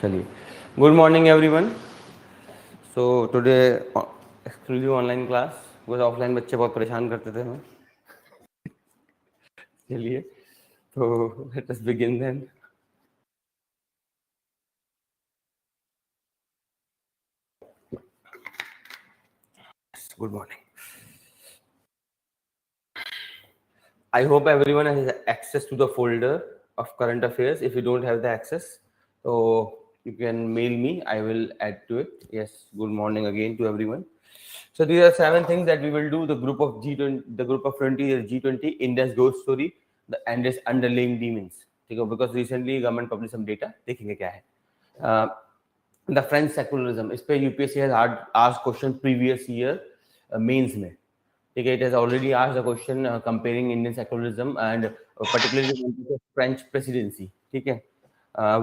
चलिए, good morning everyone. So today exclusive online class, because offline बच्चे बहुत परेशान करते थे हमें. चलिए, तो let us begin then. Good morning. I hope everyone has access to the folder of current affairs. If you don't have the access, so you can mail me. I will add to it. Yes, good morning again to everyone. So these are 7 things that we will do. The group of G20, the group of 20 is G20, India's ghost story, and its underlying demons. Because recently government published some data. देखेंगे क्या है. The French secularism. इस पे UPSC has asked question previous year mains में. It has already asked a question comparing Indian secularism and particularly French presidency. Okay.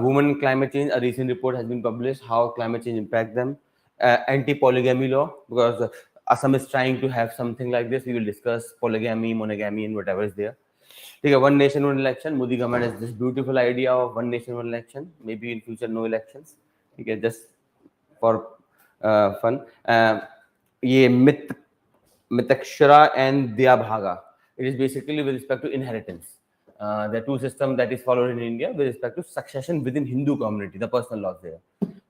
Women climate change. A recent report has been published how climate change impact them. Anti-polygamy law, because Assam is trying to have something like this. We will discuss polygamy, monogamy, and whatever is there. Okay. One nation, one election. Modi government has this beautiful idea of one nation, one election. Maybe in future no elections. Okay, just for fun. ये Mittakshara and Dyabhaga. It is basically with respect to inheritance. The two systems that is followed in India with respect to succession within Hindu community, the personal laws there.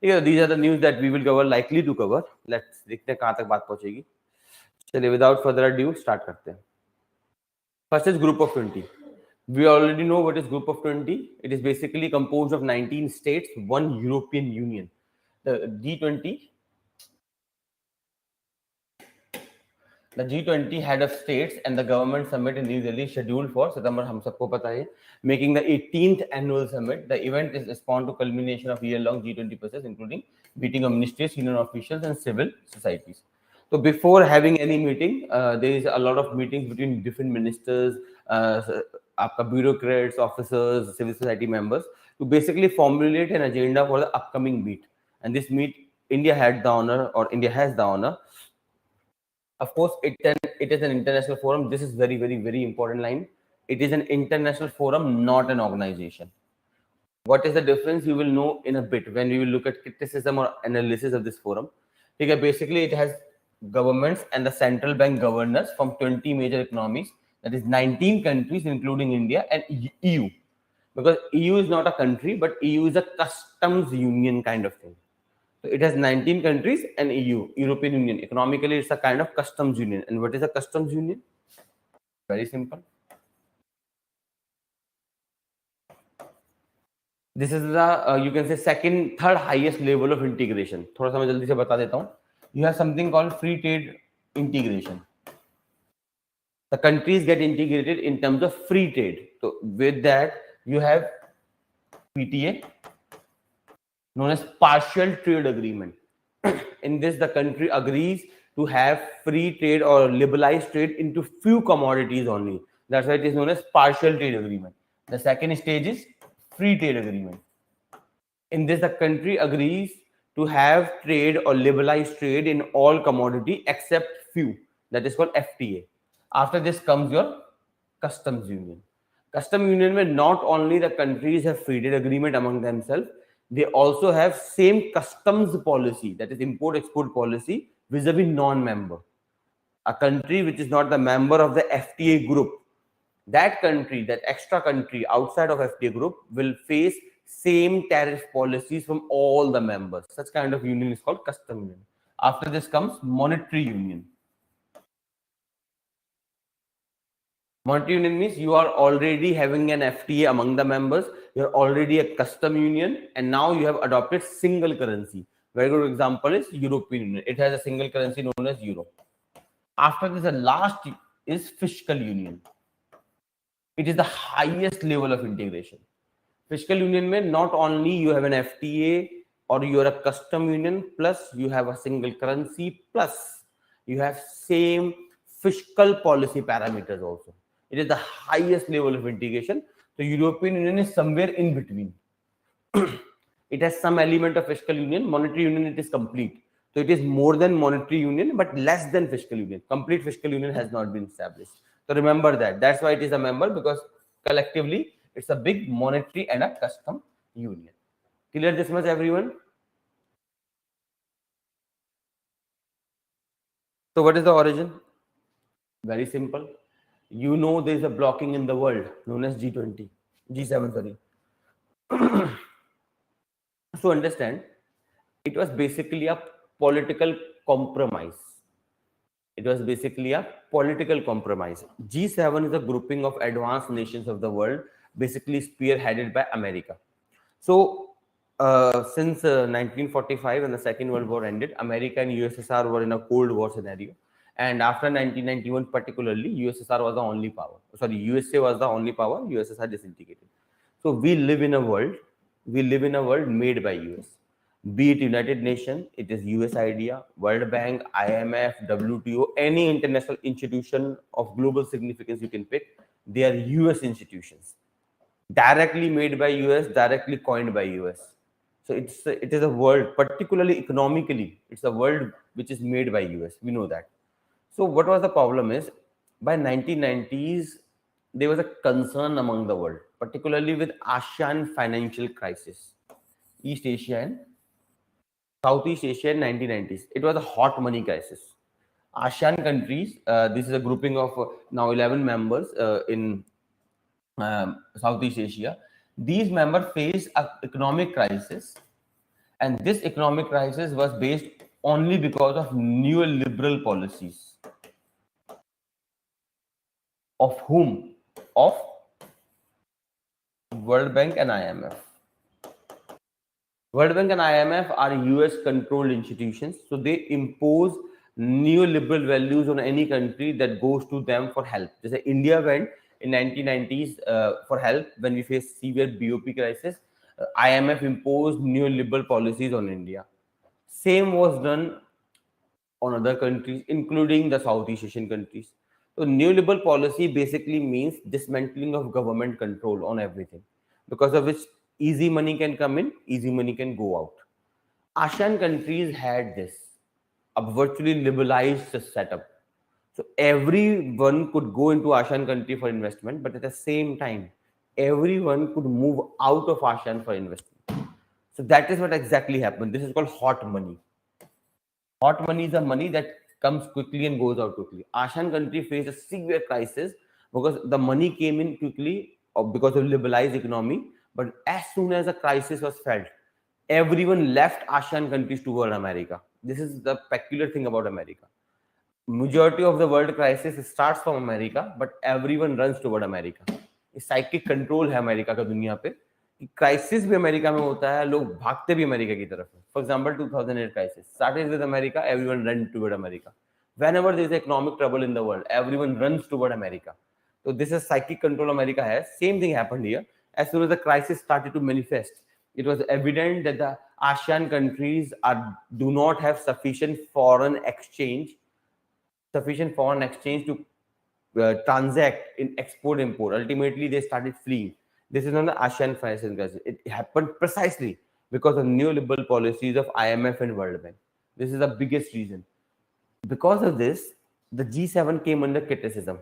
Yeah, these are the news that we will cover, likely to cover. Let's देखते हैं कहाँ तक बात पहुँचेगी. चलिए, without further ado, start करते हैं. First is group of 20. We already know what is group of 20. It is basically composed of 19 states, one European Union. The G20 head of states and the government summit in New Delhi scheduled for September, हम सबको पता है, making the 18th annual summit. The event is spawned to culmination of year-long G20 process, including meeting of ministries, senior officials, and civil societies. So before having any meeting, there is a lot of meetings between different ministers, आपका bureaucrats, officers, civil society members, to basically formulate an agenda for the upcoming meet. And this meet, India has the honor. Of course, it is an international forum. This is very, very, very important line. It is an international forum, not an organization. What is the difference? You will know in a bit when we will look at criticism or analysis of this forum. Okay, basically, it has governments and the central bank governors from 20 major economies. That is 19 countries, including India and EU. Because EU is not a country, but EU is a customs union kind of thing. So it has 19 countries and EU, European Union. Economically, it's a kind of customs union. And what is a customs union? Very simple. This is the, you can say, third highest level of integration. थोड़ा सा मैं जल्दी से बता देता हूँ. You have something called free trade integration. The countries get integrated in terms of free trade. So with that, you have PTA, known as partial trade agreement. In this, the country agrees to have free trade or liberalized trade into few commodities only. That's why it is known as partial trade agreement. The second stage is free trade agreement. In this, the country agrees to have trade or liberalized trade in all commodity except few. That is called FTA. After this comes your customs union. Customs union where not only the countries have free trade agreement among themselves, they also have same customs policy, that is import-export policy, vis-a-vis non-member. A country which is not the member of the FTA group, that country, that extra country outside of FTA group will face same tariff policies from all the members. Such kind of union is called customs union. After this comes monetary union. Monetary union means you are already having an FTA among the members, you are already a custom union, and now you have adopted single currency. Very good example is European Union. It has a single currency known as Euro. After this, the last is fiscal union. It is the highest level of integration. Fiscal union means not only you have an FTA or you are a custom union, plus you have a single currency, plus you have same fiscal policy parameters also. It is the highest level of integration. The European Union is somewhere in between. It has some element of fiscal union. Monetary union, it is complete. So it is more than monetary union, but less than fiscal union. Complete fiscal union has not been established. So remember that. That's why it is a member, because collectively it's a big monetary and a custom union. Clear this much, everyone? So what is the origin? Very simple. You know there is a blocking in the world known as G20, G7, sorry. So understand, it was basically a political compromise. It was basically a political compromise. G7 is a grouping of advanced nations of the world, basically spearheaded by America. So, since 1945, when the Second World War ended, America and USSR were in a Cold War scenario. And after 1991, particularly, USSR was the only power. Sorry, USA was the only power. USSR disintegrated. So we live in a world made by US. Be it United Nations, it is US idea, World Bank, IMF, WTO, any international institution of global significance you can pick, they are US institutions, directly made by US, directly coined by US. So it is a world, particularly economically, it's a world which is made by US. We know that. So what was the problem is, by 1990s, there was a concern among the world, particularly with ASEAN financial crisis, East Asia and Southeast Asia in 1990s. It was a hot money crisis. ASEAN countries, this is a grouping of now 11 members in Southeast Asia. These members faced an economic crisis, and this economic crisis was based only because of neoliberal policies. Of whom? Of World Bank and IMF. World Bank and IMF are US controlled institutions, so they impose neoliberal values on any country that goes to them for help. Just like India went in 1990s for help when we faced severe BOP crisis. IMF imposed neoliberal policies on India. Same was done on other countries, including the Southeast Asian countries. So neoliberal policy basically means dismantling of government control on everything, because of which easy money can come in, easy money can go out. ASEAN countries had this, a virtually liberalized setup. So everyone could go into ASEAN country for investment, but at the same time, everyone could move out of ASEAN for investment. So that is what exactly happened. This is called hot money. Hot money is the money that comes quickly and goes out quickly. ASEAN country faced a severe crisis because the money came in quickly because of liberalized economy. But as soon as the crisis was felt, everyone left ASEAN countries toward America. This is the peculiar thing about America. Majority of the world crisis starts from America, but everyone runs toward America. Psychic control है America का दुनिया पे, crisis भी America में होता है, लोग भागते भी अमेरिका की तरफ है. For example 2008 crisis started with America, everyone run toward America. whenever there is economic trouble in the world, everyone runs toward America. So this is psychic control America has. Same thing happened here. As soon as the crisis started to manifest, it was evident that the ASEAN countries do not have sufficient foreign exchange to transact in export import. Ultimately, they started fleeing. This is not the ASEAN financial crisis. It happened precisely because of neoliberal policies of IMF and World Bank. This is the biggest reason. Because of this, the G7 came under criticism.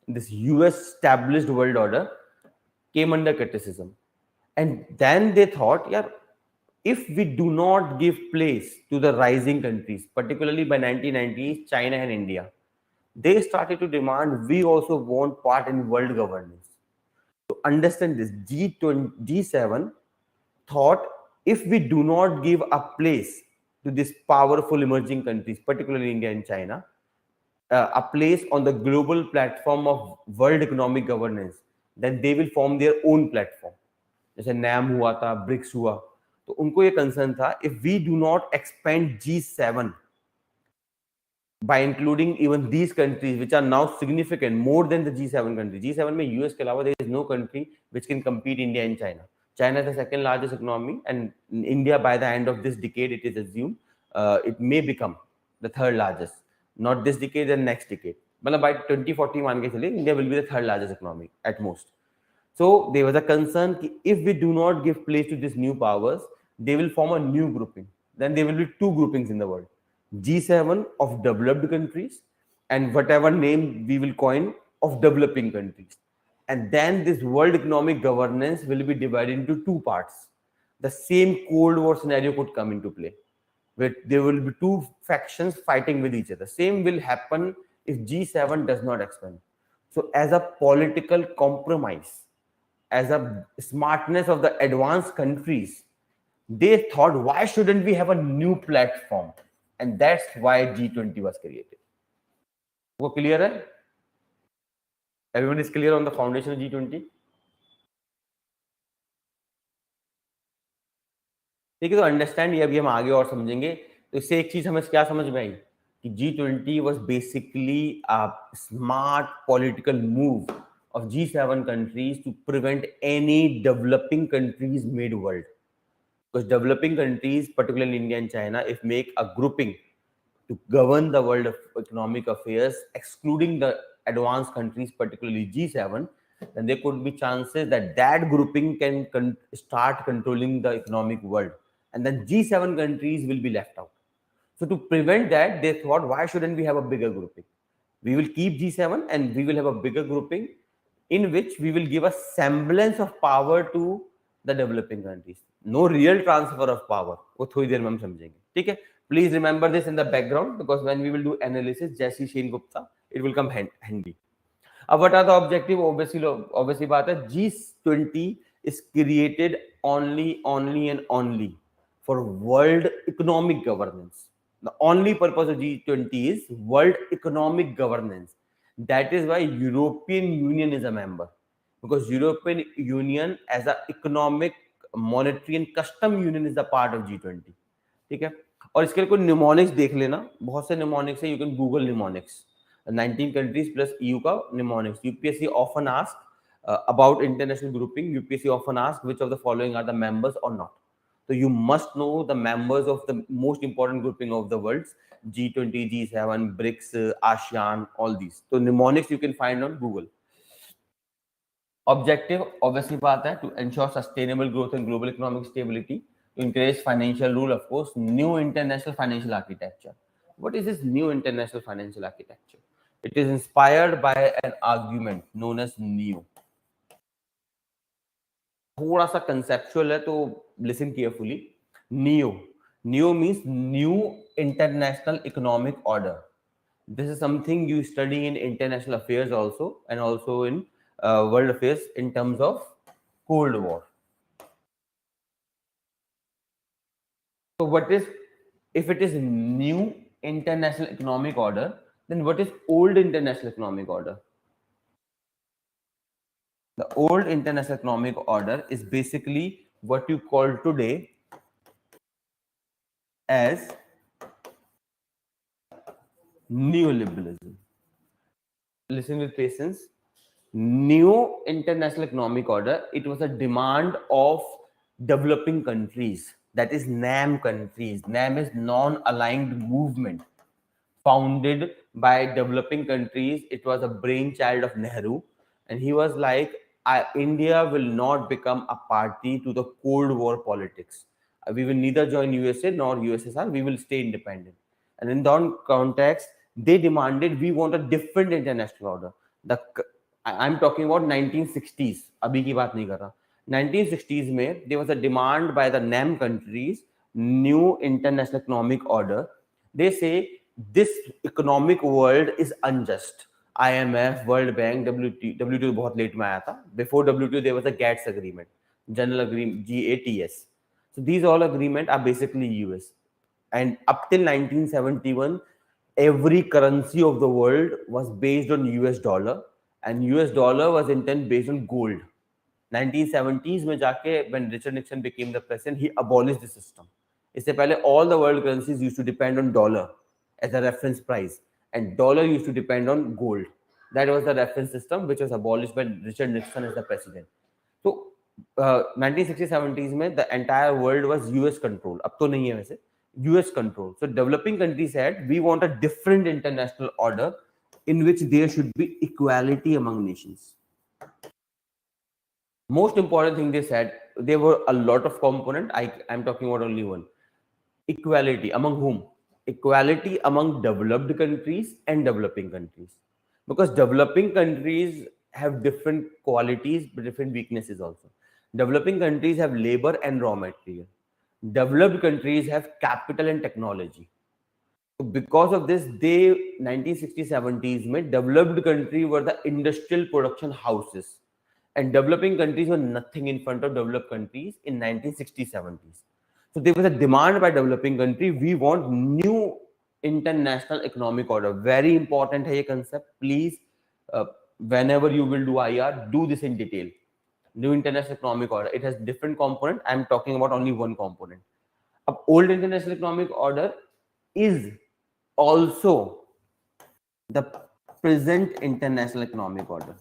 This US established world order came under criticism. And then they thought, yeah, if we do not give place to the rising countries, particularly by 1990s, China and India, they started to demand we also want part in world governance. To understand this, G7 thought, if we do not give a place to these powerful emerging countries, particularly India and China, a place on the global platform of world economic governance, then they will form their own platform. जैसे NAM हुआ था, BRICS हुआ, तो उनको ये concern था, if we do not expand G7 by including even these countries which are now significant more than the G7 countries. G7 में US के अलावा there is no country which can compete India and China. China is the second largest economy, and India by the end of this decade, it is assumed it may become the third largest. Not this decade, then next decade. But by 2040 मान के चले, India will be the third largest economy at most. So there was a concern that if we do not give place to these new powers, they will form a new grouping. Then there will be two groupings in the world. G7 of developed countries and whatever name we will coin of developing countries. And then this world economic governance will be divided into two parts. the same Cold War scenario could come into play, where there will be two factions fighting with each other. Same will happen if G7 does not expand. So as a political compromise, as a smartness of the advanced countries, they thought, why shouldn't we have a new platform? And that's why G20 was created. वो clear है? Everyone is clear on the foundation of G20? ठीक है, तो understand ये अभी हम आगे और समझेंगे. तो इससे एक चीज हमें क्या समझ में आई कि G20 was basically a smart political move of G7 countries to prevent any developing countries made world. Because developing countries, particularly India and China, if make a grouping to govern the world of economic affairs, excluding the advanced countries, particularly G7, then there could be chances that that grouping can start controlling the economic world. And then G7 countries will be left out. So to prevent that, they thought, why shouldn't we have a bigger grouping? We will keep G7 and we will have a bigger grouping in which we will give a semblance of power to the developing countries. No real transfer of power. वो थोड़ी देर में हम समझेंगे. ठीक है? Please remember this in the background, because when we will do analysis, Jesse Shane Gupta, it will come handy. अब what are the objective? Obviously बात है, G20 is created only and only for world economic governance. The only purpose of G20 is world economic governance. That is why European Union is a member, because European Union as an economic, monetary and custom union is a part of G20. ठीक है? और इसके लिए कोई mnemonics देख लेना, बहुत से निमोनिक्स है, you can Google mnemonics. 19 countries plus EU का mnemonics. UPSC often ask about international grouping. UPSC often ask which of the following are the members or not. So you must know the members of the most important grouping of the world: G20, G7, BRICS, ASEAN, all these. So mnemonics you can find on Google. Objective, obviously बात है, to ensure sustainable growth and global economic stability, to encourage financial rule, of course, new international financial architecture. What is this new international financial architecture? It is inspired by an argument known as NEO. थोड़ा सा conceptual है, तो listen carefully. NEO means New International Economic Order. This is something you study in international affairs also, and also in world affairs in terms of Cold War. So what is, if it is New International Economic Order, then what is Old International Economic Order? The Old International Economic Order is basically what you call today as neoliberalism. Listen with patience. New International Economic Order, it was a demand of developing countries, that is NAM countries. NAM is non-aligned movement, founded by developing countries. It was a brainchild of Nehru, and he was like, India will not become a party to the Cold War politics. We will neither join USA nor USSR. We will stay independent. And in that context, they demanded, we want a different international order. I'm talking about 1960s. अभी की बात नहीं कर रहा. 1960s में there was a demand by the NAM countries, New International Economic Order. They say this economic world is unjust. IMF, World Bank, WTO बहुत late में आया था. Before WTO there was a GATS agreement, General Agreement, GATS. So these all agreements are basically US. And up till 1971, every currency of the world was based on US dollar, and US dollar was in turn based on gold. 1970s में जाके, when Richard Nixon became the president, he abolished the system. इससे पहले all the world currencies used to depend on dollar as a reference price, and dollar used to depend on gold. That was the reference system which was abolished by Richard Nixon as the president. So 1960s 70s में the entire world was US control. अब तो नहीं है वैसे, US control. So developing countries said, we want a different international order in which there should be equality among nations. Most important thing they said, there were a lot of components. I'm talking about only one. Equality among whom? Equality among developed countries and developing countries. Because developing countries have different qualities but different weaknesses also. Developing countries have labor and raw material. Developed countries have capital and technology. So because of this, they 1960-70s में developed country were the industrial production houses, and developing countries were nothing in front of developed countries in 1960-70s. So there was a demand by developing country. We want new international economic order. Very important है ये concept. Please, whenever you will do IR, do this in detail. New international economic order. It has different component. I am talking about only one component. Ab old international economic order is also the present international economic order.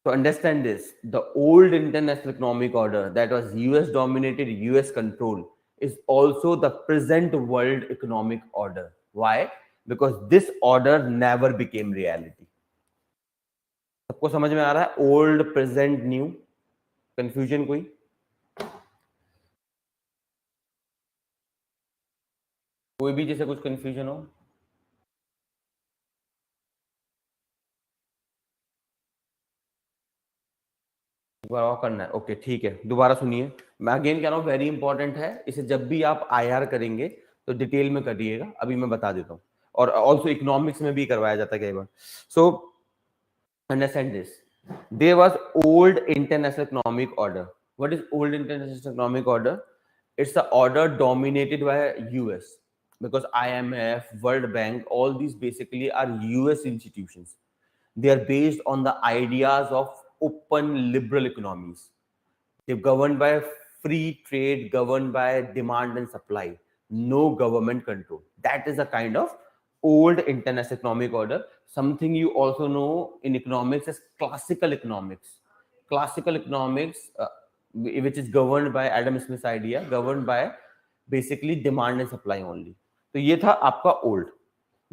So understand this, the old international economic order that was US dominated, US control is also the present world economic order. Why? Because this order never became reality. सबको समझ में आ रहा है? Old, present, new. Confusion कोई? कोई भी जैसे कुछ confusion हो? दोबारा करना है, ओके ठीक है, दोबारा सुनिए, मैं अगेन कह रहा हूँ वेरी इंपॉर्टेंट है, इसे जब भी आप आईआर करेंगे तो डिटेल में करिएगा, अभी मैं बता देता हूँ, और ऑल्सो इकोनॉमिक्स में भी करवाया जाता है कई बार. So understand this, there was old international economic order. What is old international economic order? It's a order dominated by US, because IMF, World Bank, all these basically are US institutions. They are based on the ideas of open liberal economies. They're governed by free trade, governed by demand and supply, no government control. That is a kind of old international economic order. Something you also know in economics is classical economics. Classical economics, which is governed by Adam Smith's idea, governed by basically demand and supply only. तो ये था आपका old.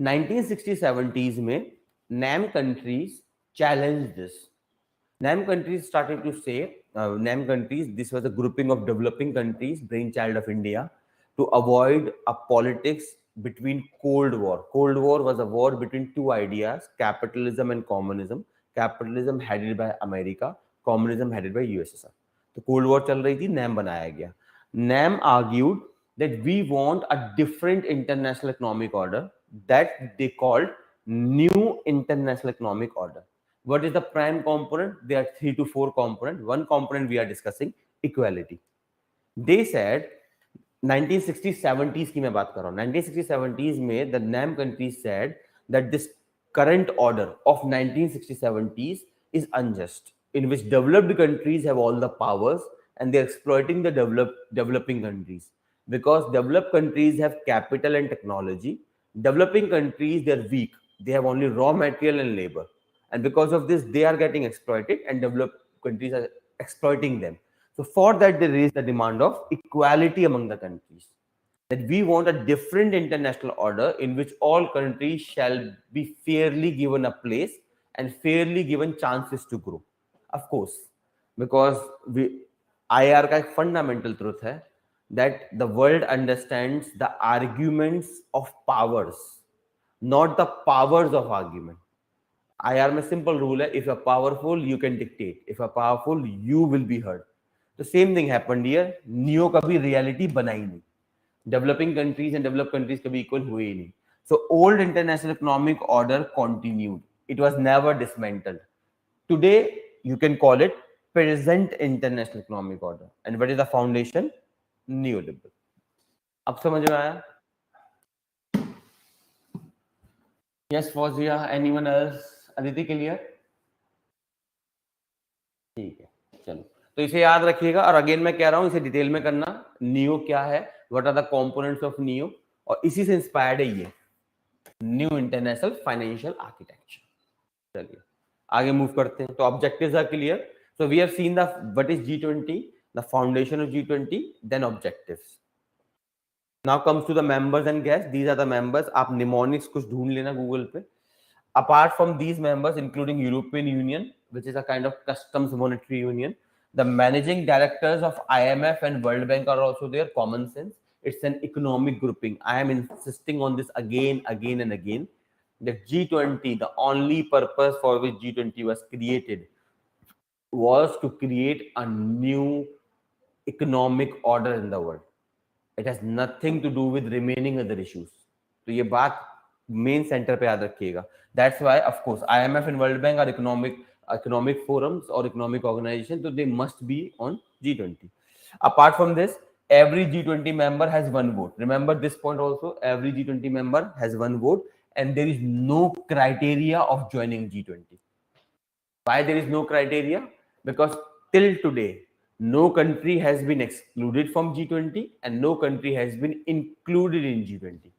1960-70s में NAM countries challenged this. NAM countries started to say, NAM countries, this was a grouping of developing countries, brainchild of India, to avoid a politics between Cold War. Cold War was a war between two ideas, capitalism and communism. Capitalism headed by America, communism headed by USSR. तो Cold War चल रही थी, NAM बनाया गया. NAM argued that we want a different international economic order that they called new international economic order. What is the prime component? There are 3 to 4 components. One component we are discussing, equality. They said 1960-70s की मैं बात कर रहा हूँ. 1960-70s में the NAM countries said that this current order of 1960-70s is unjust, in which developed countries have all the powers and they're exploiting the developing countries. Because developed countries have capital and technology, developing countries, they're weak. They have only raw material and labor. And because of this, they are getting exploited and developed countries are exploiting them. So for that, they raise the demand of equality among the countries. That we want a different international order in which all countries shall be fairly given a place and fairly given chances to grow. Of course, because IR का एक fundamental truth है that the world understands the arguments of powers, not the powers of argument. IR में simple rule है, if you're powerful, you can dictate. If you're powerful, you will be heard. The same thing happened here. Neo कभी reality बना ही नहीं. Developing countries and developed countries कभी equal हुए ही नहीं. So old international economic order continued. It was never dismantled. Today, you can call it present international economic order. And what is the foundation? Neoliberal. अब समझ में आया? Yes, Fauziya. Anyone else? Aditi clear? ठीक है, चलो, तो इसे याद रखिएगा. और अगेन मैं कह रहा हूं, इसे डिटेल में करना. नियो क्या है, what are the components of neo, और इसी से इंस्पायर्ड है ये न्यू इंटरनेशनल फाइनेंशियल आर्किटेक्चर. चलिए आगे मूव करते हैं. तो objectives are clear. So we have seen the what is G20, the foundation of G20, then objectives. Now comes to the members and guest. These are the members. आप mnemonics कुछ ढूंढ लेना Google पे. Apart from these members, including European Union, which is a kind of customs monetary union, the managing directors of IMF and World Bank are also there. Common sense. It's an economic grouping. I am insisting on this again and again. The G20, the only purpose for which G20 was created was to create a new economic order in the world. It has nothing to do with remaining other issues. तो ये बात main centre पे याद रखिएगा. That's why, of course, IMF and World Bank are economic forums or economic organizations, so they must be on G20. Apart from this, every G20 member has one vote. Remember this point also. Every G20 member has one vote, and there is no criteria of joining G20. Why there is no criteria? Because till today, no country has been excluded from G20 and no country has been included in G20.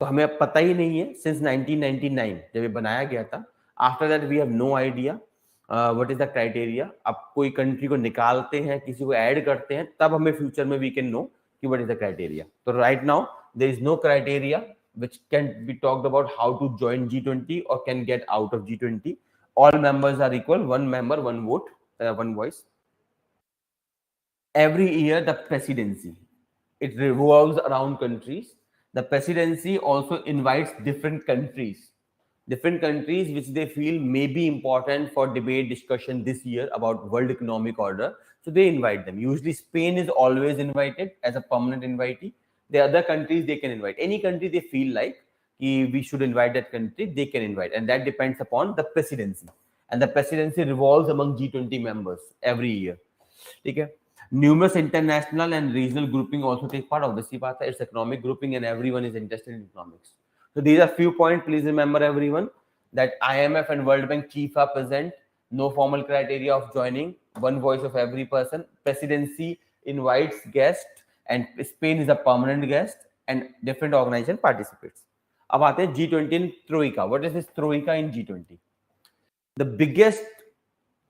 तो हमें अब पता ही नहीं है since 1999 जब ये बनाया गया था. After that we have no idea what is the criteria. अब कोई कंट्री को निकालते हैं, किसी को ऐड करते हैं, तब हमें फ्यूचर में we can know कि what is the criteria. तो right now there is no criteria which can be talked about how to join G20 or can get out of G20. All members are equal. One member, one vote, one voice. Every year the presidency, it revolves around countries. The presidency also invites different countries which they feel may be important for debate discussion this year about world economic order, so they invite them. Usually Spain is always invited as a permanent invitee. The other countries they can invite any country they feel like we should invite that country, they can invite, and that depends upon the presidency, and the presidency revolves among G20 members every year. Okay. Numerous international and regional grouping also take part. Obviously, it's economic grouping and everyone is interested in economics. So these are few points. Please remember everyone that IMF and World Bank chief are present. No formal criteria of joining. One voice of every person. Presidency invites guests and Spain is a permanent guest and different organization participates. अब आते हैं G20 in Troika. What is this Troika in G20? The biggest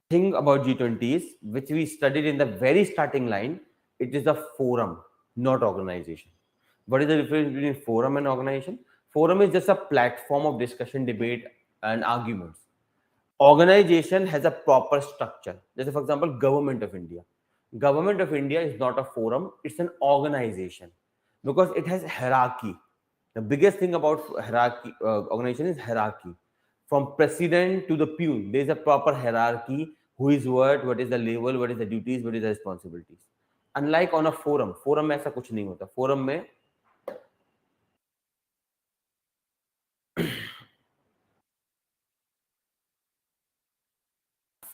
thing about G20 is, which we studied in the very starting line, it is a forum, not organization. What is the difference between forum and organization? Forum is just a platform of discussion, debate, and arguments. Organization has a proper structure. Just for example, Government of India. Government of India is not a forum, it's an organization because it has hierarchy. The biggest thing about hierarchy organization is hierarchy. From president to the peon, there is a proper hierarchy. Who is what is the level, what is the duties, what is the responsibilities. Unlike on a forum, forum में ऐसा कुछ नहीं होता. Forum में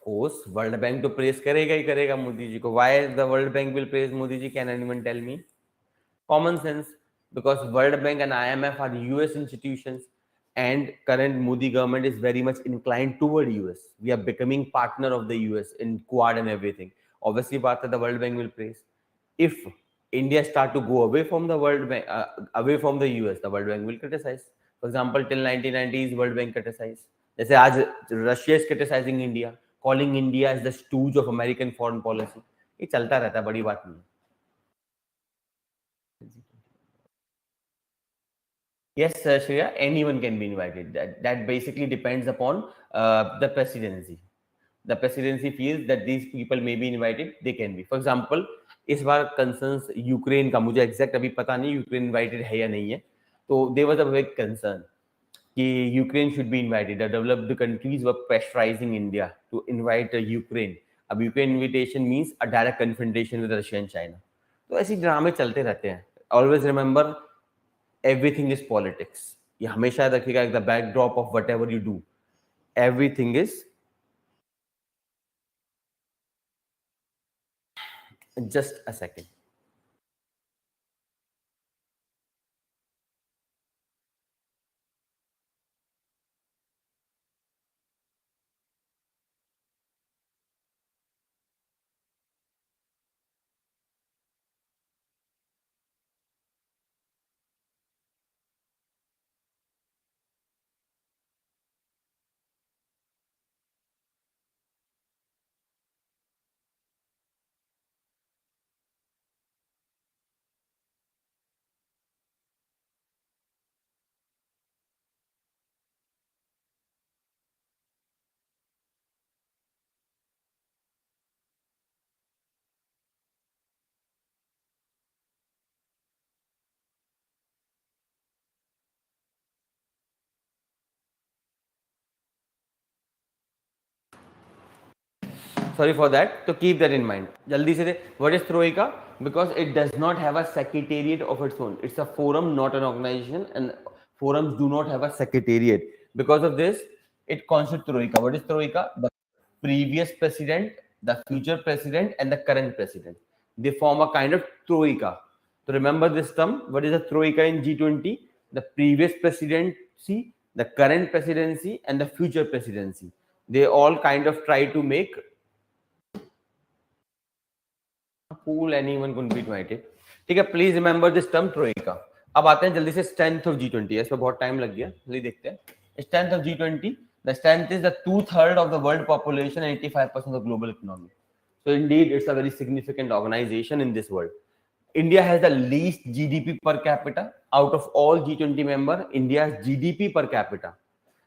course, World Bank to praise करेगा ही करेगा मोदी जी को. Why the World Bank will praise Modi ji? Can anyone tell me? Common sense, because World Bank and IMF are US institutions, and current Modi government is very much inclined toward US. We are becoming partner of the US in Quad and everything. Obviously, the World Bank will praise. If India start to go away from the World Bank, away from the US, the World Bank will criticize. For example, till 1990s, World Bank criticized. जैसे आज Russia is criticizing India, calling India as the stooge of American foreign policy. ये चलता रहता है, बड़ी बात नहीं. Yes, Shreya, anyone can be invited. That basically depends upon the presidency. The presidency feels that these people may be invited, they can be. For example, इस बार concerns Ukraine का, मुझे exact अभी पता नहीं यूक्रेन invited है या नहीं है. तो there was a big concern कि Ukraine should be invited. The developed countries were pressurizing India to invite Ukraine. अब Ukraine invitation means a direct confrontation with Russia and China. तो ऐसी ड्रामे चलते रहते हैं. Always remember, everything is politics. ये हमेशा रखिएगा, the backdrop of whatever you do, everything is. Just a second. Sorry for that. So keep that in mind. Jaldi se what is Troika? Because it does not have a secretariat of its own. It's a forum, not an organization, and forums do not have a secretariat. Because of this, it constitutes Troika. What is Troika? The previous president, the future president, and the current president. They form a kind of Troika. So remember this term. What is a Troika in G20? The previous presidency, the current presidency, and the future presidency. They all kind of try to make cool anyone could be invited. ठीक है, please remember this term Troikaa. अब आते हैं जल्दी से strength of G20. इस पर बहुत टाइम लग गया, जल्दी देखते हैं strength of G20. The strength is the 2/3 of the world population and 85% of the global economy. So indeed, it's a very significant organization in this world. India has the least GDP per capita out of all G20 member. India's GDP per capita.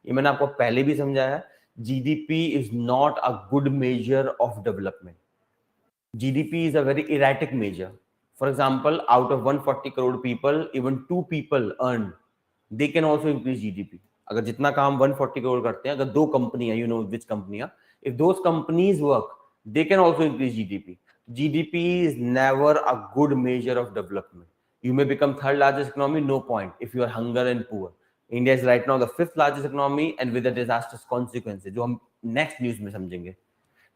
ये मैंने आपको पहले भी समझाया. GDP is not a good measure of development. GDP is a very erratic measure. For example, out of 140 crore people, even 2 people earn, they can also increase GDP. अगर जितना काम 140 crore करते हैं, अगर 2 कंपनियां, you know which company, if those companies work, they can also increase GDP. GDP is never a good measure of development. You may become 3rd largest economy, no point, if you are hunger and poor. India is right now the 5th largest economy and with the disastrous consequences, जो हम next news में समझेंगे.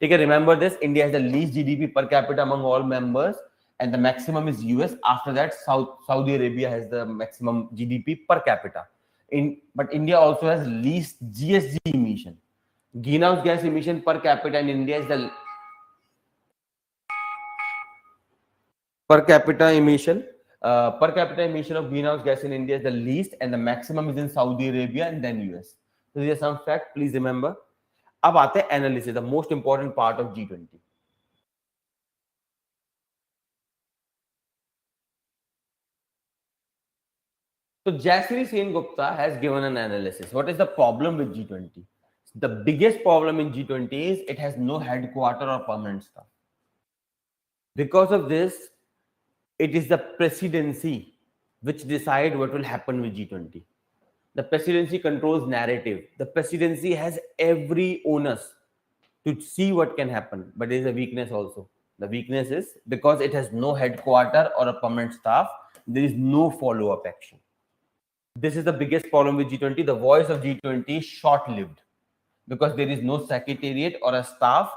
ठीक है, remember this, India has the least GDP per capita among all members and the maximum is US. After that, Saudi Arabia has the maximum GDP per capita. But India also has least GSG emission. Greenhouse gas emission per capita in India is the per capita emission of greenhouse gas in India is the least and the maximum is in Saudi Arabia and then US. So these are some facts, please remember. अब आते हैं analysis, the most important part of G20. So Jasri Gupta has given an analysis. What is the problem with G20? The biggest problem in G20 is it has no headquarter or permanent staff. Because of this, it is the presidency which decide what will happen with G20. The presidency controls narrative. The presidency has every onus to see what can happen, but there is a weakness also. The weakness is because it has no headquarter or a permanent staff, there is no follow-up action. This is the biggest problem with G20. The voice of G20 is short-lived because there is no secretariat or a staff,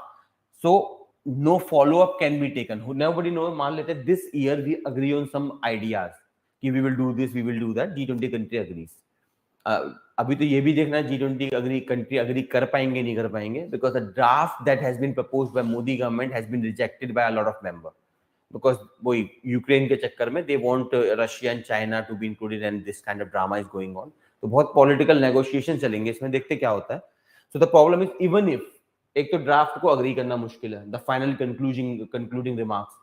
so no follow-up can be taken. Nobody knows. मान लेते this year we agree on some ideas कि we will do this, we will do that. G20 country agrees. अभी तो ये भी देखना है G20 country agree कर पाएंगे नहीं कर पाएंगे because the draft that has been proposed by Modi government has been rejected by a lot of members because वो यूक्रेन के चक्कर में they want Russia and China to be included and this kind of drama is going on. तो बहुत political negotiation चलेंगे इसमें, देखते क्या होता है. So the problem is even if एक तो draft को agree करना मुश्किल है, the final concluding remarks,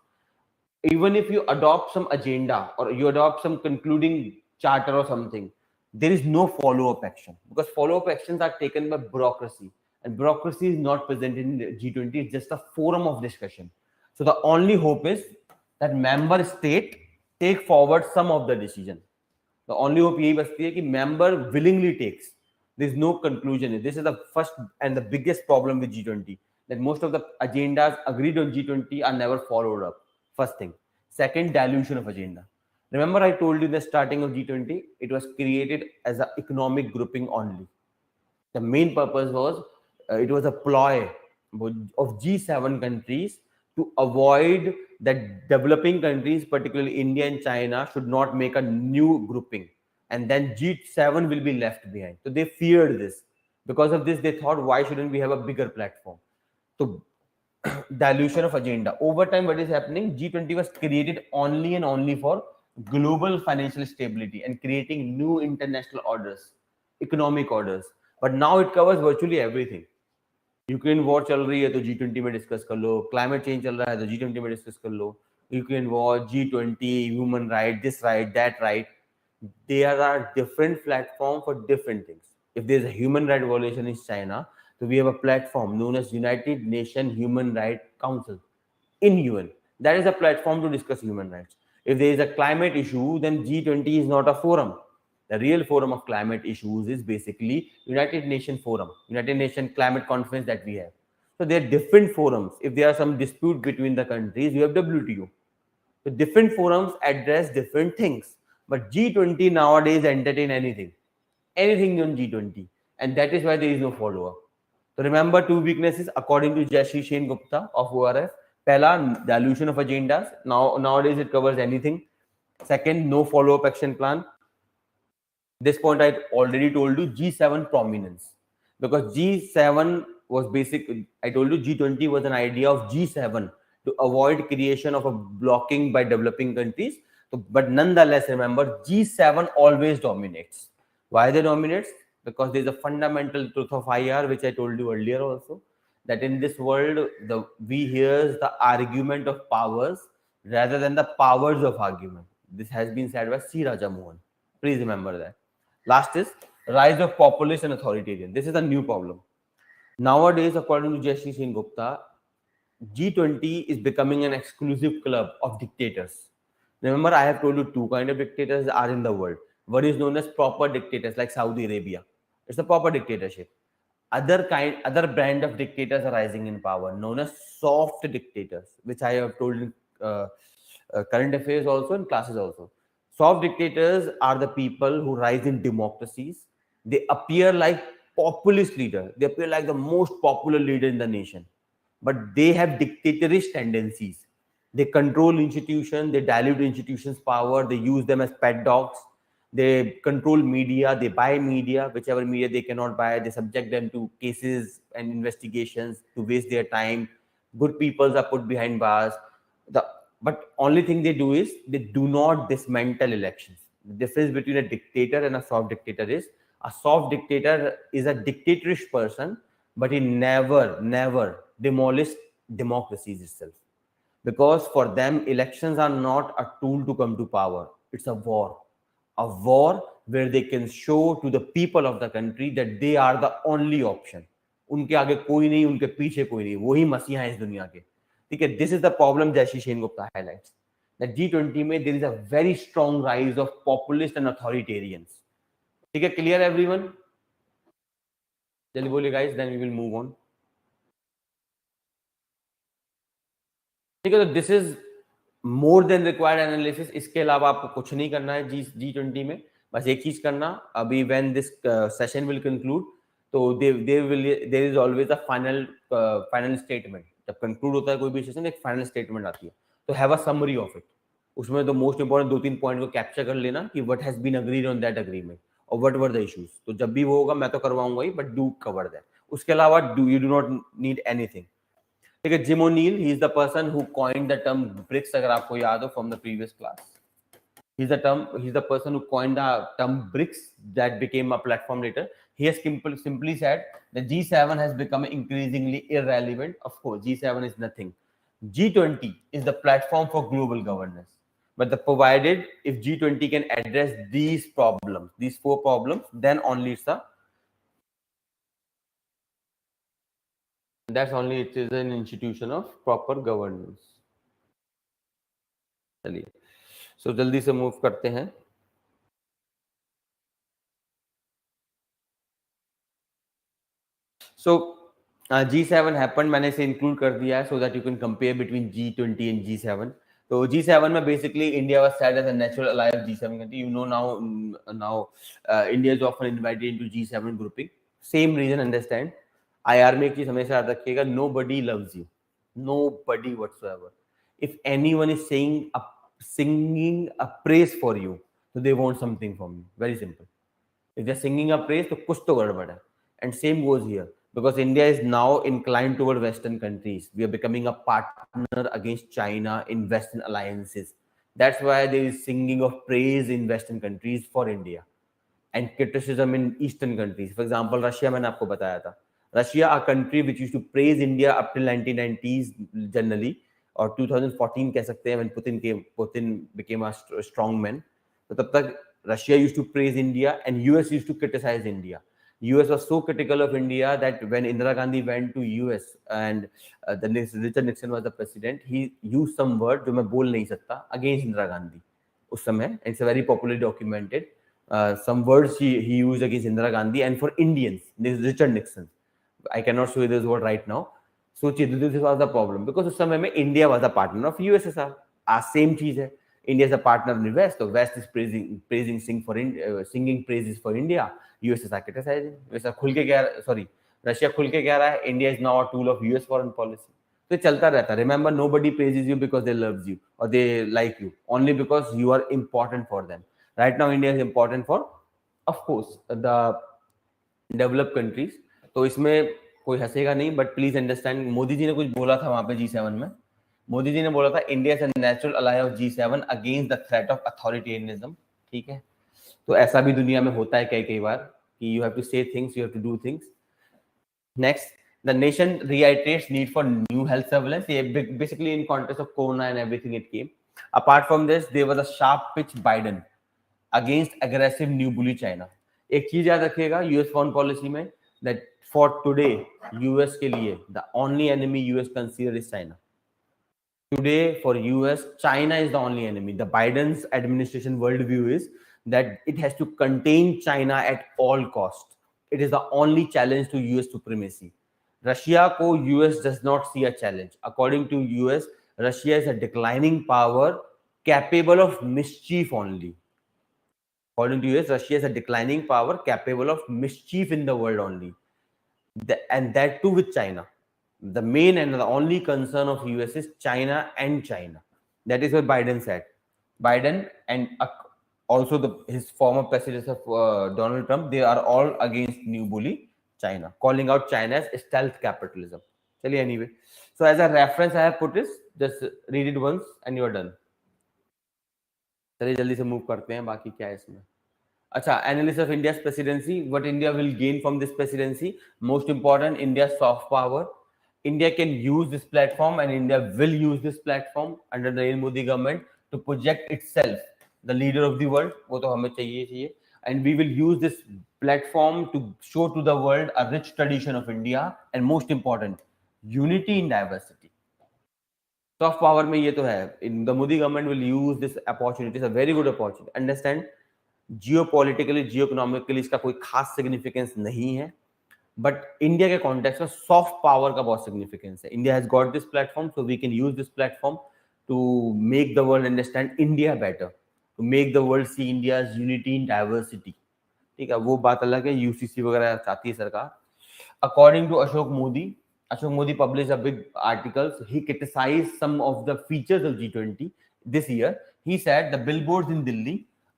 even if you adopt some agenda or you adopt some concluding charter or something, there is no follow-up action because follow-up actions are taken by bureaucracy and bureaucracy is not present in G20. It's just a forum of discussion. So the only hope is that member state take forward some of the decision. The only hope यही बचती है कि member willingly takes. There is no conclusion. This is the first and the biggest problem with G20, that most of the agendas agreed on G20 are never followed up. First thing. Second, dilution of agenda. Remember I told you in the starting of G20, it was created as an economic grouping only. The main purpose was, it was a ploy of G7 countries to avoid that developing countries, particularly India and China, should not make a new grouping. And then G7 will be left behind. So they feared this. Because of this, they thought, why shouldn't we have a bigger platform? So dilution of agenda. Over time, what is happening? G20 was created only and only for global financial stability and creating new international orders, economic orders. But now it covers virtually everything. Ukraine war चल रही है तो G20 में discuss कर लो, climate change चल रहा है तो G20 में डिस्कस कर लो, Ukraine war, G20, human right, this right, that right. There are different platforms for different things. If there is a human right violation in China, so we have a platform known as United Nations Human Rights Council in UN. That is a platform to discuss human rights. If there is a climate issue, then G20 is not a forum. The real forum of climate issues is basically United Nations Forum, United Nations Climate Conference that we have. So there are different forums. If there are some dispute between the countries, you have WTO. So different forums address different things. But G20 nowadays entertain anything on G20, and that is why there is no follow-up. So remember two weaknesses according to Jashishen Gupta of ORF. Pehla, dilution of agendas. Nowadays it covers anything. Second, no follow-up action plan. This point I already told you. G7 prominence, because G7 was basic. I told you G20 was an idea of G7 to avoid creation of a blocking by developing countries. So, but nonetheless, remember G7 always dominates. Why they dominates? Because there is a fundamental truth of IR, which I told you earlier also, that in this world we hear the argument of powers rather than the powers of argument. This has been said by C. Raja Mohan. Please remember that. Last is rise of populist and authoritarian. This is a new problem. Nowadays, according to Jashishen Singh Gupta, G20 is becoming an exclusive club of dictators. Remember, I have told you two kind of dictators are in the world. One is known as proper dictators, like Saudi Arabia. It's a proper dictatorship. Other brand of dictators are rising in power, known as soft dictators, which I have told in current affairs also and classes also. Soft dictators are the people who rise in democracies. They appear like populist leader. They appear like the most popular leader in the nation, but they have dictatorial tendencies. They control institutions. They dilute institutions' power. They use them as pet dogs. They control media. They buy media, whichever media they cannot buy. They subject them to cases and investigations to waste their time. Good people are put behind bars. But only thing they do is they do not dismantle elections. The difference between a dictator and a soft dictator is a soft dictator is a dictatorish person, but he never demolished democracies itself. Because for them, elections are not a tool to come to power. It's a war where they can show to the people of the country that they are the only option. उनके आगे कोई नहीं, उनके पीछे कोई नहीं, वही मसीहा है इस दुनिया के. ठीक है, this is the problem Jashishen Gupta highlights. That G20 में there is a very strong rise of populists and authoritarians. ठीक है, clear everyone? जल्दी बोलिए guys, then we will move on. ठीक है, तो this is more than required analysis. इसके अलावा आपको कुछ नहीं करना है G20 में. बस एक चीज करना, अभी when this session will conclude, तो there is always a final statement. जब कंक्लूड होता है कोई भी सेशन, एक फाइनल स्टेटमेंट आती है. तो have a summary of it. उसमें तो मोस्ट इंपोर्टेंट 2-3 पॉइंट को कैप्चर कर लेना कि what has been agreed on that agreement और व्हाट वर द इश्यूज. तो जब भी वो होगा मैं तो करवाऊंगा ही, बट डू कवर दैट. उसके अलावा you do not need anything. ठीक है, Jim O'Neill, he is the person who coined the term BRICS, अगर आपको याद हो from the previous class. He's the person who coined the term BRICS that became a platform later. He has simply said that G7 has become increasingly irrelevant. Of course, G7 is nothing. G20 is the platform for global governance. But provided if G20 can address these problems, these 4 problems, then only it is an institution of proper governance. चलिए, सो जल्दी से move करते हैं. सो G7 happened, मैंने इसे include कर दिया है so that you can compare between G20 and G7. तो G7 में basically India was said as a natural ally of G7 country. You know now India is often invited into G7 grouping. Same reason, understand. IR में एक चीज हमेशा याद रखिएगा, nobody loves you, nobody whatsoever. If anyone is singing a praise for you, so they want something from you. Very simple. If they're singing a praise, तो कुछ तो गड़बड़ है. And same goes here, because India is now inclined toward Western countries. We are becoming a partner against China in Western alliances. That's why there is singing of praise in Western countries for India and criticism in Eastern countries. For example, Russia, मैंने आपको बताया था. Russia, a country which used to praise India up till 1990s generally, or 2014 कह सकते हैं, when Putin became a strong man. तो तब तक Russia used to praise India and US used to criticize India. US was so critical of India that when Indira Gandhi went to US and Richard Nixon was the president, he used some word जो मैं बोल नहीं सकता against Indira Gandhi उस समय. It's a very popularly documented. Some words he used against Indira Gandhi and for Indians. This is Richard Nixon. I cannot show you this word right now. सोचिए, this was the problem because उस समय में India was a partner of USSR. आज same चीज है, India is a partner in west, तो west is praising singing praises for India, USSR criticising. वैसा खुल के क्या, सॉरी, रशिया खुल के कह रहा है India is now a tool of US foreign policy. तो चलता रहता है. Remember, nobody praises you because they loves you और they like you, only because you are important for them. Right now India is important for of course the develop countries. तो इसमें कोई हंसेगा नहीं, but please understand, Modi ji ने कुछ बोला था वहां पे G7 में. मोदी जी ने बोला था India is a natural ally of G7 against the threat of authoritarianism. ठीक है, तो ऐसा भी दुनिया में होता है कई कई बार कि you have to say things, you have to do things. Next, the nation reiterates need for new health surveillance. Basically in context of corona and everything it came. Apart from this, there was a sharp pitch Biden against aggressive new bully China. एक चीज याद रखिएगा US foreign policy में, that for today US के लिए the only enemy US consider is China. Today for US, China is the only enemy. The Biden's administration worldview is that it has to contain China at all cost. It is the only challenge to US supremacy. Russia को US does not see a challenge. According to US, Russia is a declining power capable of mischief only. According to US, Russia is a declining power capable of mischief in the world only. And that too with China. The main and the only concern of US is China and China. That is what Biden said. Biden and also his former presidents of Donald Trump, they are all against new bully China, calling out China as stealth capitalism. Chaliye, anyway. So as a reference I have put this, just read it once and you are done. चलिए जल्दी से move करते हैं, बाकी क्या है इसमें. अच्छा, analysis of India's presidency, what India will gain from this presidency. Most important, India's soft power. India can use this platform and India will use this platform under the Modi government to project itself the leader of the world. वो तो हमें चाहिए. And we will use this platform to show to the world a rich tradition of India and most important, unity in diversity. Soft power में ये तो है. In the Modi government will use this opportunity. It's a very good opportunity. Understand, geopolitically geoeconomically इसका कोई खास significance नहीं है, but India के कॉन्टेक्स्ट में सॉफ्ट पावर का बहुत सिग्निफिकेंस है. India has got this platform, so we can use this platform to make the world understand India better, to make the world see India's unity in diversity. ठीक है, वो बात अलग है, यूसीसी वगैरह चाहती है सरकार. According to Ashok Modi published a big articles. He criticized some of the features of G20 this year. He said the billboards in Delhi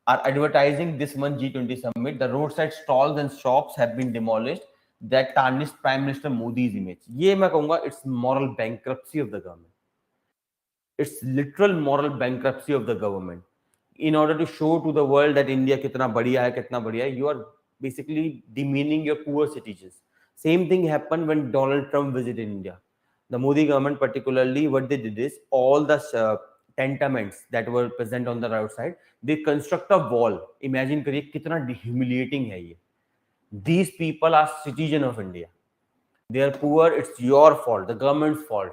are advertising this month G20 summit. The roadside stalls and shops have been demolished that tarnished Prime Minister Modi's image. ये मैं कहूँगा it's moral bankruptcy of the government. It's literal moral bankruptcy of the government. In order to show to the world that India कितना बढ़िया है, you are basically demeaning your poor citizens. Same thing happened when Donald Trump visited India. The Modi government particularly, what they did is all the tenements that were present on the roadside, they construct a wall. Imagine करिए कितना humiliating है ये. These people are citizens of India. They are poor. It's your fault. The government's fault.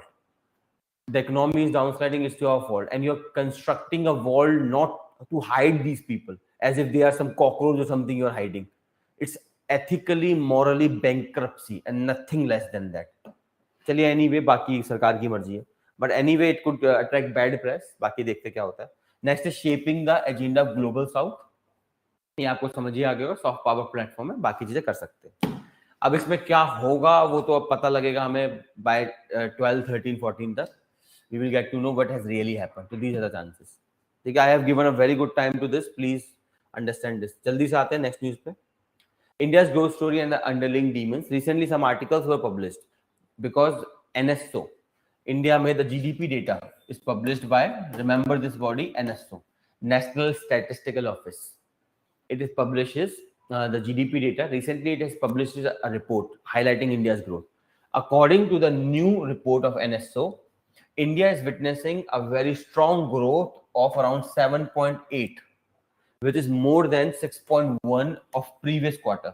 The economy is downsliding. It's your fault. And you're constructing a wall not to hide these people as if they are some cockroach or something you're hiding. It's ethically, morally bankruptcy and nothing less than that. चलिए anyway, बाकी सरकार की मर्जी है. But anyway, it could attract bad press. बाकी देखते क्या होता है. Next is shaping the agenda of global south. ये आपको समझिए आ गया, सॉफ्ट पावर प्लेटफॉर्म है, बाकी चीजें कर सकते हैं. अब इसमें क्या होगा वो तो अब पता लगेगा हमें बाय 12, 13, 14 तक. We will get to know what has really happened. So these are the chances. ठीक है, I have given a very good time to this. Please understand this. जल्दी से आते हैं नेक्स्ट न्यूज पे. India's growth story and the underlying demons. Recently, some articles were published because NSO, India में the GDP data is published by, remember this body, NSO, National Statistical Office. It is publishes the GDP data. Recently, it has published a report highlighting India's growth. According to the new report of NSO, India is witnessing a very strong growth of around 7.8, which is more than 6.1 of previous quarter.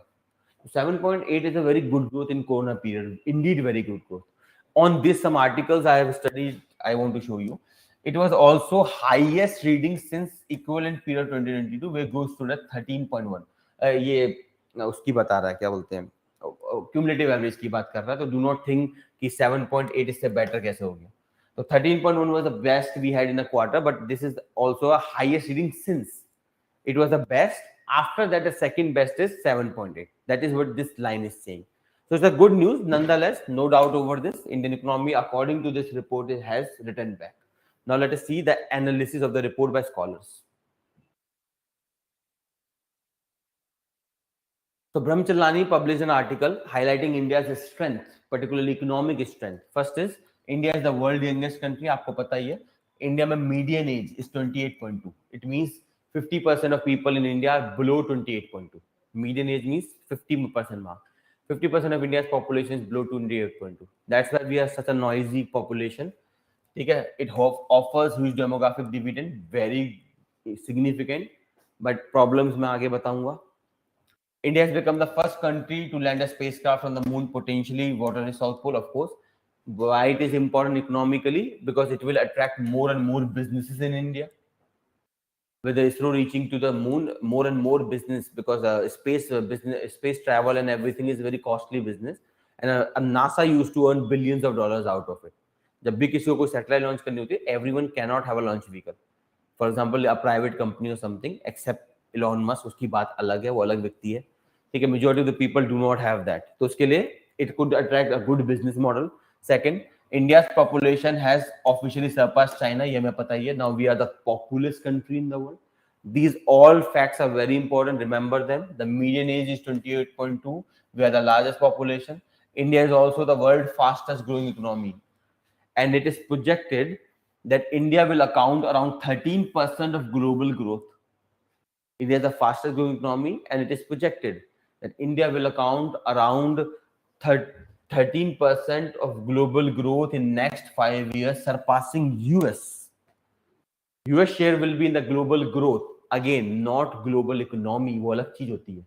7.8 is a very good growth in corona period. Indeed, very good growth. On this, some articles I have studied, I want to show you. It was also highest reading since equivalent period 2022, where growth stood at 13.1. ये उसकी बता रहा है, क्या बोलते हैं, cumulative average की बात कर रहा है. तो do not think कि 7.8 इससे better कैसे हो गया. So 13.1 was the best we had in a quarter, but this is also a highest reading since. It was the best. After that, the second best is 7.8. That is what this line is saying. So it's a good news. Nonetheless, no doubt over this. Indian economy, according to this report, has returned back. Now let us see the analysis of the report by scholars. So Brahmachalani published an article highlighting India's strength, particularly economic strength. First is India is the world youngest country. आपको पता ही है. India में median age is 28.2. It means 50% of people in India are below 28.2. Median age means 50% mark. 50% of India's population is below 28.2. That's why we are such a noisy population. ठीक है? It offers huge demographic dividend, very significant. But problems मैं आगे बताऊंगा. India has become the first country to land a spacecraft on the moon, potentially water in the South Pole, of course. Why it is important economically? Because it will attract more and more businesses in India. With the ISRO reaching to the moon, more and more business, because business, space travel and everything is very costly business. And NASA used to earn billions of dollars out of it. जब भी किसी को कोई satellite launch करनी होती है, everyone cannot have a launch vehicle. For example, a private company or something, except Elon Musk, उसकी बात अलग है, वो अलग व्यक्ति है. ठीक है, majority of the people do not have that. तो उसके लिए it could attract a good business model. Second, India's population has officially surpassed China. ये हमें पता ही है. Now we are the populous country in the world. These all facts are very important. Remember them. The median age is 28.2. We are the largest population. India is also the world's fastest growing economy. And it is projected that India will account around 13% of global growth. India is the fastest growing economy, and it is projected that India will account around 13% of global growth in next 5 years, surpassing US. US share will be in the global growth. Again, not global economy. वो अलग चीज होती है.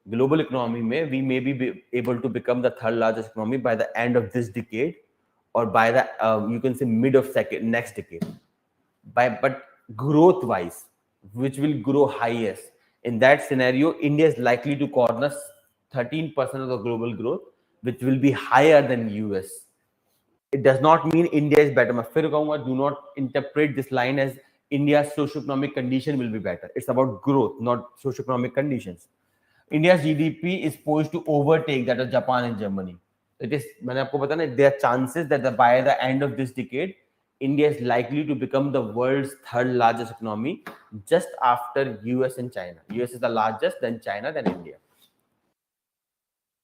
Global economy में we may be able to become the third largest economy by the end of this decade, or by the you can say mid of next decade. But growth wise, which will grow highest, in that scenario, India is likely to corner 13% of the global growth, which will be higher than US. It does not mean India is better. मैं फिर कहूँगा, do not interpret this line as India's socioeconomic condition will be better. It's about growth, not socioeconomic conditions. India's GDP is poised to overtake that of Japan and Germany. It is, मैंने आपको बताया ना, there are chances that by the end of this decade, India is likely to become the world's third largest economy, just after US and China. US is the largest, then China, then India.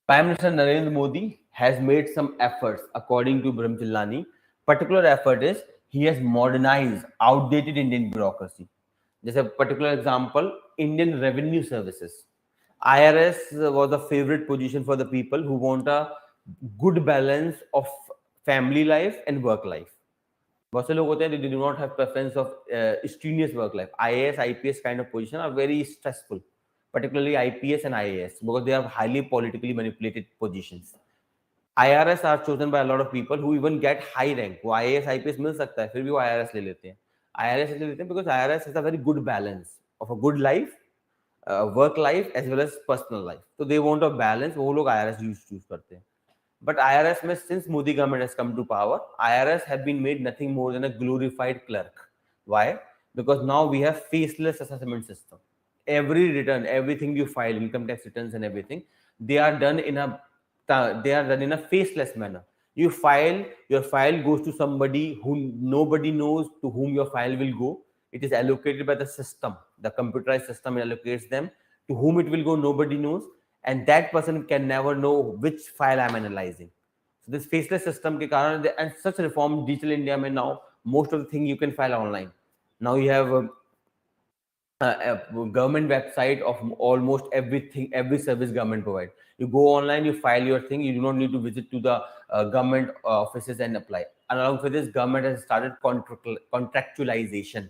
Prime Minister Narendra Modi has made some efforts, according to Brahmachalani. Particular effort is he has modernized outdated Indian bureaucracy. Just a particular example, Indian Revenue Services. IRS was a favorite position for the people who want a good balance of family life and work life. बहुत से लोग होते हैं, they do not have preference of strenuous work life. IAS, IPS kind of position are very stressful, particularly IPS and IAS, because they are highly politically manipulated positions. IRS are chosen by a lot of people who even get high rank. वो IAS, IPS मिल सकता है, फिर भी वो IRS ले लेते हैं. IRS ले लेते हैं because IRS has a very good balance of a good life, work life as well as personal life. So they want a balance. वो लोग IRS choose करते हैं. But IRS में, since Modi government has come to power, IRS have been made nothing more than a glorified clerk. Why? Because now we have faceless assessment system. Every return, everything you file, income tax returns and everything, they are done in a faceless manner. You file, your file goes to somebody who nobody knows to whom your file will go. It is allocated by the system. The computerized system allocates them. To whom it will go, nobody knows. And that person can never know which file I'm analyzing. So this faceless system ke karan, and such reform digital India mein now, most of the thing you can file online. Now you have a government website of almost everything, every service government provides. You go online, you file your thing. You do not need to visit to the government offices and apply. And along with this, government has started contractualization.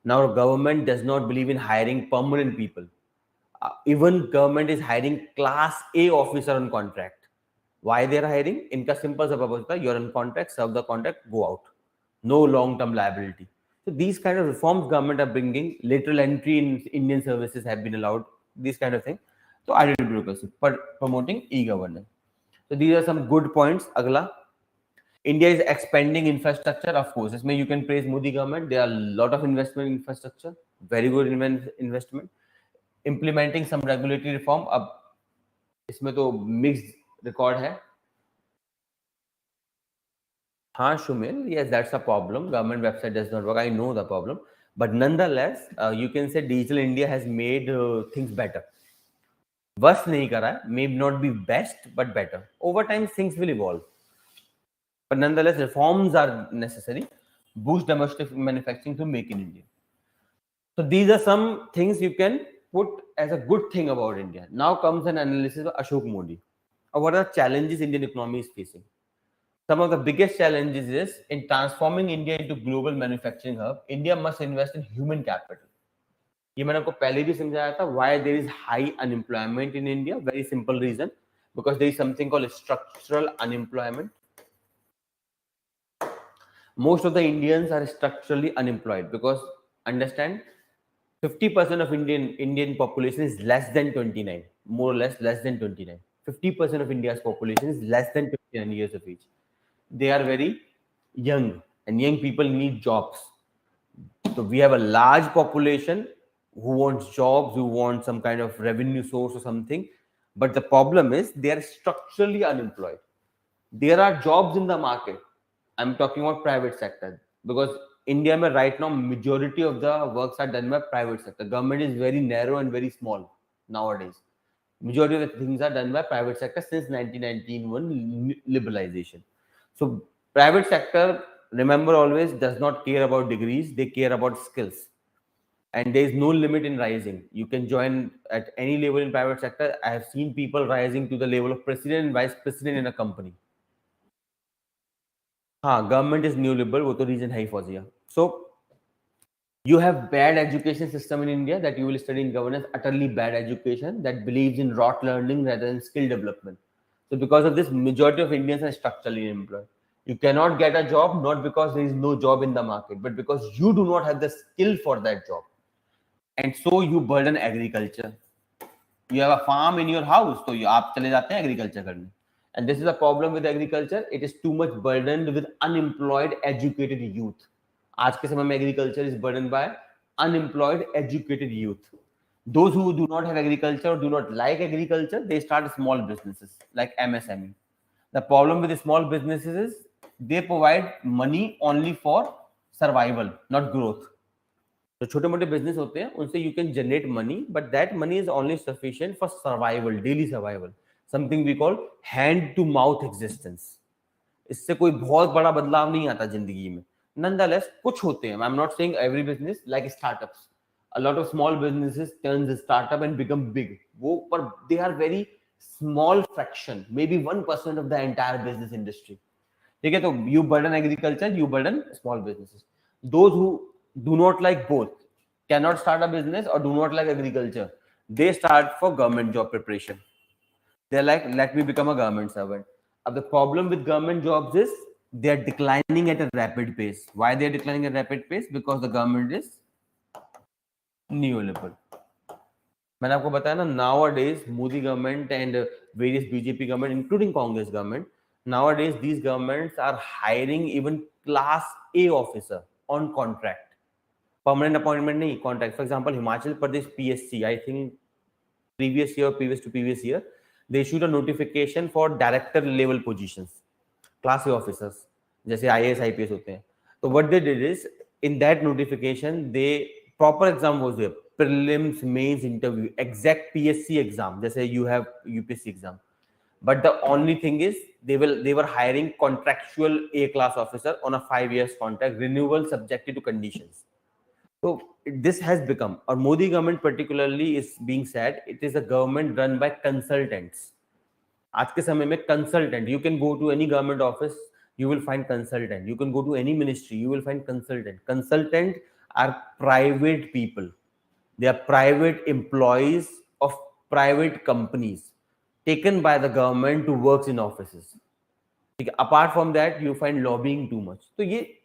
Now government does not believe in hiring permanent people. Even government is hiring class A officer on contract. Why they are hiring? Inka simple sa purpose tha, you're on contract, serve the contract, go out. No long-term liability. So these kind of reforms government are bringing. Lateral entry in Indian services have been allowed. These kind of things. So identity bureaucracy, but promoting e-governance. So these are some good points. Agla, India is expanding infrastructure, of course. इसमें you can praise Modi government. There are a lot of investment in infrastructure, very good investment. Implementing some regulatory reform. अब इसमें तो mixed record है. हाँ, Shumil, yes, that's a problem. Government website does not work. I know the problem, but nonetheless, you can say Digital India has made things better. Worse नहीं करा है, may not be best, but better. Over time, things will evolve. But nonetheless, reforms are necessary. Boost domestic manufacturing to make in India. So these are some things you can put as a good thing about India. Now comes an analysis of Ashok Modi. What are the challenges Indian economy is facing? Some of the biggest challenges is in transforming India into global manufacturing hub, India must invest in human capital. ये मैंने आपको पहले भी समझाया था. Why there is high unemployment in India? Very simple reason. Because there is something called structural unemployment. Most of the Indians are structurally unemployed because understand 50% of Indian population is less than 29, more or less less than 29. 50% of India's population is less than 29 years of age. They are very young, and young people need jobs. So we have a large population who wants jobs, who want some kind of revenue source or something. But the problem is they are structurally unemployed. There are jobs in the market. I'm talking about private sector because India mein right now majority of the works are done by private sector. Government is very narrow and very small nowadays. Majority of the things are done by private sector since 1991 liberalization. So private sector, remember always, does not care about degrees. They care about skills. And there is no limit in rising. You can join at any level in private sector. I have seen people rising to the level of president and vice president in a company. हाँ, government is neoliberal, वो तो reason है ही Fauzia. So you have bad education system in India that you will study in governance, utterly bad education that believes in rote learning rather than skill development. So because of this, majority of Indians are structurally unemployed. You cannot get a job not because there is no job in the market, but because you do not have the skill for that job. And so you burden agriculture. You have a farm in your house, so आप चले जाते हैं agriculture करने. And this is a problem with agriculture. It is too much burdened with unemployed, educated youth. आज के समय में agriculture is burdened by unemployed, educated youth. Those who do not have agriculture or do not like agriculture, they start small businesses like MSME. The problem with the small businesses is they provide money only for survival, not growth. जो छोटे मोटे business होते हैं उनसे you can generate money, but that money is only sufficient for survival, daily survival. Something we call hand to mouth existence. इससे कोई बहुत बड़ा बदलाव नहीं आता जिंदगी में. Nonetheless, कुछ होते हैं. I'm not saying every business, like startups. A lot of small businesses turn the startup and become big. वो पर they are very small fraction, maybe 1% of the entire business industry. ठीक है, तो you burden agriculture, you burden small businesses. Those who do not like both cannot start a business or do not like agriculture. They start for government job preparation. They're like, let me become a government servant. The problem with government jobs is they're declining at a rapid pace. Why they're declining at a rapid pace? Because the government is neoliberal. मैंने आपको बताया ना, nowadays Modi government and various BJP government, including Congress government, nowadays these governments are hiring even class A officer on contract. Permanent appointment nahi, contract. For example, Himachal Pradesh PSC, I think previous year, previous to previous year, they issued a notification for director level positions, class A officers, जैसे IAS IPS होते हैं. So what they did is, in that notification, they proper exam was there, prelims, mains, interview, exact PSC exam, जैसे you have UPSC exam. But the only thing is, they were hiring contractual A class officer on a 5 years contract, renewal subjected to conditions. So this has become, or Modi government particularly is being said, it is a government run by consultants. आज के समय में consultant, you can go to any government office, you will find consultant. You can go to any ministry, you will find consultant. Consultant are private people. They are private employees of private companies taken by the government to work in offices. Apart from that, you find lobbying too much. तो ये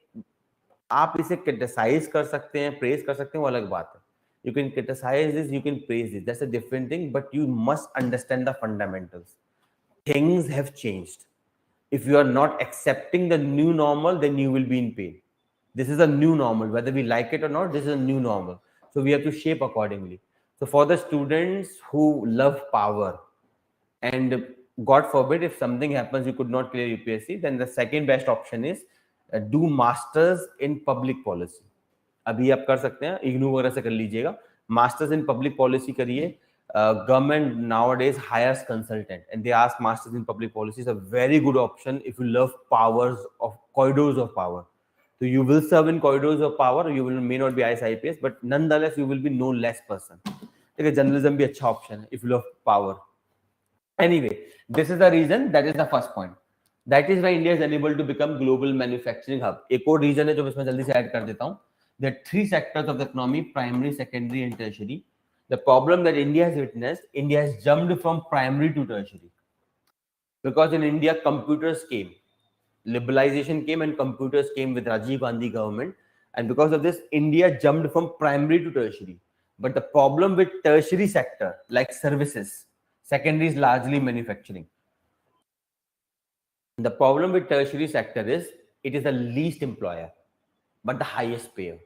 आप इसे criticise कर सकते हैं, praise कर सकते हैं, वो अलग बात है. You can criticize this, you can praise this. That's a different thing, but you must understand the fundamentals. Things have changed. If you are not accepting the new normal, then you will be in pain. This is a new normal, whether we like it or not. This is a new normal, so we have to shape accordingly. So for the students who love power, and God forbid if something happens you could not clear UPSC, then the second best option is do masters in public policy. अभी आप कर सकते हैं, इग्नू वगैरह से कर लीजिएगा, masters in public policy करिए. Government nowadays hires consultant and they ask masters in public policy is a very good option if you love powers of corridors of power. So you will serve in corridors of power, you will may not be IAS IPS, but nonetheless you will be no less person. देखिए journalism भी अच्छा option है if you love power. Anyway, this is the reason, that is the first point. That is why India is unable to become global manufacturing hub. एक और reason है जो मैं इसमें जल्दी से ऐड कर देता हूँ. There are three sectors of the economy: primary, secondary, and tertiary. The problem that India has witnessed, India has jumped from primary to tertiary. Because in India, computers came, liberalization came, and computers came with Rajiv Gandhi government. And because of this, India jumped from primary to tertiary. But the problem with tertiary sector, like services, secondary is largely manufacturing. The problem with tertiary sector is it is the least employer, but the highest payer.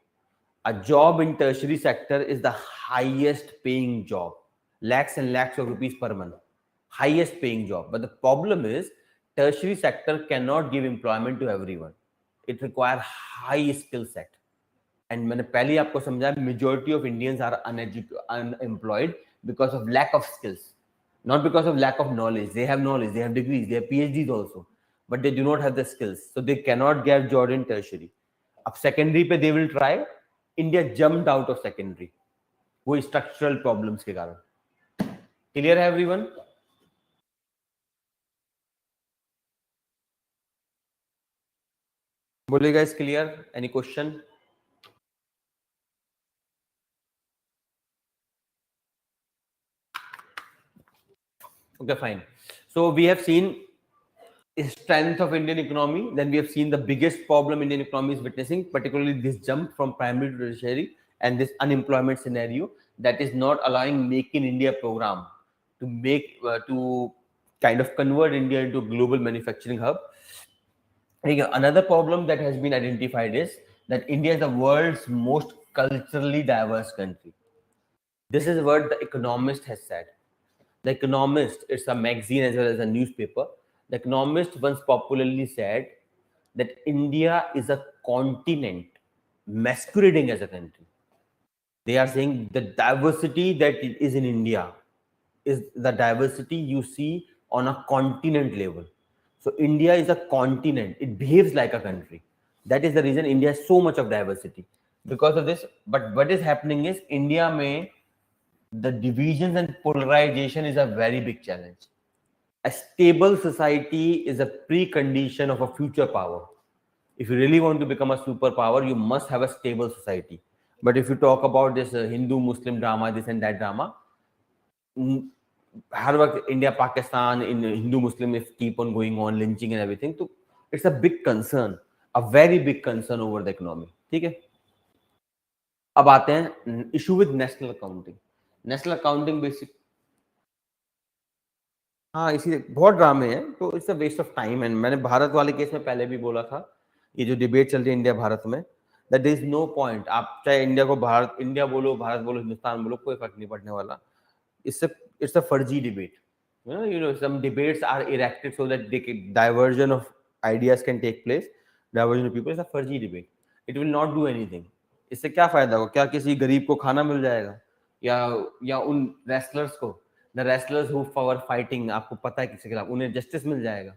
A job in tertiary sector is the highest paying job, lakhs and lakhs of rupees per month, highest paying job. But the problem is tertiary sector cannot give employment to everyone. It requires high skill set. And मैंने पहले ही आपको समझाया, majority of Indians are unemployed because of lack of skills, not because of lack of knowledge. They have knowledge, they have degrees, they have PhDs also, but they do not have the skills, so they cannot get job in tertiary. अब secondary पे they will try. India jumped out of secondary, वो structural problems के कारण. Clear है everyone? बोलिए guys, clear? Any question? Okay, fine. So we have seen strength of Indian economy. Then we have seen the biggest problem Indian economy is witnessing, particularly this jump from primary to tertiary and this unemployment scenario that is not allowing Make in India program to make to kind of convert India into a global manufacturing hub. Another problem that has been identified is that India is the world's most culturally diverse country. This is what the Economist has said. The Economist, it's a magazine as well as a newspaper. The Economist once popularly said that India is a continent masquerading as a country. They are saying the diversity that is in India is the diversity you see on a continent level. So India is a continent. It behaves like a country. That is the reason India has so much of diversity. Because of this, but what is happening is India may the divisions and polarization is a very big challenge. A stable society is a precondition of a future power. If you really want to become a superpower, you must have a stable society. But if you talk about this Hindu-Muslim drama, this and that drama, हर वक्त India Pakistan in Hindu Muslim keep on going on lynching and everything, तो it's a big concern, a very big concern over the economy. ठीक है. अब आते हैं issue with national accounting. National accounting basic, हाँ इसी बहुत ड्रामे हैं, तो it's a waste of time. And मैंने भारत वाले केस में पहले भी बोला था, ये जो डिबेट चल रही है इंडिया भारत में, that there is no point. आप चाहे इंडिया को भारत इंडिया बोलो, भारत बोलो, हिंदुस्तान बोलो, कोई फर्क नहीं पड़ने वाला. It's a फर्जी debate. You know some debates are erected so that diversion of ideas can take place, diversion of people. It's a फर्जी debate. It will not do anything. इससे क्या फायदा होगा? क्या किसी गरीब को खाना मिल जाएगा, या उन रेसलर्स को, the wrestlers who for fighting, आपको पता है किसी के खिलाफ, उन्हें जस्टिस मिल जाएगा?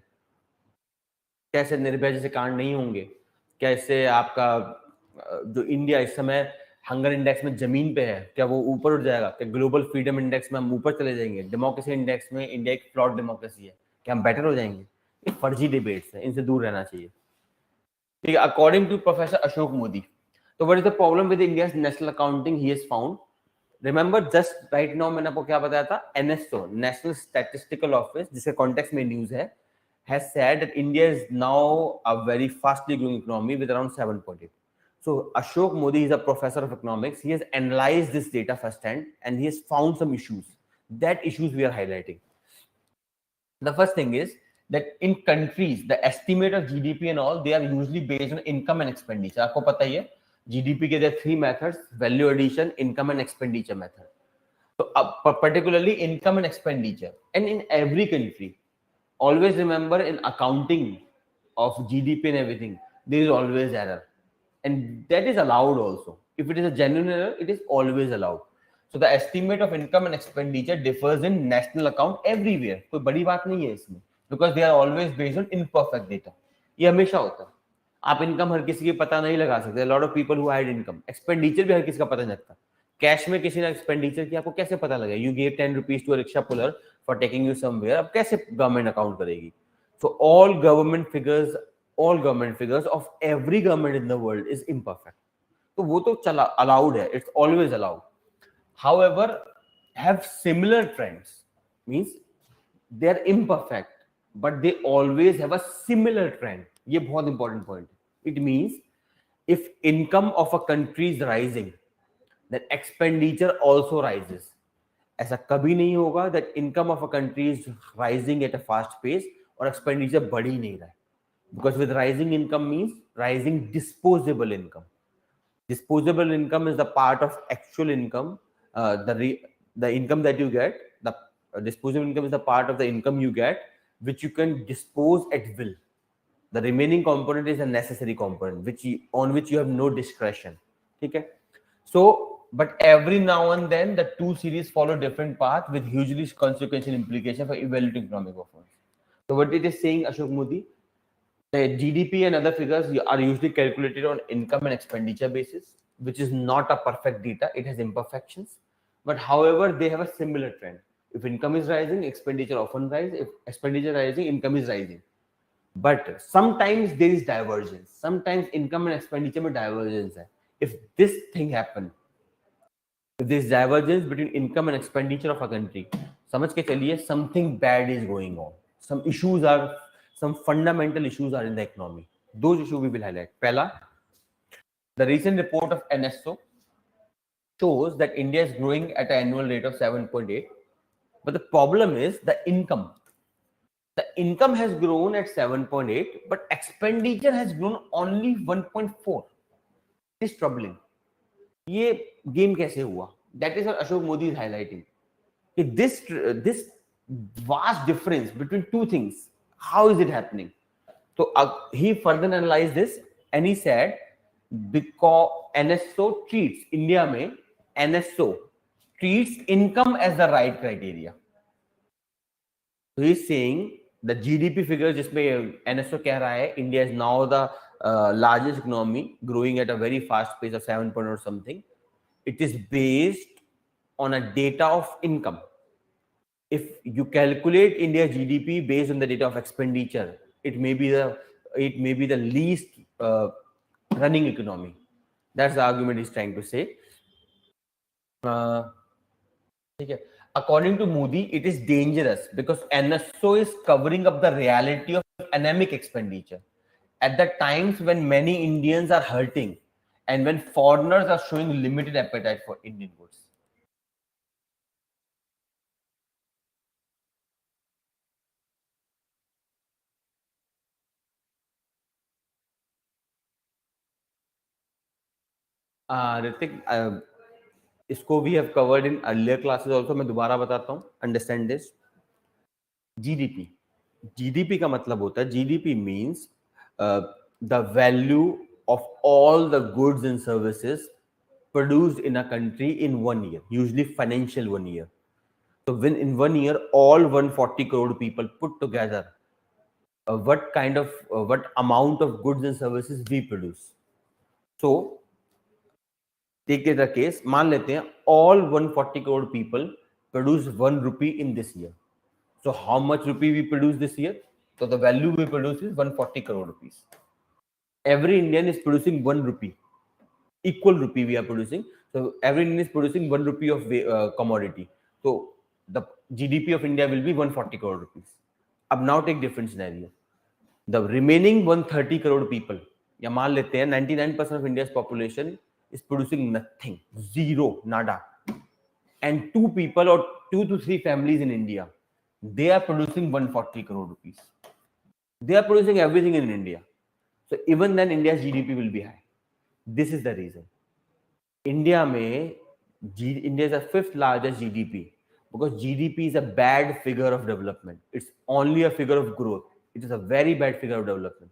कैसे निर्भया जैसे कांड नहीं होंगे? क्या इससे आपका जो इंडिया इस समय हंगर इंडेक्स में जमीन पे है, क्या वो ऊपर उठ जाएगा? क्या ग्लोबल फ्रीडम इंडेक्स में हम ऊपर चले जाएंगे? डेमोक्रेसी इंडेक्स में इंडिया एक फ्लॉड डेमोक्रेसी है, क्या हम बेटर हो जाएंगे? ये फर्जी डिबेट्स है, इनसे दूर रहना चाहिए. ठीक है. According to professor Ashok Modi, तो what is the problem with India's national accounting he has found. Remember just right now मैंने आपको क्या बताया था, एनएसओ नेशनल स्टैटिस्टिकल ऑफिस, जिसके कॉन्टेक्स्ट में न्यूज है, has said that India is now a very fastly growing economy with around 7.8. So Ashok Modi is a professor of economics. He has analyzed this data firsthand and he has found some issues. That issues we are highlighting. The first thing is that in countries the estimate of GDP and all, they are usually based on income and expenditure. आपको पता ही है GDP के there are three methods: value addition, income and expenditure method. So particularly income and expenditure, and in every country, always remember in accounting of GDP and everything, there is always error, and that is allowed also. If it is a genuine error, it is always allowed. So the estimate of income and expenditure differs in national account everywhere. कोई बड़ी बात नहीं है इसमें, because they are always based on imperfect data. ये हमेशा होता है. आप इनकम हर किसी की पता नहीं लगा सकते. A lot of people who hide income. Expenditure भी हर किसी का पता नहीं लगता. कैश में किसी ने एक्सपेंडिचर किया, आपको कैसे पता लगा? You gave 10 rupees to a rickshaw puller for taking you somewhere. अब कैसे गवर्नमेंट अकाउंट करेगी? So all government figures of every government in the world is imperfect. तो वो तो चला allowed है. It's always allowed. However, have similar trends, means they are imperfect, but they always have a similar trend. ये बहुत important point. It means if income of a country is rising, then expenditure also rises. ऐसा कभी नहीं होगा that income of a country is rising at a fast pace और expenditure बढ़ ही नहीं रहा है. Because with rising income means rising disposable income. Disposable income is the part of actual income. The income that you get, the disposable income is the part of the income you get which you can dispose at will. The remaining component is a necessary component on which you have no discretion. Okay? So, but every now and then the two series follow different paths with hugely consequential implications for evaluating economic performance. So what it is saying, Ashok Modi, the GDP and other figures are usually calculated on income and expenditure basis, which is not a perfect data. It has imperfections. But however, they have a similar trend. If income is rising, expenditure often rises. If expenditure is rising, income is rising. But sometimes there is divergence. Sometimes income and expenditure में divergence है. If this thing happen, if there is divergence between income and expenditure of a country, समझ के चलिए something bad is going on. Some fundamental issues are in the economy. Those issues we will highlight. Pehla, the recent report of NSO shows that India is growing at an annual rate of 7.8. But the problem is the income. The income has grown at 7.8, but expenditure has grown only 1.4. It is troubling. ये game कैसे हुआ? That is what Ashok Modi is highlighting. This vast difference between two things. How is it happening? So he further analyzed this and he said because NSO treats India में NSO treats income as the right criteria. So he's saying the GDP figure जिसमें NSO कह रहा है India is now the largest economy growing at a very fast pace of 7 point or something. It is based on a data of income. If you calculate India's GDP based on the data of expenditure, it may be the least running economy. That's the argument he's trying to say. According to Modi, it is dangerous because NSO is covering up the reality of anemic expenditure at the times when many Indians are hurting and when foreigners are showing limited appetite for Indian goods. Ritik, इसको we have covered in earlier classes also. मैं दोबारा बताता हूँ. Understand this. GDP का मतलब होता है GDP means the value of all the goods and services produced in a country in 1 year, usually financial 1 year. So when in 1 year all 140 crore people put together, what amount of goods and services we produce. So take the case, मान लेते हैं all 140 crore people produce 1 rupee in this year. So how much rupee we produce this year? So the value we produce is 140 crore rupees. Every Indian is producing 1 rupee. Equal rupee we are producing. So every Indian is producing 1 rupee of commodity. So the GDP of India will be 140 crore rupees. Ab now take different scenario. The remaining 130 crore people, या मान लेते हैं 99% of India's population is producing nothing, zero, nada. And 2 to 3 families in India, they are producing 140 crore rupees. They are producing everything in India. So even then India's GDP will be high. This is the reason. India is the fifth largest GDP because GDP is a bad figure of development. It's only a figure of growth. It is a very bad figure of development.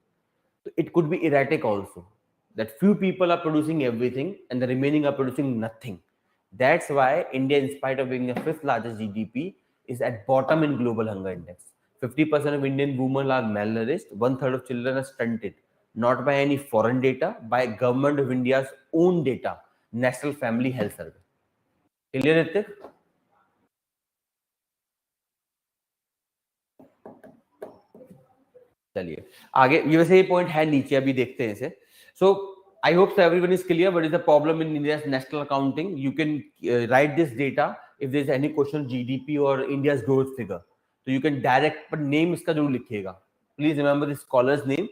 So it could be erratic also. That few people are producing everything and the remaining are producing nothing. That's why India, in spite of being the fifth largest GDP, is at bottom in global hunger index. 50% of Indian women are malnourished. One third of children are stunted. Not by any foreign data, by government of India's own data, National Family Health Survey. Clear, Ritik? चलिए आगे, ये वैसे ये point है नीचे, अभी देखते हैं इसे. सो I hope so everyone is clear what is the problem in India's national accounting. You can write this data if there is any question on GDP or India's growth figure. So you can direct, but name इसका जरूर लिखिएगा. Please remember the scholar's name,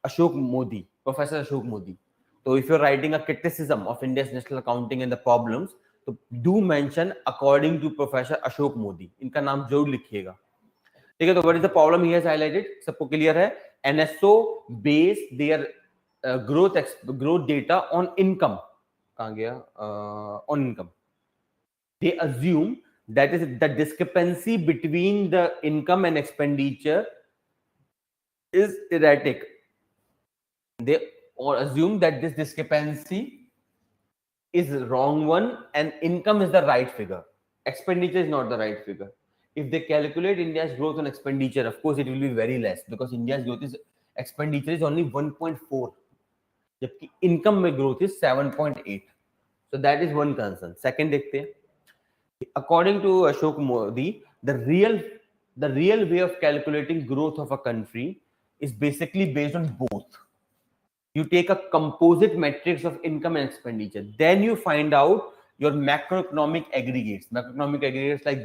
Ashok Modi, Professor Ashok Modi. So if you're writing a criticism of India's national accounting and the problems, so do mention according to Professor Ashok Modi. इनका नाम जरूर लिखिएगा. ठीक है. तो what is the problem he has highlighted? सबको clear है? NSO base their growth data on income. कहाँ गया? On income. They assume that is the discrepancy between the income and expenditure is erratic. They or assume that this discrepancy is wrong one and income is the right figure. Expenditure is not the right figure. If they calculate India's growth on expenditure, of course it will be very less because India's growth is expenditure is only 1.4. जबकि income में growth is 7.8. So that is one concern. Second देखते हैं. According to Ashok Modi, the real way of calculating growth of a country is basically based on both. You take a composite matrix of income and expenditure. Then you find out your macroeconomic aggregates like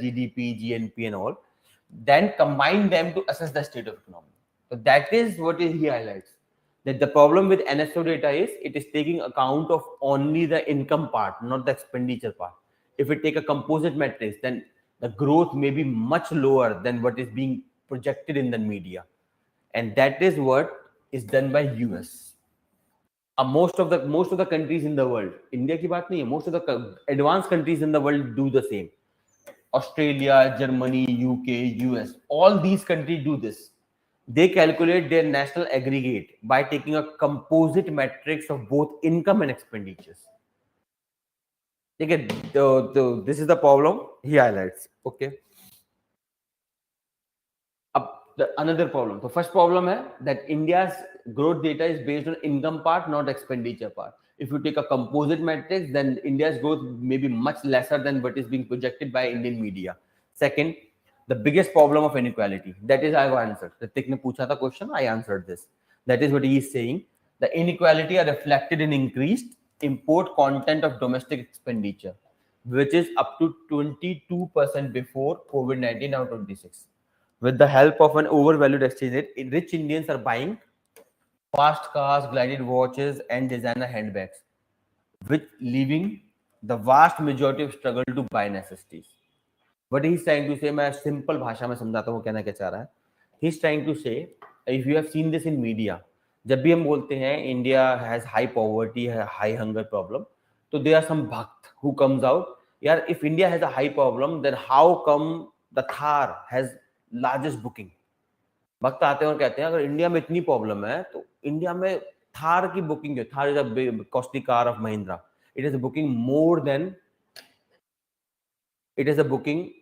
GDP, GNP and all. Then combine them to assess the state of economy. So that is what he highlights. That the problem with NSO data is it is taking account of only the income part, not the expenditure part. If we take a composite matrix, then the growth may be much lower than what is being projected in the media. And that is what is done by US. Most of the countries in the world, India की बात नहीं है, most of the advanced countries in the world do the same. Australia, Germany, UK, US, all these countries do this. They calculate their national aggregate by taking a composite matrix of both income and expenditures. Okay, so this is the problem he highlights. Okay. Another problem. The first problem is that India's growth data is based on income part, not expenditure part. If you take a composite matrix, then India's growth may be much lesser than what is being projected by Indian media. Second, the biggest problem of inequality. That is, I've answered. Ritik ne pucha tha question, I answered this. That is what he is saying. The inequality are reflected in increased import content of domestic expenditure, which is up to 22% before COVID-19, now 26%. With the help of an overvalued exchange rate, rich Indians are buying fast cars, glided watches, and designer handbags, which leaving the vast majority of struggle to buy necessities. What he's trying to say, मैं simple भाषा में समझाता हूँ, कहना क्या चाह रहा है. He's trying to say, if you have seen this in media, जब भी हम बोलते हैं India has high poverty, high hunger problem, तो there are some bhakt who comes out, यार, if India has a high problem, then how come the Thar has largest booking? भक्त आते हैं और कहते हैं अगर इंडिया में इतनी प्रॉब्लम है तो इंडिया में थार की बुकिंग है. Thar is a costly car of Mahindra. It is booking more than it is a booking.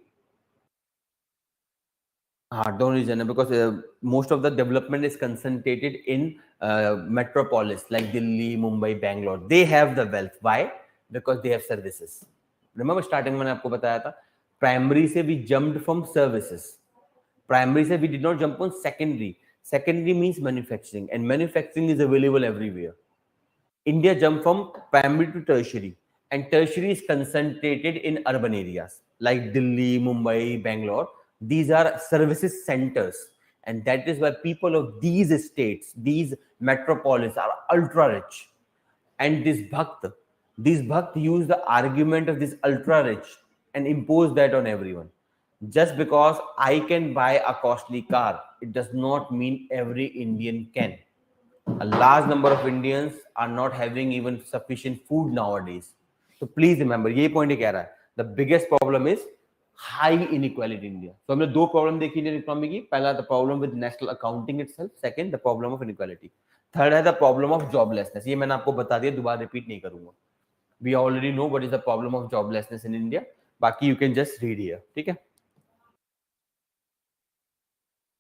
Don't reason because most of the development is concentrated in metropolis like Delhi, Mumbai, Bangalore. They have the wealth. Why? Because they have services. Remember starting मैंने आपको बताया था, primary से we jumped from services. Primary से we did not jump on secondary. Secondary means manufacturing, and manufacturing is available everywhere. India jumped from primary to tertiary, and tertiary is concentrated in urban areas like Delhi, Mumbai, Bangalore. These are services centers, and that is why people of these states, these metropolis are ultra rich. And these bhakt use the argument of this ultra rich and impose that on everyone. Just because I can buy a costly car, it does not mean every Indian can. A large number of Indians are not having even sufficient food nowadays. So please remember, ये point ही कह रहा है. The biggest problem is high inequality in India. So हमने दो problem देखी Indian economy की. पहला the problem with national accounting itself. Second the problem of inequality. Third है the problem of joblessness. ये मैंने आपको बता दिया, दोबारा repeat नहीं करूंगा. We already know what is the problem of joblessness in India. बाकी you can just read here. ठीक है?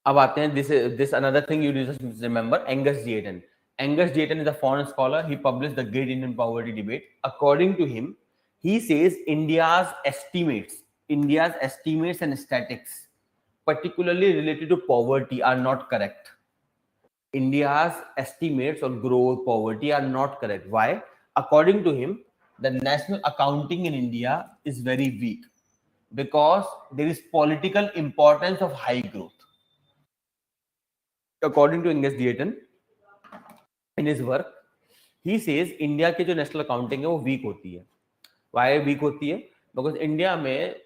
अब आते हैं this another thing you just remember, Angus Deaton. Angus Deaton is a foreign scholar. He published the Great Indian Poverty Debate. According to him, he says India's estimates and statistics, particularly related to poverty, are not correct. India's estimates on growth, poverty are not correct. Why? According to him, the national accounting in India is very weak because there is political importance of high growth. According to Angus Deaton, in his work, he says India की जो national accounting है वो week होती है. Y week होती है? Because India में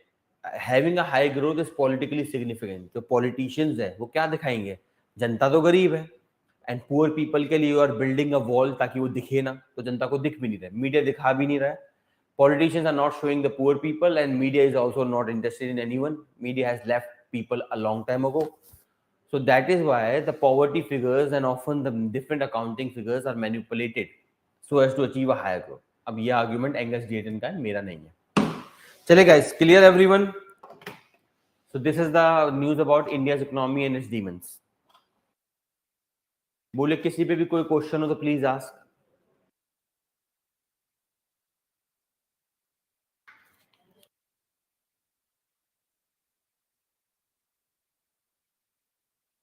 having a high growth is politically significant. जो पॉलिटिशियंस है वो क्या दिखाएंगे? जनता तो गरीब है, एंड पुअर पीपल के लिए you are building a wall ताकि वो दिखे ना, तो जनता को दिख भी नहीं रहा है, मीडिया दिखा भी नहीं रहा है. Politicians are not showing the poor people, and media is also not interested in anyone. Media has left people a long time ago. So that is why the poverty figures and often the different accounting figures are manipulated so as to achieve a higher growth. अब ये argument Angus Deaton का है, मेरा नहीं है. चले guys, clear everyone? So this is the news about India's economy and its demons. बोले किसी पे भी कोई क्वेश्चन हो तो प्लीज आस्क.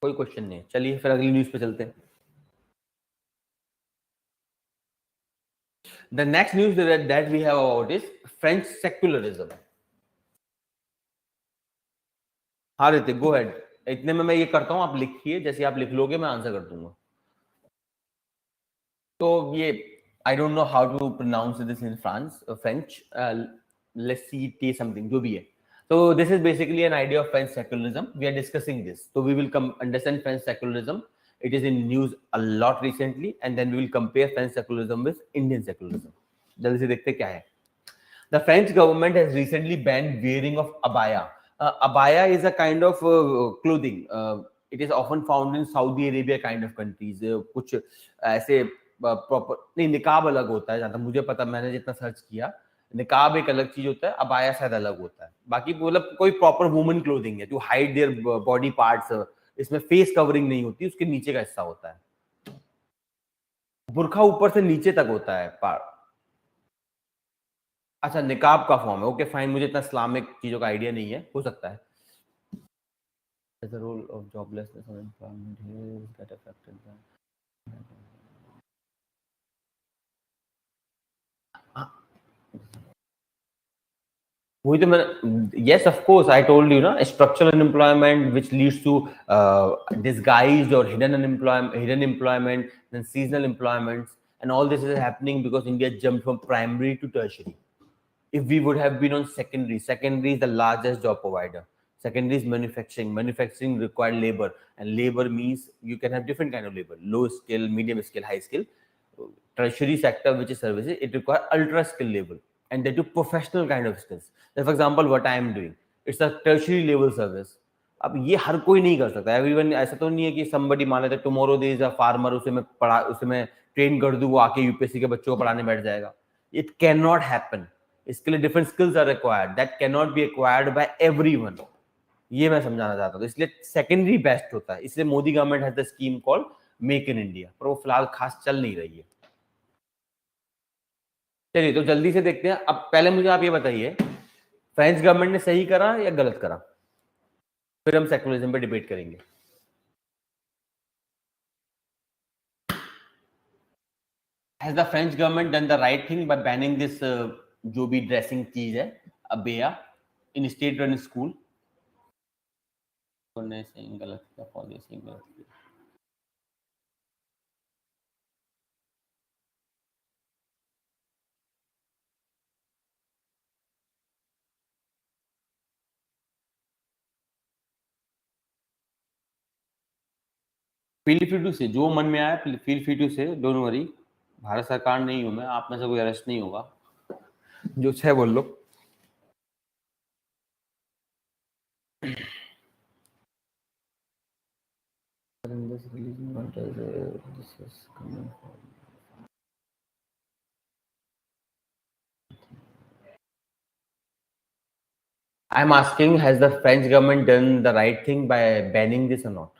कोई क्वेश्चन नहीं है. चलिए फिर अगली न्यूज पे चलते हैं. The next news that we have about is French secularism. हाँ ऋतिक, गो हेड. इतने में मैं ये करता हूँ, आप लिखिए, जैसे आप लिख लोगे मैं आंसर कर दूंगा. तो ये I don't know how to pronounce this in French. Let's see, it is something जो भी है. So this is basically an idea of French secularism. We are discussing this. So we will understand French secularism. It is in news a lot recently, and then we will compare French secularism with Indian secularism. जल्दी से देखते क्या है. The French government has recently banned wearing of abaya. Abaya is a kind of clothing. It is often found in Saudi Arabia kind of countries. कुछ ऐसे proper नहीं, निकाब अलग होता है, जहाँ तक मुझे पता, मैंने जितना सर्च किया, निकाब एक अलग चीज होता है, अबाया शायद अलग होता है. बाकी मतलब कोई प्रॉपर वुमन क्लोथिंग है to hide their body parts. इसमें फेस कवरिंग नहीं होती, उसके नीचे का हिस्सा होता है. बुरखा ऊपर से नीचे तक होता है पार्ट. अच्छा, निकाब का फॉर्म है. ओके फाइन, मुझे इतना इस्लामिक चीजों का आइडिया नहीं है, हो सकता है. The role of joblessness and employment here is that affected by. वही तो मैंने, yes of course I told you ना, structural unemployment which leads to disguised or hidden employment, then seasonal employments, and all this is happening because India jumped from primary to tertiary. If we would have been on secondary is the largest job provider. Secondary is manufacturing required labor, and labor means you can have different kind of labor: low skill, medium skill, high skill. Tertiary sector, which is services, it requires ultra skilled labor, and they do professional kind of skills. So for example, what I am doing, it's a tertiary level service. अब ये हर कोई नहीं कर सकता. Everyone, ऐसा तो नहीं है कि somebody मान लेते tomorrow there is a farmer, उसे मैं ट्रेन कर दूं, वो आके यूपीएससी के बच्चों को पढ़ाने बैठ जाएगा. It can not happen. इसके लिए different skills are required, that can not be acquired by everyone. ये मैं समझाना चाहता हूँ. इसलिए सेकेंडरी बेस्ट होता है. इसलिए Modi government has the scheme called make in India, पर वो फिलहाल खास चल नहीं रही है. चलिए तो जल्दी से देखते हैं. अब पहले मुझे आप ये बताइए, फ्रेंच गवर्नमेंट ने सही करा या गलत करा, फिर हम सेकुलरिज्म पे डिबेट करेंगे. Has the French government done the right thing by banning this जो भी ड्रेसिंग चीज है, अबेया, इन स्टेट रन स्कूल? ने सही गलत किया, पॉलिसी गलत किया. फील फ्री टू से, जो मन में आया फील फ्री टू से, डोंट वरी। भारत सरकार नहीं हूं मैं, आप में से कोई अरेस्ट नहीं होगा, जो है बोल लो। I'm asking, has the French government done the right thing by banning this or not?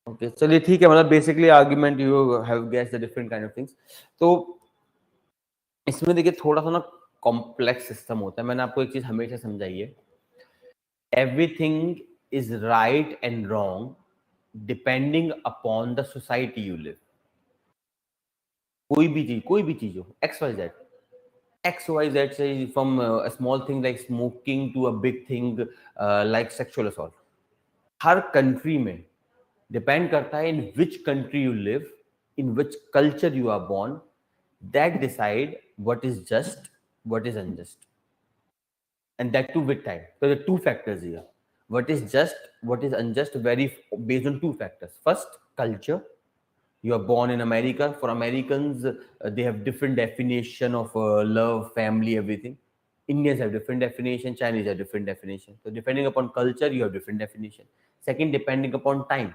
Okay, चलिए ठीक है, मतलब basically argument you have guessed the different kind of things. तो इसमें देखिए थोड़ा सा ना कॉम्प्लेक्स सिस्टम होता है। मैंने आपको एक चीज हमेशा समझाई है, everything is right and wrong depending upon the society you live. कोई भी चीज हो, एक्स वाई जेड से, from a small thing like smoking to a big thing like sexual assault, हर कंट्री में डिपेंड करता है in which country you live, in which culture you are born, that decide what is just, what is unjust, and that too with time. So there are two factors here. What is just, what is unjust vary based on two factors. First, culture. You are born in America. For Americans, they have different definition of love, family, everything. Indians have different definition. Chinese have different definition. So depending upon culture, you have different definition. Second, depending upon time.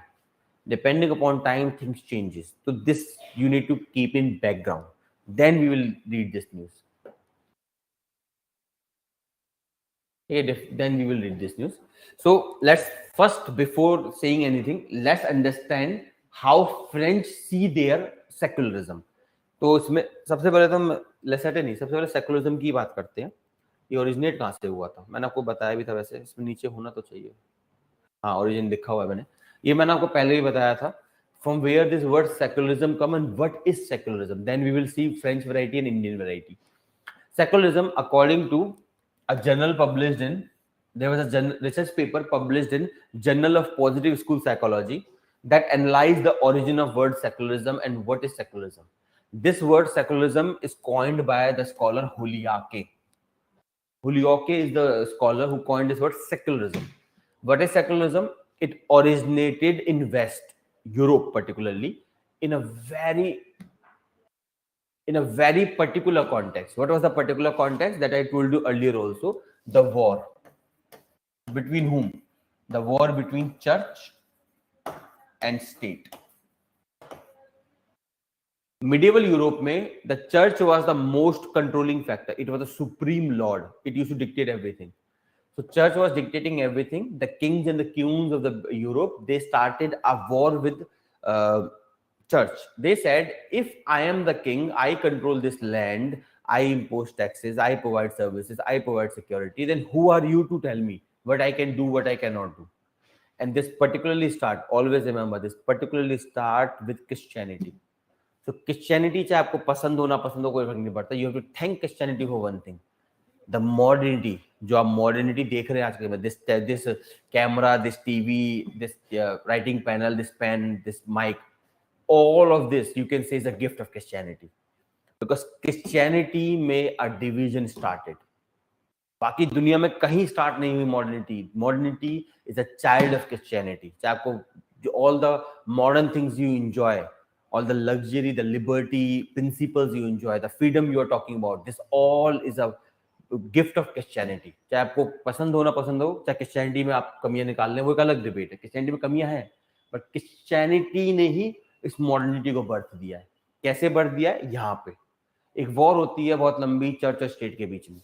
Depending upon time, things changes. So this you need to keep in background. Then we will read this news. Then we will read this news. So let's first, before saying anything, let's understand how French see their secularism. तो इसमें सबसे पहले तो हम लेसेटे नहीं, सबसे पहले secularism की बात करते हैं। ये ओरिजिनेट कहाँ से हुआ था, मैंने आपको बताया भी था, वैसे इसमें नीचे होना तो चाहिए, हाँ ओरिजिन लिखा हुआ है मैंने, ये मैंने आपको पहले भी बताया था। From where this word secularism come and what is secularism? Then we will see French variety and Indian variety. Secularism, according to a journal published in, there was a research paper published in Journal of Positive School Psychology that analyzed the origin of word secularism and what is secularism. This word secularism is coined by the scholar Holyoake. Holyoake is the scholar who coined this word secularism. What is secularism? It originated in West Europe, particularly in a very particular context. What was the particular context that I told you earlier also? The war. Between whom? The war between church and state. Medieval Europe mein, the church was the most controlling factor. It was the supreme lord. It used to dictate everything. So church was dictating everything. The kings and the queens of the Europe, they started a war with church. They said, if I am the king, I control this land, I impose taxes, I provide services, I provide security, then who are you to tell me what I can do, what I cannot do? And this particularly start, always remember, this particularly start with Christianity. So Christianity, चाहे आपको पसंद हो ना पसंद हो, कोई फर्क नहीं पड़ता. You have to thank Christianity for one thing. The modernity, जो आप modernity देख रहे हैं आजकल में, this camera, this TV, this writing panel, this pen, this mic, all of this you can say is a gift of Christianity, because Christianity में a division started. बाकी दुनिया में कहीं स्टार्ट नहीं हुई modernity. Modernity is a child of Christianity. चाहे आपको all the modern things you enjoy, all the luxury, the liberty principles you enjoy, the freedom you are talking about, this all is a gift of Christianity. चाहे आपको पसंद हो ना पसंद हो, चाहे क्रिश्चियनिटी में आप कमियां निकाल लें, वो एक अलग डिबेट है. क्रिश्चियनिटी में कमियां हैं, बट क्रिश्चियनिटी ने ही इस मॉडर्निटी को बर्थ दिया है. कैसे बर्थ दिया है? यहाँ पे एक वॉर होती है बहुत लंबी चर्च और स्टेट के बीच में.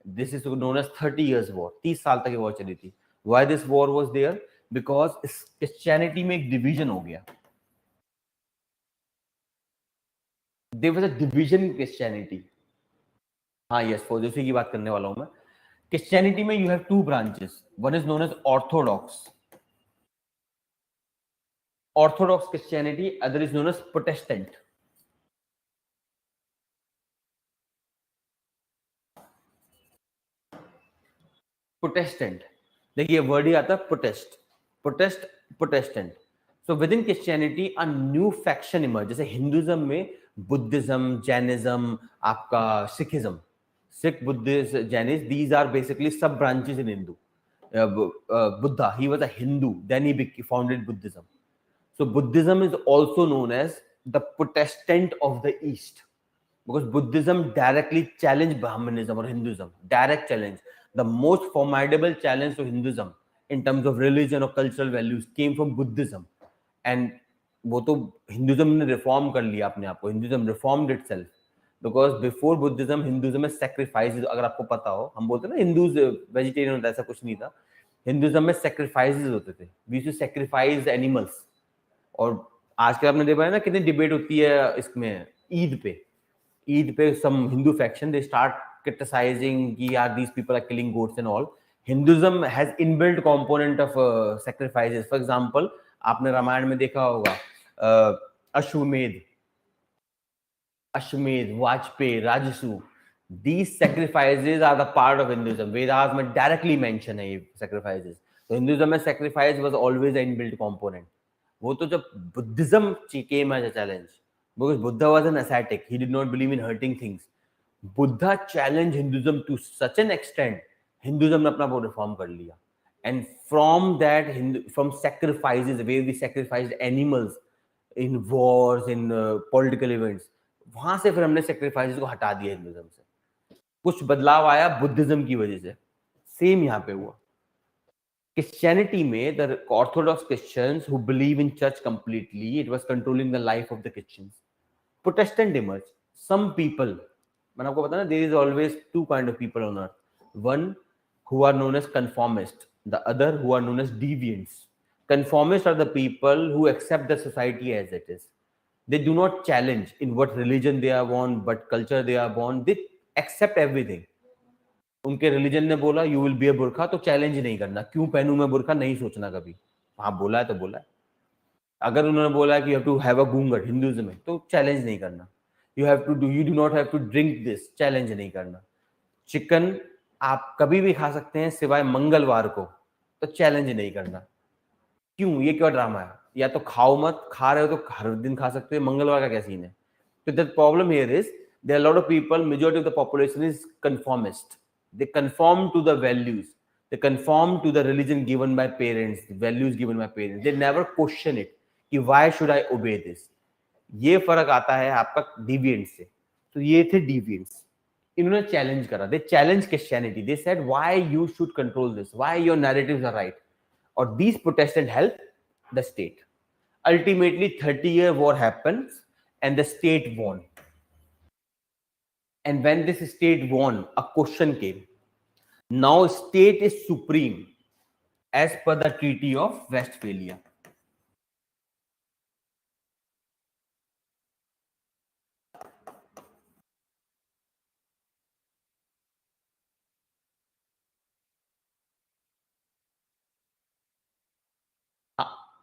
This is known as 30 years war. 30 साल तक ये वॉर चली थी. Why this war was there? Because Christianity में एक डिवीजन हो गया. There was a division in Christianity. हाँ, yes, फौजोसी की बात करने वाला हूं मैं. Christianity में you have two branches. One is known as Orthodox. Orthodox Christianity, other is known as Protestant. Protestant. देखिए वर्ड ही आता है protest. Protestant. So within Christianity a new faction emerged. जैसे हिंदुइज्म में बुद्धिज्म, जैनिज्म, आपका Sikhism, Sikh, Buddhist, Jainis, these are basically sub branches in Hindu. Buddha, he was a Hindu, then he founded Buddhism. So Buddhism is also known as the Protestant of the East, because Buddhism directly challenged Brahmanism or Hinduism. Direct challenge. The most formidable challenge to Hinduism in terms of religion or cultural values came from Buddhism. And वो तो Hinduism ने reform कर लिया अपने आप को. Hinduism reformed itself, because before Buddhism, Hinduism में sacrifices, अगर आपको पता हो, हम बोलते हैं ना हिंदूज वेजिटेरियन होता है, ऐसा कुछ नहीं था. हिंदुज्म में सेक्रीफाइसेस होते थे. We used to sacrifice animals. और आजकल आपने देखा है ना कितनी डिबेट होती है इसमें ईद पे some Hindu faction they start criticising कि यार these people are killing goats and all. Hinduism has inbuilt component of sacrifices. For example, आपने रामायण में देखा होगा अश्वमेध, Vajpayee, राजसू, these sacrifices are the part of Hinduism. Vedas में डायरेक्टली मेंशन है ये sacrifices. तो हिंदुइज्म में sacrifice was always an inbuilt component. वो तो जब Buddhism came as a challenge, because Buddha was an ascetic, he did not believe in hurting things. Buddha challenged Hinduism to such an extent, Hinduism ने अपना वो reform कर लिया. And from that, from sacrifices, where we sacrificed animals in wars, in political events, वहां से फिर हमने sacrifices को हटा दिया हिंदुइज्म से. कुछ बदलाव आया बुद्धिज्म की वजह से. सेम यहाँ पे हुआ. Christianity में the Orthodox Christians who believe in church completely, it was controlling the life of the Christians. Protestant emerged. Some people, मैंने आपको बताया ना, there is always two kind of people on earth. One who are known as conformists, the other who are known as deviants. Conformists are the people who accept the society as it is. They do not challenge in what religion they are born, what culture they are born. They accept everything. उनके religion ने बोला you will be a बुरखा, तो challenge नहीं करना. क्यों पहनूं मैं बुरखा, नहीं सोचना कभी. हाँ, बोला है तो बोला है. अगर उन्होंने बोला कि you have to have a ghunghat Hinduism में, तो चैलेंज नहीं करना. You do not have to drink this, challenge नहीं करना. चिकन आप कभी भी खा सकते हैं सिवाय मंगलवार को, तो चैलेंज नहीं करना. क्यों, ये क्या ड्रामा है? या तो खाओ मत, खा रहे हो तो हर दिन खा सकते हैं, मंगलवार का क्या सीन है? तो the problem here is there are lot of people, majority of the population is conformist. They conform to the values, they conform to the religion given by parents, the values given by parents. They never question it कि why should I obey this. ये फर्क आता है आपका deviant से. तो ये थे deviants. इन्होंने चैलेंज करा. They challenged Christianity. They said why you should control this, why your narratives are right. और these Protestants helped the state. Ultimately 30-year war happens and the state won. And when this state won, a question came. Now state is supreme as per the Treaty of Westphalia.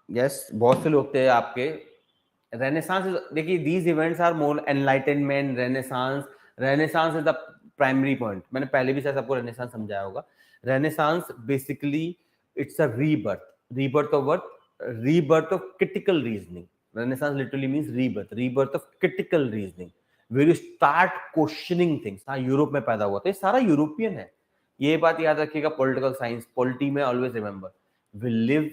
Yes, बहुत से लोग थे आपके. Renaissance, देखिए, these events are more enlightenment, Renaissance is the primary point. मैंने पहले भी शायद आपको Renaissance समझाया होगा. Renaissance basically it's a rebirth of what? Rebirth of critical reasoning. Renaissance literally means rebirth of critical reasoning, where you start questioning things. हाँ, Europe में पैदा हुआ था. ये सारा यूरोपियन है. ये बात याद रखिएगा. पॉलिटिकल साइंस, पॉलिटी में always remember, we live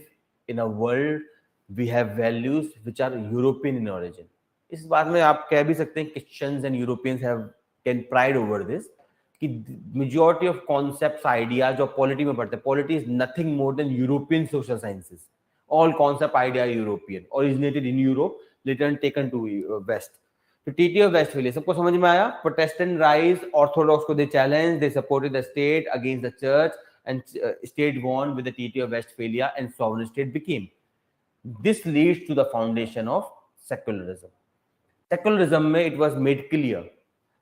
in a world, we have values which are European in origin. इस बात में आप कह भी सकते हैं Christians and Europeans have can pride over this कि majority of concepts, ideas जो पॉलिटी में पढ़ते हैं, polity is nothing more than European social sciences. All concept idea are European, originated in Europe, later taken to West. तो Treaty of Westphalia सबको समझ में आया. Protestant rise, Orthodox को they challenged, they supported the state against the church, and state won with the Treaty of Westphalia, and sovereign state became. This leads to the foundation of secularism. Secularism में it was made clear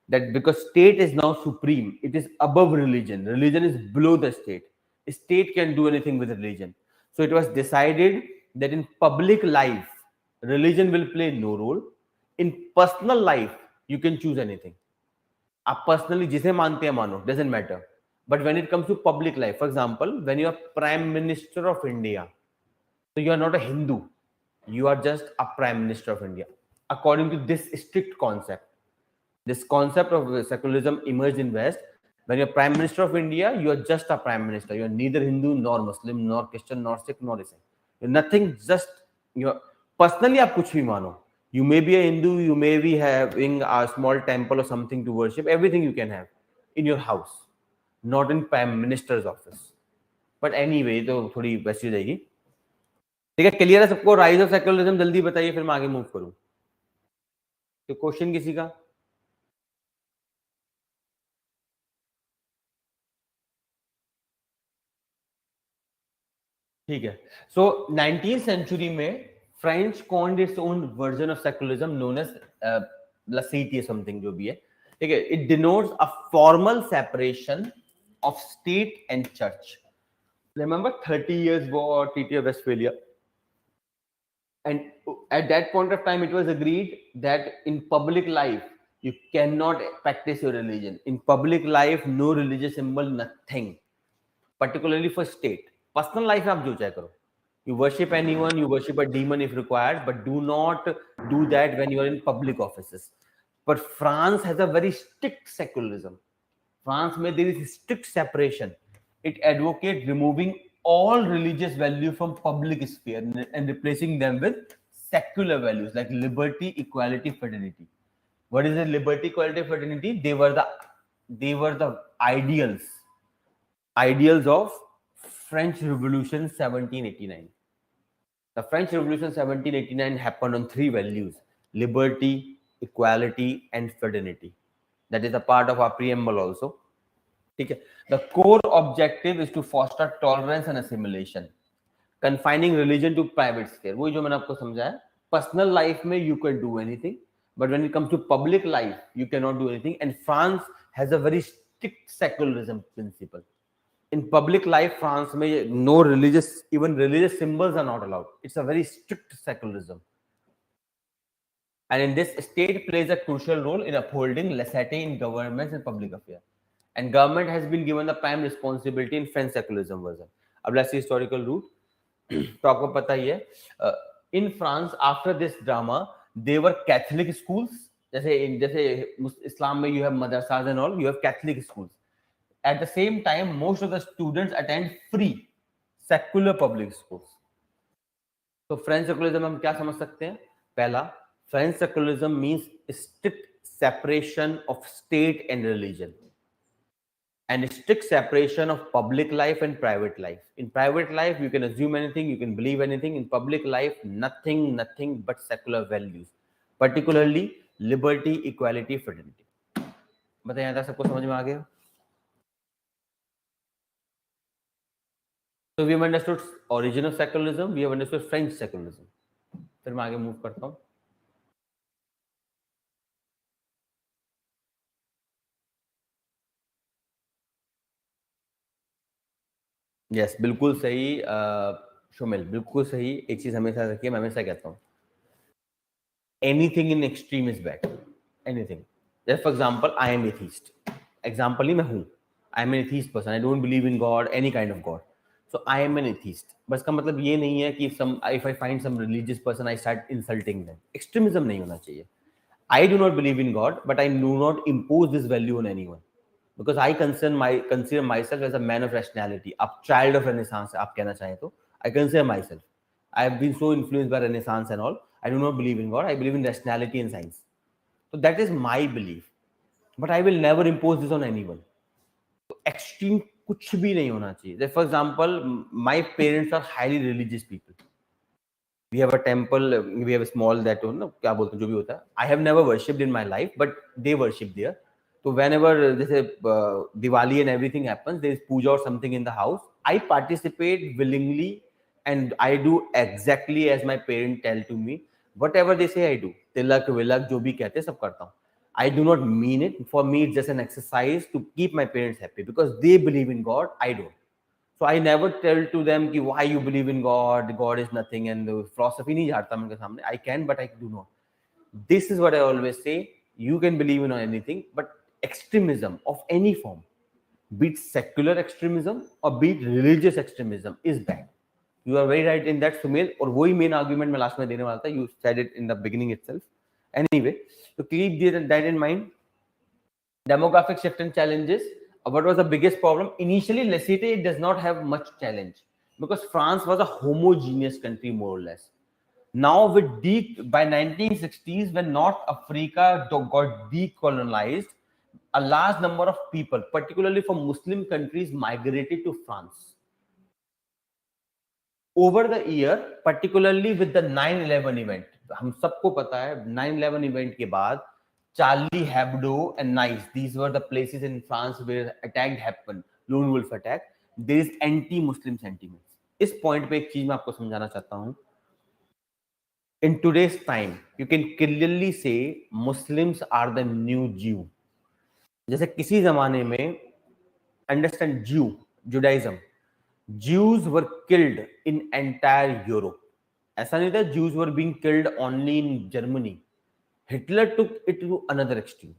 that because state is now supreme, it is above religion. Religion is below the state. State can do anything with religion. So it was decided that in public life, religion will play no role. In personal life, you can choose anything. आप personally जिसे मानते हैं मानो, doesn't matter. But when it comes to public life, for example, when you are Prime Minister of India, so you are not a Hindu, you are just a Prime Minister of India. according to this strict concept. This concept of secularism emerged in West. When you're Prime Minister of India, you are just a Prime Minister. You're neither Hindu nor Muslim nor Christian nor Sikh nor Islam. You're nothing. Just you're personally आप कुछ भी मानो. You may be a Hindu. You may be having a small temple or something to worship. Everything you can have in your house, not in Prime Minister's office. But anyway, तो थोड़ी वैसी रहेगी. ठीक है, क्लियर है सबको? Rise of secularism जल्दी बताइए, फिर मैं आगे मूव करूं. तो क्वेश्चन किसी का? ठीक है. सो 19th सेंचुरी में French coined its own version of secularism known as laicite something जो भी है. ठीक है. It denotes a formal separation of state and church. Remember 30 years war, Treaty of Westphalia, and at that point of time it was agreed that in public life you cannot practice your religion. In public life, no religious symbol, nothing, particularly for state. Personal life आप जो चाहे करो. You worship anyone, you worship a demon if required, but do not do that when you are in public offices. But France has a very strict secularism. France में there is strict separation. It advocates removing all religious value from public sphere and replacing them with secular values like liberty, equality, fraternity. What is the liberty, equality, fraternity? They were the ideals of French Revolution 1789. The French Revolution 1789 happened on three values: liberty, equality, and fraternity. That is a part of our preamble also. Okay. The core objective is to foster tolerance and assimilation, confining religion to private sphere. वो जो मैंने आपको समझाया. Personal life में you can do anything, but when it comes to public life, you cannot do anything. And France has a very strict secularism principle. In public life, France में no religious, even religious symbols are not allowed. It's a very strict secularism. And in this, state plays a crucial role in upholding laicity in governments and public affairs. And government has been given the prime responsibility in French secularism version. अब let's see historical route. तो आपको पता ही है, in France after this drama they were Catholic schools. जैसे Islam में you have madrasas and all, you have Catholic schools. At the same time, most of the students attend free secular public schools. तो French secularism हम क्या समझ सकते हैं? पहला, French secularism means strict separation of state and religion. And strict separation of public life and private life. In private life, you can assume anything, you can believe anything. In public life, nothing but secular values, particularly liberty, equality, fraternity. बताइए यहाँ तक सबको समझ में आ गया? So we have understood origin of secularism, we have understood French secularism. फिर मैं आगे मूव करता हूँ. यस, बिल्कुल सही शुमिल, बिल्कुल सही. एक चीज हमेशा रखिए, मैं हमेशा कहता हूँ, anything in extreme is bad. Anything. जैसे for example, I am atheist. Example ही मैं हूँ. I am an atheist person. I don't believe in God, any kind of God. So I am an atheist. बस का मतलब ये नहीं है कि if I find some religious person I start insulting them. Extremism नहीं होना चाहिए. I do not believe in God, but I do not impose this value on anyone. Because I consider myself as a man of rationality, a child of Renaissance. आप कहना चाहें तो I consider myself. I have been so influenced by Renaissance and all. I do not believe in God. I believe in rationality and science. So that is my belief. But I will never impose this on anyone. So extreme कुछ भी नहीं होना चाहिए. For example, my parents are highly religious people. We have a temple. We have a small that ना क्या बोलते हैं जो भी होता है. I have never worshipped in my life, but they worship there. So whenever जैसे Diwali and everything happens, there is puja or something in the house. I participate willingly, and I do exactly as my parents tell to me. Whatever they say, I do. तिलक विलक जो भी कहते हैं सब करता हूँ. I do not mean it. For me, it's just an exercise to keep my parents happy because they believe in God. I don't. So I never tell to them कि why you believe in God. God is nothing, and philosophy नहीं झाड़ता मैं उनके सामने. I can, but I do not. This is what I always say. You can believe in anything, but extremism of any form, be it secular extremism or be it religious extremism, is bad. You are very right in that, Sumil. और वही main argument मैं last में देने वाला था. You said it in the beginning itself. Anyway, to keep that in mind, demographic shift and challenges. What was the biggest problem? Initially, Lesotho does not have much challenge because France was a homogeneous country more or less. Now, by 1960s, when North Africa got decolonized, a large number of people, particularly from Muslim countries, migrated to France. Over the year, particularly with the 9/11 event, हम सबको पता है 9/11 event के बाद Charlie Hebdo and Nice, these were the places in France where attack happened, lone wolf attack. There is anti-Muslim sentiments. इस point पे एक चीज मैं आपको समझाना चाहता हूँ. In today's time, you can clearly say Muslims are the new Jew. जैसे किसी जमाने में understand Judaism, Jews were killed in entire Europe. ऐसा नहीं था Jews were being killed only in Germany. Hitler took it to another extreme.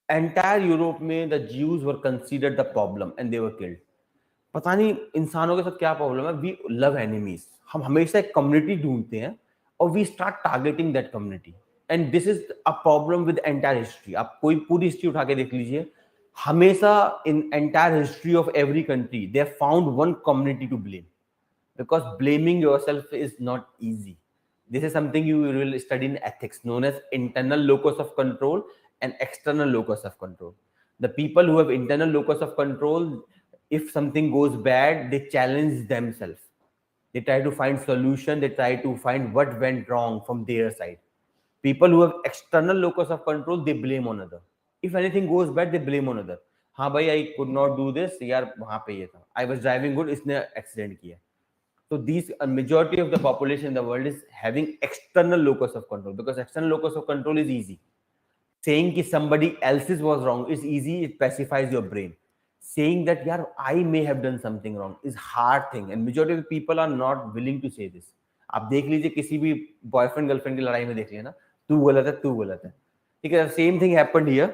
Entire Europe में the Jews were considered the problem and they were killed. पता नहीं इंसानों के साथ क्या प्रॉब्लम है. We love enemies. हम हमेशा एक कम्युनिटी ढूंढते हैं और we start targeting that community. And this is a problem with entire history. आप कोई पूरी हिस्ट्री उठा के देख लीजिए, हमेशा in entire history of every country they have found one community to blame, because blaming yourself is not easy. This is something you will study in ethics, known as internal locus of control and external locus of control. The people who have internal locus of control, if something goes bad, they challenge themselves. They try to find solution. They try to find what went wrong from their side. People who have external locus of control, they blame on other. If anything goes bad, they blame on other. हाँ भाई, I could not do this. यार वहाँ पे ये था. I was driving good. इसने accident किया. So these majority of the population in the world is having external locus of control, because external locus of control is easy. Saying कि somebody else's was wrong is easy. It pacifies your brain. Saying that यार I may have done something wrong is hard thing, and majority of the people are not willing to say this. आप देख लीजिए किसी भी boyfriend girlfriend की लड़ाई में देख लिया ना, तू गलत है तू गलत है, ठीक है. Same thing happened here.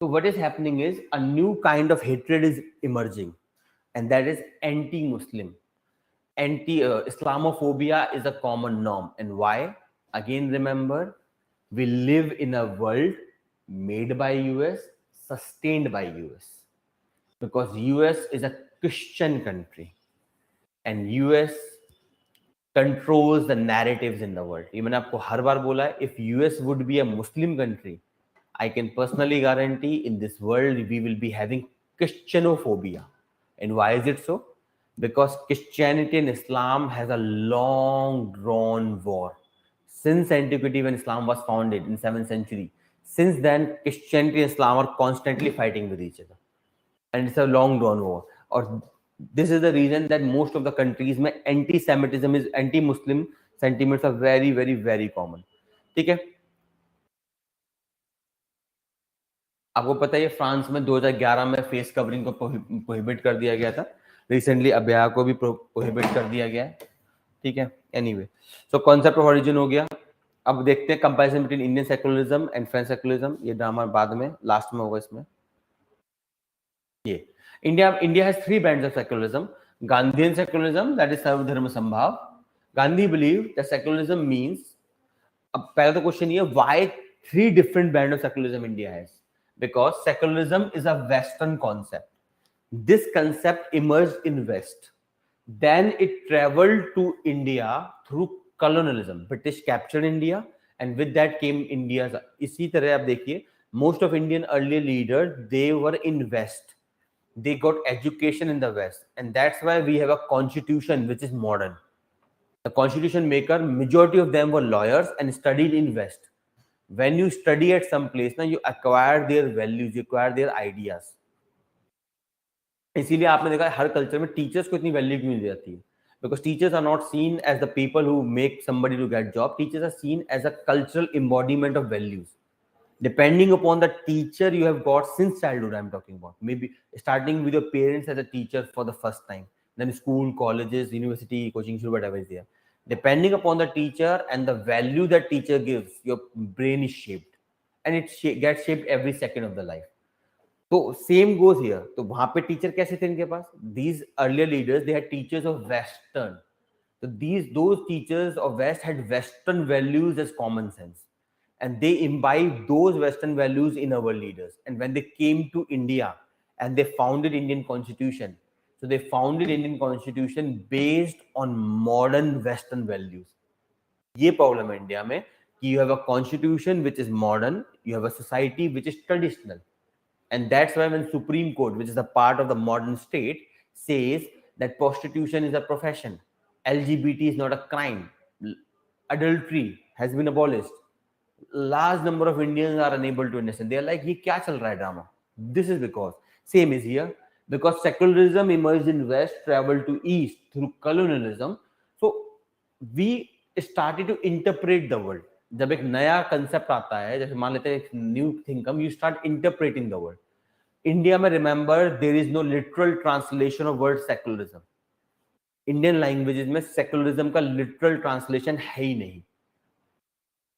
So what is happening is a new kind of hatred is emerging, and that is anti-Muslim. Islamophobia is a common norm. And why? Again, remember, we live in a world made by US, sustained by US, because US is a Christian country and US controls the narratives in the world. ये मैंने आपको हर बार बोला है, if US would be a Muslim country, I can personally guarantee in this world we will be having Christianophobia. And why is it so? Because Christianity and Islam has a long drawn war. Since antiquity, when Islam was founded in 7th century, since then Christianity and Islam are constantly fighting with each other. And it's a long drawn war. Or this is the reason that most of the countries में anti-Semitism is anti-Muslim sentiments are very, very, very common. ठीक है. आपको पता है France में 2011 में face covering को prohibit कर दिया गया था. रिसेंटली अब्याह को भी प्रोहिबिट कर दिया गया है. ठीक है. Anyway, so concept of origin हो गया. अब देखते हैं comparison between Indian secularism and French secularism. ये ड्रामा बाद में लास्ट में होगा. इसमें ये India has 3 brands of secularism. Gandhian secularism, that is सर्वधर्म संभाव. Gandhi believed that secularism means, अब पहला तो क्वेश्चन ये, why 3 different brands of secularism India has? Because secularism is a Western concept. This concept emerged in West. Then it traveled to India through colonialism. British captured India, and with that came India's. इसी तरह आप देखिए, most of Indian early leaders, they were in West. They got education in the West, and that's why we have a constitution which is modern. The constitution maker, majority of them were lawyers and studied in West. When you study at some place, now you acquire their values, you acquire their ideas. इसीलिए आपने देखा हर culture में teachers को इतनी value क्यों दी जाती है? Because teachers are not seen as the people who make somebody to get job. Teachers are seen as a cultural embodiment of values. Depending upon the teacher you have got since childhood, I'm talking about. Maybe starting with your parents as a teacher for the first time, then school, colleges, university, coaching institute, whatever is there. Depending upon the teacher and the value that teacher gives, your brain is shaped, and it gets shaped every second of the life. So same goes here. तो वहां पे teacher कैसे थे इनके पास? These earlier leaders, they had teachers of Western. So those teachers of West had Western values as common sense, and they imbibed those Western values in our leaders. And when they came to India and they founded Indian Constitution, so they founded Indian Constitution based on modern Western values. ये problem है India में कि you have a constitution which is modern, you have a society which is traditional. And that's why when Supreme Court, which is a part of the modern state, says that prostitution is a profession, LGBT is not a crime, adultery has been abolished, large number of Indians are unable to understand. They are like, "ये क्या चल रहा है drama?" This is because same is here, because secularism emerged in West, traveled to East through colonialism. So we started to interpret the world. जब एक नया concept आता है, जैसे मान लेते हैं एक new thing come, you start interpreting the world. India में remember there is no literal translation of word secularism. Indian languages में सेकुलरिज्म का लिटरल ट्रांसलेशन है ही नहीं,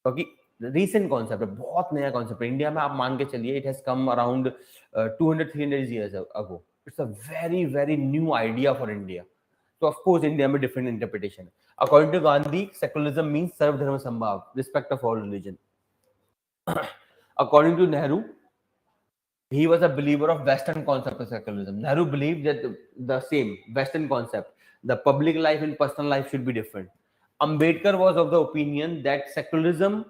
क्योंकि रीसेंट कॉन्सेप्ट है, बहुत नया कॉन्सेप्ट है इंडिया में. आप मान के चलिए it has come around 200-300 years ago. It's a very very new idea for India. तो ऑफ कोर्स इंडिया में डिफरेंट इंटरप्रिटेशन है. According to Gandhi, secularism means sarvadharma sambhav, respect of all religion. According to Nehru, he was a believer of Western concept of secularism. Nehru believed that the same Western concept, the public life and personal life should be different. Ambedkar was of the opinion that secularism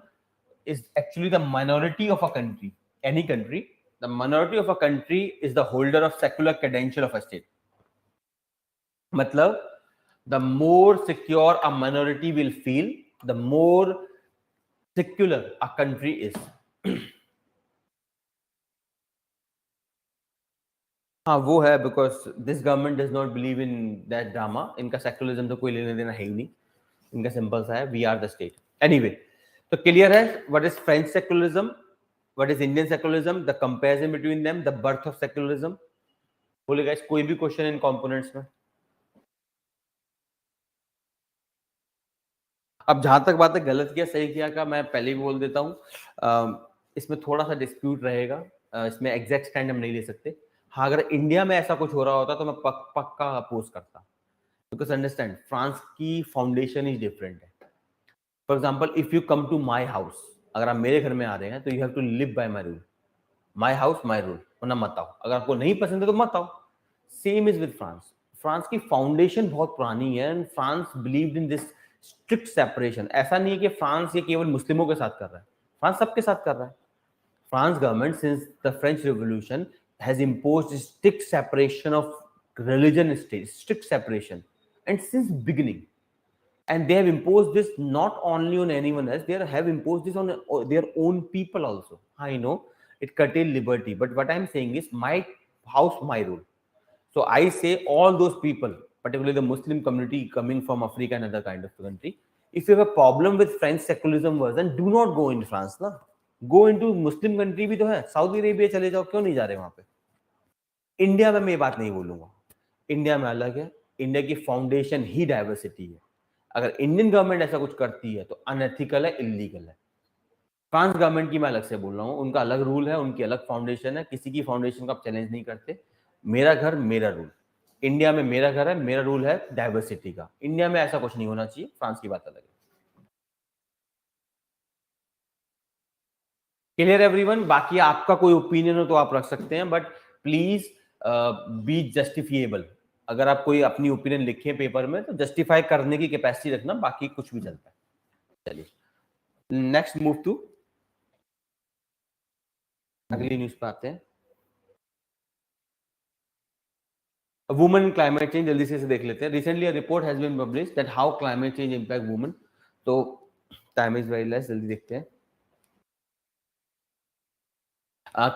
is actually the minority of a country. Any country, the minority of a country is the holder of secular credential of a state. मतलब, the more secure a minority will feel, the more secular a country is. हाँ वो है, because this government does not believe in that drama. इनका secularism तो कोई लेने देना है ही नहीं, इनका सिंपल सा है, we are the state. Anyway, तो क्लियर है what is French secularism, what is Indian secularism, the comparison between them, the birth of secularism. बोले गाइस, कोई भी क्वेश्चन इन कंपोनेंट्स में? अब जहां तक बात है गलत किया सही किया का, मैं पहले भी बोल देता हूं, इसमें थोड़ा सा डिस्प्यूट रहेगा, इसमें एग्जैक्ट स्टैंड हम नहीं ले सकते. हाँ, अगर इंडिया में ऐसा कुछ हो रहा होता तो मैं पक्का अपोज करता, बिकॉज अंडरस्टैंड फ्रांस की फाउंडेशन इज डिफरेंट है. For example, if you come to my house, अगर आप मेरे घर में आ रहे हैं तो you have to live by my rule. My house my rule, वरना मत आओ. अगर आपको नहीं पसंद है तो मत आओ. Same is with France. France की फाउंडेशन बहुत पुरानी है and France believed in this strict separation. ऐसा नहीं है कि फ्रांस ये केवल मुस्लिमों के साथ कर रहा है, फ्रांस सबके साथ कर रहा है. France government since the French revolution has imposed strict separation of religion and state, strict separation, and since beginning. And they have imposed this not only on anyone else, they have imposed this on their own people also. I know it curtail liberty, but what I'm saying is my house, my rule. So I say all those people, particularly the Muslim community coming from Africa and other kind of country, if you have a problem with French secularism version, do not go in France. Na, go into Muslim country भी तो है, Saudi Arabia चले जाओ, क्यों नहीं जा रहे वहां पे? इंडिया में मैं ये बात नहीं बोलूंगा. इंडिया में अलग है, इंडिया की फाउंडेशन ही डाइवर्सिटी है. अगर इंडियन गवर्नमेंट ऐसा कुछ करती है तो अनएथिकल है, इलीगल है. फ्रांस गवर्नमेंट की मैं अलग से बोल रहा हूँ, उनका अलग रूल है, उनकी अलग फाउंडेशन है, किसी की फाउंडेशन को आप चैलेंज नहीं करते. मेरा घर मेरा रूल. इंडिया में मेरा घर है, मेरा रूल है डाइवर्सिटी का. इंडिया में ऐसा कुछ नहीं होना चाहिए, फ्रांस की बात अलग है. Clear everyone? बाकी आपका कोई ओपिनियन हो तो आप रख सकते हैं, बट प्लीज बी जस्टिफिएबल. अगर आप कोई अपनी ओपिनियन लिखे पेपर में तो जस्टिफाई करने की कैपेसिटी रखना, बाकी कुछ भी चलता है. चलिए नेक्स्ट मूव टू अगली न्यूज पे आते हैं. वुमेन क्लाइमेट चेंज, जल्दी से देख लेते हैं. Recently a report has been published that how climate change impact women. तो टाइम इज वेरी लेस, जल्दी देखते हैं.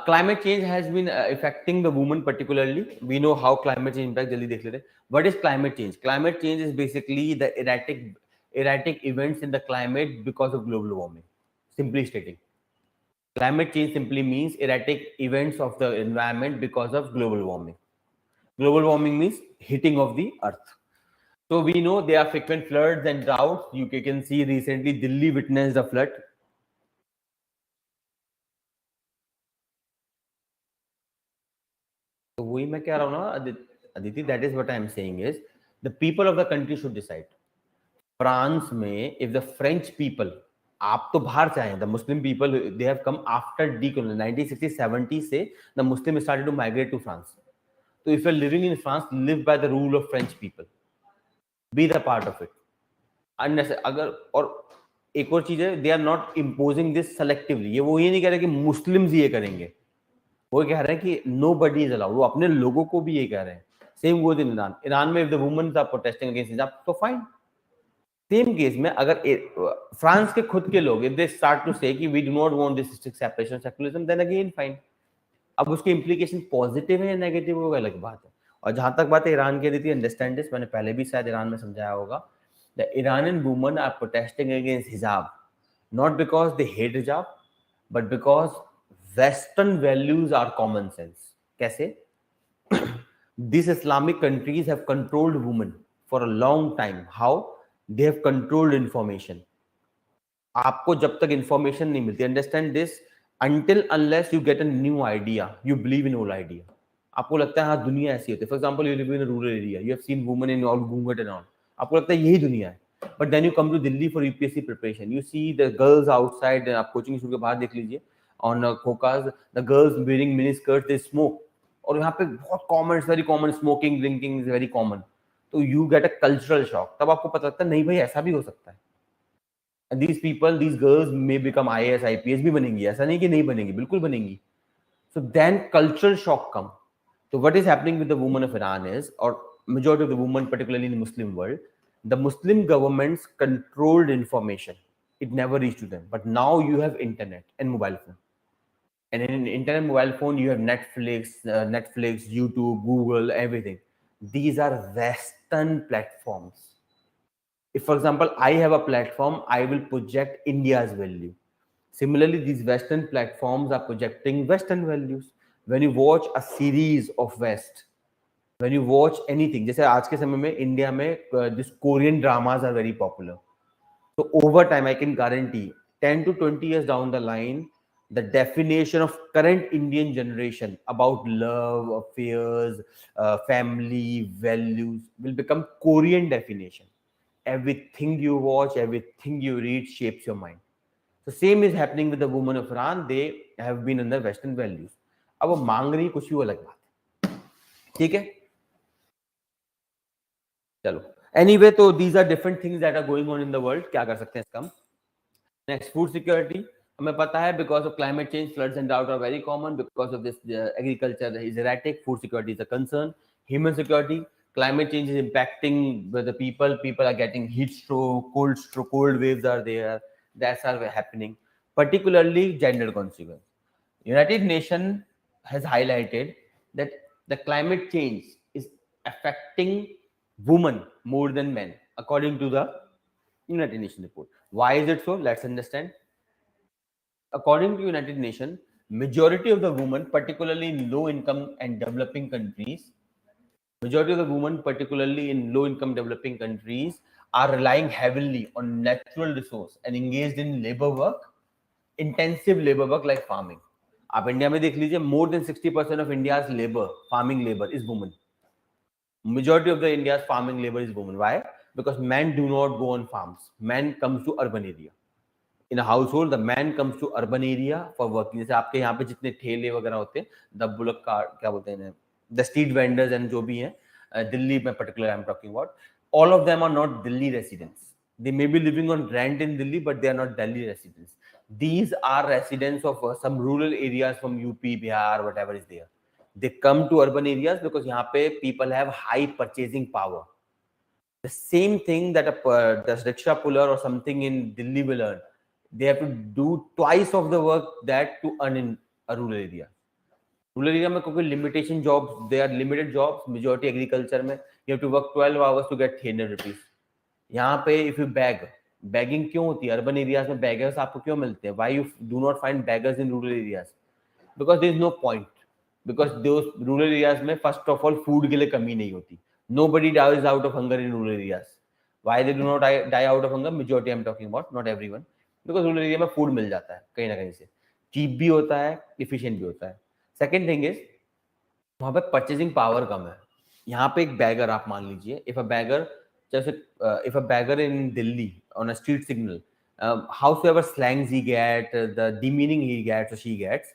Climate change has been affecting the woman particularly. We know how climate change impact. jaldi dekh lete. What is climate change? Climate change is basically the erratic events in the climate because of global warming. Simply stating, climate change simply means erratic events of the environment because of global warming. Global warming means heating of the earth. So we know there are frequent floods and droughts. You can see recently Delhi witnessed a flood. तो वही मैं कह रहा हूँ ना Aditi, that is what I am saying is the people of the country should decide. France में if the French people, आप तो बाहर से आए, the Muslim people they have come after decolonisation 1960-70 से the Muslim started to migrate to France. तो if you are living in France, live by the rule of French people, be the part of it. अगर और एक और चीज है, they are not imposing this selectively. ये नहीं कह रहे कि मुस्लिम्स ये करेंगे, वो कह रहे हैं कि नो बडी इज अलाउड. वो अपने लोगों को भी ये कह रहे हैं. Same goes in Iran. Iran में if the women are protesting against hijab तो फाइन. सेम केस में अगर फ्रांस के खुद के लोग if they start to say कि we do not want this strict separation secularism, then again fine. अब उसके इंप्लीकेशन पॉजिटिव है या नेगेटिव, वो अलग बात है. और जहां तक बात है ईरान की रीति, अंडरस्टैंड दिस, मैंने पहले भी शायद ईरान में समझाया होगा. The Iranian women are protesting against hijab not because they hate hijab but because western values are common sense. कैसे? These Islamic countries have controlled women for a long time. How? They have controlled information. आपको जब तक information नहीं मिलती, understand this, until unless you get a new idea, you believe in old idea. आपको लगता है हाँ दुनिया ऐसी होती है. For example, you live in a rural area, you have seen women in all घूंघट and all. आपको लगता है यही दुनिया है. But then you come to Delhi for UPSC preparation. You see the girls outside. आप कोचिंग स्कूल के बाहर देख लीजिए. On खोकाज, the girls wearing mini skirts, they smoke. और यहाँ पे बहुत common, very common, smoking drinking is very common. तो you get a cultural shock. तब आपको पता लगता है नहीं भाई ऐसा भी हो सकता है. These people, these girls may become IAS IPS भी बनेंगी. ऐसा नहीं कि नहीं बनेंगी, बिल्कुल बनेंगी. So then cultural shock come. तो what is happening with the women of Iran is, और majority of the women particularly in Muslim world, the Muslim governments controlled information. It never reach to them. But now you have internet and mobile phone. And in an internet mobile phone, you have Netflix, YouTube, Google, everything. These are Western platforms. If, for example, I have a platform, I will project India's value. Similarly, these Western platforms are projecting Western values. When you watch a series of West, when you watch anything, जैसे आज के समय में India में this Korean dramas are very popular. So over time, I can guarantee 10 to 20 years down the line, the definition of current Indian generation about love, affairs, family, values will become Korean definition. Everything you watch, everything you read shapes your mind. So same is happening with the women of Iran. They have been under Western values. अब वो मांग रही कुछ ही अलग बात है. ठीक है, चलो. Anyway, तो these are different things that are going on in the world. क्या कर सकते हैं इसका हम. Next, food security. हमें पता है because of climate change, floods and drought are very common. Because of this, agriculture is erratic. Food security is a concern. Human security. Climate change is impacting the people. People are getting heat stroke, cold waves are there. That's are happening. Particularly gender consequence. United Nations has highlighted that the climate change is affecting women more than men, according to the United Nations report. Why is it so? Let's understand. According to United Nations, majority of the women, particularly in low-income and developing countries, developing countries are relying heavily on natural resource and engaged in labor work, intensive labor work like farming. आप India में देख लीजिए, more than 60% of India's labor, farming labor, is women. Majority of the India's farming labor is women. Why? Because men do not go on farms. Men comes to urban area. In a household, the man comes to urban area for working. जैसे आपके यहाँ पे जितने ठेले वगैरह होते हैं, the bullock car, क्या बोलते हैं, द स्ट्रीट वेंडर्स एंड जो भी हैं, दिल्ली में particular I am talking about, all of them are not Delhi residents. They may be living on rent in Delhi, but they are not Delhi residents. These are residents of some rural areas from UP, Bihar, whatever is there. They come to urban areas because यहाँ पे people have high purchasing power. The same thing that the rickshaw puller or something in Delhi will earn, they have to do twice of the work that to earn in a rural area. Rural area में क्योंकि limitation jobs, they are limited jobs, majority agriculture में you have to work 12 hours to get 300 rupees. यहाँ पे if you beg, begging क्यों होती है? Urban areas में beggars आपको क्यों मिलते हैं? Why you do not find beggars in rural areas? Because there is no point. Because those rural areas में first of all food के लिए कमी नहीं होती. Nobody dies out of hunger in rural areas. Why they do not die out of hunger? Majority I'm talking about, not everyone. Because rural area में food मिल जाता है कहीं ना कहीं से, cheap भी होता है, efficient भी होता है. Second thing is वहाँ पे purchasing power कम है. यहाँ पे एक beggar आप मान लीजिए, if a beggar Just if a beggar in Delhi on a street signal, howsoever slangs he gets, the demeaning he gets or she gets,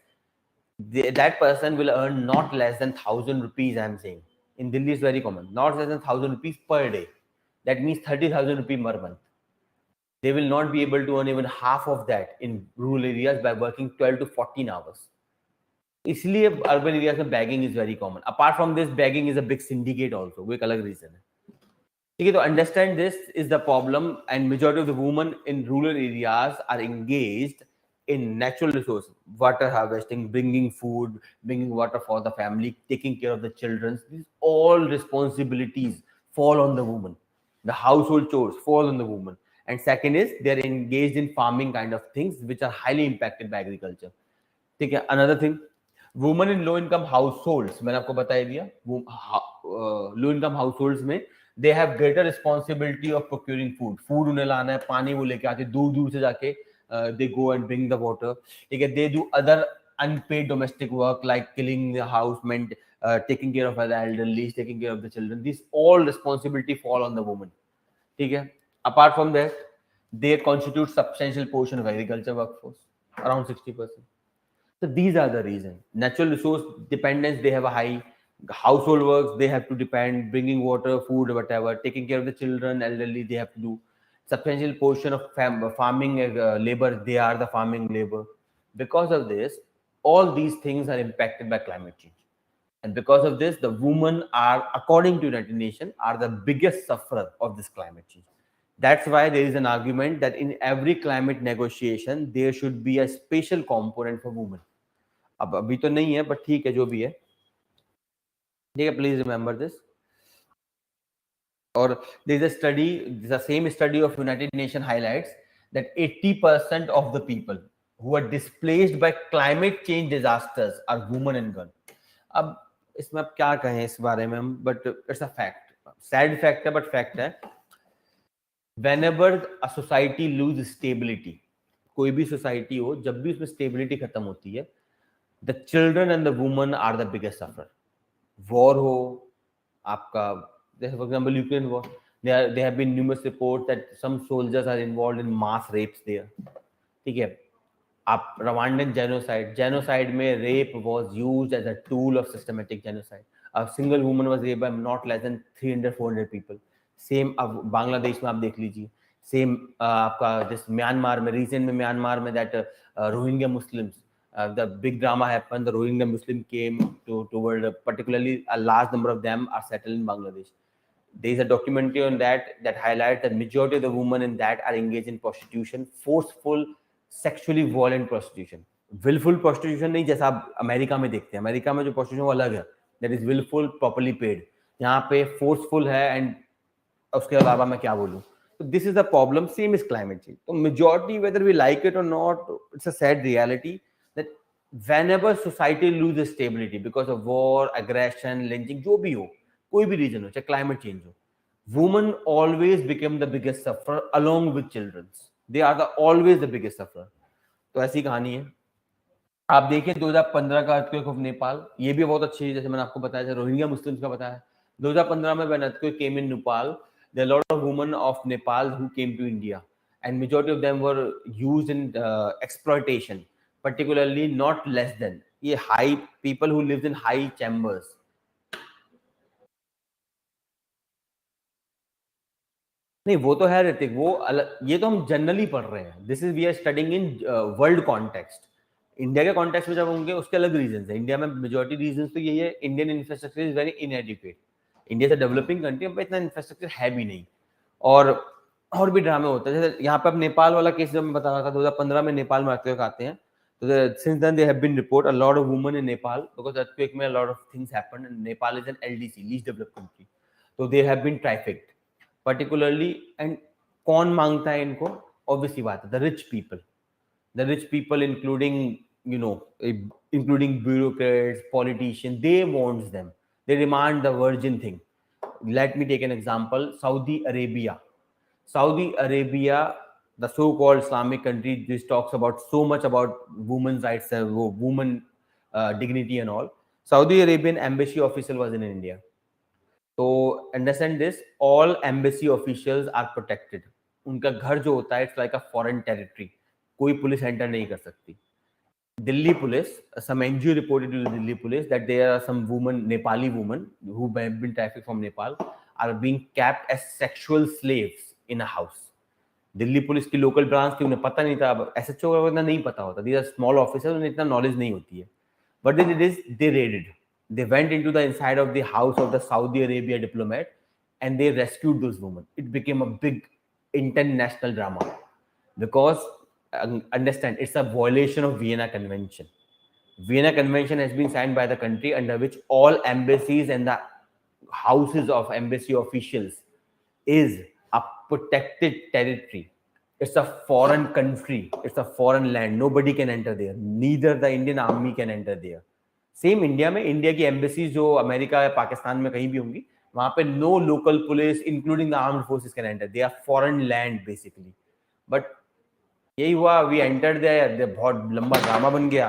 that person will earn not less than 1,000 rupees. I'm saying in Delhi is very common, not less than 1,000 rupees per day. That means 30,000 rupees per month. They will not be able to earn even half of that in rural areas by working 12 to 14 hours. इसलिए urban areas में begging is very common. Apart from this, begging is a big syndicate also. वो एक अलग reason है. ठीक है, तो understand this is the problem, and majority of the women in rural areas are engaged in natural resources, water harvesting, bringing food, bringing water for the family, taking care of the children. These all responsibilities fall on the woman. The household chores fall on the woman. And second is they are engaged in farming kind of things which are highly impacted by agriculture. ठीक है, another thing, women in low income households, मैंने आपको बता दिया, low income households में they have greater responsibility of procuring food. Food उन्हें लाना है, पानी वो लेके आते, दूर दूर से जाके they go and bring the water. ठीक है, they do other unpaid domestic work like cleaning the house, taking care of the elderly, taking care of the children. These all responsibility fall on the woman. ठीक है, apart from that, they constitute substantial portion of agriculture workforce, around 60%. So these are the reasons. Natural resource dependence, they have a high. Household works, they have to depend, bringing water, food, whatever, taking care of the children, elderly, they have to do. Substantial portion of farming labor, they are the farming labor. Because of this, all these things are impacted by climate change. And because of this, the women are, according to United Nations, are the biggest sufferer of this climate change. That's why there is an argument that in every climate negotiation, there should be a special component for women. अब अभी तो नहीं है, but ठीक है, जो भी है, ठीक है, please remember this. Or there is a study, the same study of United Nations highlights that 80% of the people who are displaced by climate change disasters are women and girls. अब इसमें अब क्या कहें इस बारे में हम, but it's a fact, sad fact है, but fact है. Whenever a society loses stability, कोई भी society हो, जब भी उसमें stability खत्म होती है, the children and the women are the biggest sufferer. War हो, आपका, for example, Ukraine war, there have been numerous reports that some soldiers are involved in mass rapes there. ठीक है, आप Rwandan genocide में rape was used as a tool of systematic genocide. A single woman was raped by not less than 300-400 people. Same अब बांग्लादेश में आप देख लीजिए, same आपका this म्यांमार में, recent में म्यांमार में that Rohingya Muslims, the big drama happened. The Rohingya Muslim came toward particularly a large number of them are settled in Bangladesh. There is a documentary on that highlights that majority of the women in that are engaged in prostitution, forceful, sexually violent prostitution. Willful prostitution नहीं, जैसा आप America में देखते हैं. America में जो prostitution वो अलग है, that is willful, properly paid. यहाँ पे forceful है, and उसके अलावा मैं क्या बोलूँ. So this is the problem. Same is climate change. So majority, whether we like it or not, it's a sad reality that whenever society loses stability because of war, aggression, lynching, जो भी हो, कोई भी reason हो, चाहे climate change हो, women always become the biggest sufferer along with children. They are always the biggest sufferer. तो ऐसी कहानी है. आप देखिए 2015 का earthquake of नेपाल, ये भी बहुत अच्छी है, जैसे मैंने आपको बताया, रोहिंग्या मुस्लिम्स का बताया. 2015 में when earthquake came in Nepal, there are a lot of women of Nepal who came to India, and majority of them were used in exploitation, particularly not less than ये high people who lived in high chambers. नहीं, वो तो है ऋतिक, वो ये तो हम generally पढ़ रहे हैं. This is we are studying in world context. India के कॉन्टेक्स्ट में जब होंगे उसके अलग रीजंस है. इंडिया में मेजॉरिटी रीजंस तो यही है, Indian infrastructure is very इनएडिक्वेट. India से डेवलपिंग कंट्री में इतना इंफ्रास्ट्रक्चर है भी नहीं, और भी ड्रामे होते हैं. जैसे यहाँ पे अब नेपाल वाला केस जब मैं बता रहा था, 2015 में नेपाल में अर्थक्वेक आते हैं, तो since then there have been report a lot of women in Nepal because earthquake में a lot of things happened, and Nepal is an LDC, least developed country, so they have been trafficked particularly. And कौन मांगता है इनको? Obviously बात है, the rich people including bureaucrats, politicians, they want them, they demand the virgin thing. Let me take an example. Saudi Arabia, the so-called Islamic country, this talks about so much about women's rights, women dignity and all. Saudi Arabian embassy official was in India. तो understand this, all embassy officials are protected. उनका घर जो होता है it's like a foreign territory, कोई police enter नहीं कर सकती. Delhi police, some NGO reported to the Delhi police that there are some women, Nepali women who have been trafficked from Nepal, are being kept as sexual slaves in a house. Delhi police की local branch थी, उन्हें पता नहीं था. अब SHO को इतना नहीं पता होता, दीज आर स्मॉल ऑफिसर्स, उन्हें इतना नॉलेज नहीं होती है. But they did is they raided, they went into the inside of the house of the Saudi Arabia diplomat and they rescued those women. It became a big international drama because understand, it's a violation of Vienna Convention. Vienna Convention has been signed by the country under which all embassies and the houses of embassy officials is a protected territory. It's a foreign country, it's a foreign land, nobody can enter there, neither the Indian army can enter there. Same India में, India की embassies जो America या पाकिस्तान में कहीं भी होंगी, वहां पे no local police including the armed forces can enter, they are foreign land basically. But यही हुआ, वी एंटर्ड देयर, बहुत लंबा ड्रामा बन गया.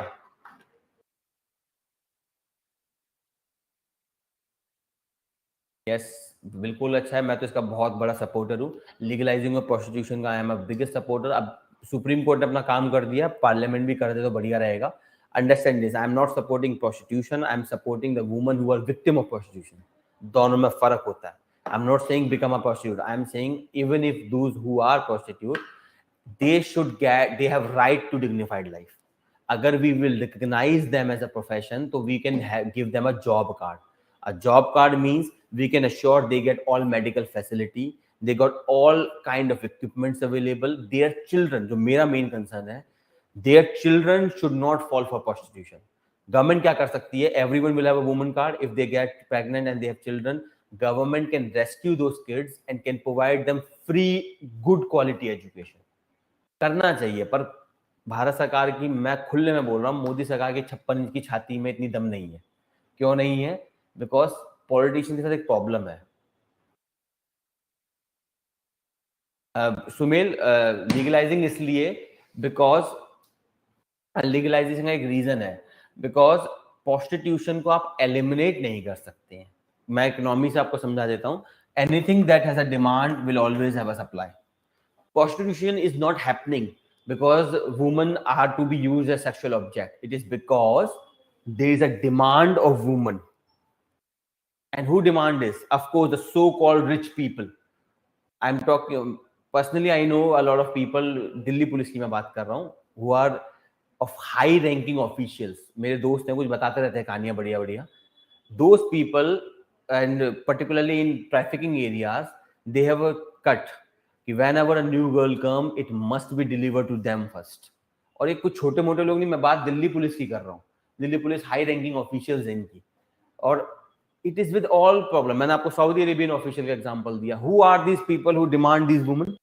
यस, बिल्कुल अच्छा है, मैं तो इसका बहुत बड़ा सपोर्टर हूँ. लीगलाइजिंग ऑफ प्रोस्टिट्यूशन का आई एम अ बिगेस्ट सपोर्टर. अब सुप्रीम कोर्ट ने अपना काम कर दिया, पार्लियामेंट भी कर दे तो बढ़िया रहेगा. Understand this, I am not supporting prostitution, I am supporting the women who are victim of prostitution. दोनों में फर्क होता है. I'm not saying become a prostitute, I am saying even if those who are prostitute, they have right to dignified life. अगर we will recognize them as a profession, तो we can give them a job card. A job card means we can assure they get all medical facility, they got all kind of equipments available. Their children, जो मेरा main concern है, their children should not fall for prostitution. Government क्या कर सकती है? Everyone will have a woman card. If they get pregnant and they have children, government can rescue those kids and can provide them free, good quality education. करना चाहिए, पर भारत सरकार की, मैं खुले में बोल रहा हूँ, मोदी सरकार की 56 इंच की छाती में इतनी दम नहीं है. क्यों नहीं है? बिकॉज पॉलिटिशियन के साथ एक प्रॉब्लम है. सुमेल, लीगलाइजिंग इसलिए बिकॉज लीगलाइजेशन का एक रीजन है, बिकॉज प्रोस्टिट्यूशन को आप एलिमिनेट नहीं कर सकते हैं. मैं इकोनॉमी से आपको समझा देता हूं. Anything that has a demand will always have a supply. Prostitution is not happening because women are to be used as sexual object. It is because there is a demand of women. And who demand this? Of course the so called rich people. I am talking personally, I know a lot of people. Delhi police की मैं बात कर रहा हूं, who are of high ranking officials. मेरे दोस्त हैं, कुछ बताते रहते हैं कहानियां बढ़िया बढ़िया. Those people, and particularly in trafficking areas, they have a cut कि whenever a new girl come, it must be delivered to them first. और ये कुछ छोटे मोटे लोग नहीं, मैं बात दिल्ली पुलिस की कर रहा हूँ. Delhi police high ranking officials हैं इनकी, और it is with all problem. मैंने आपको सऊदी अरेबियन ऑफिशियल का एग्जांपल दिया. Who are these people who demand these women?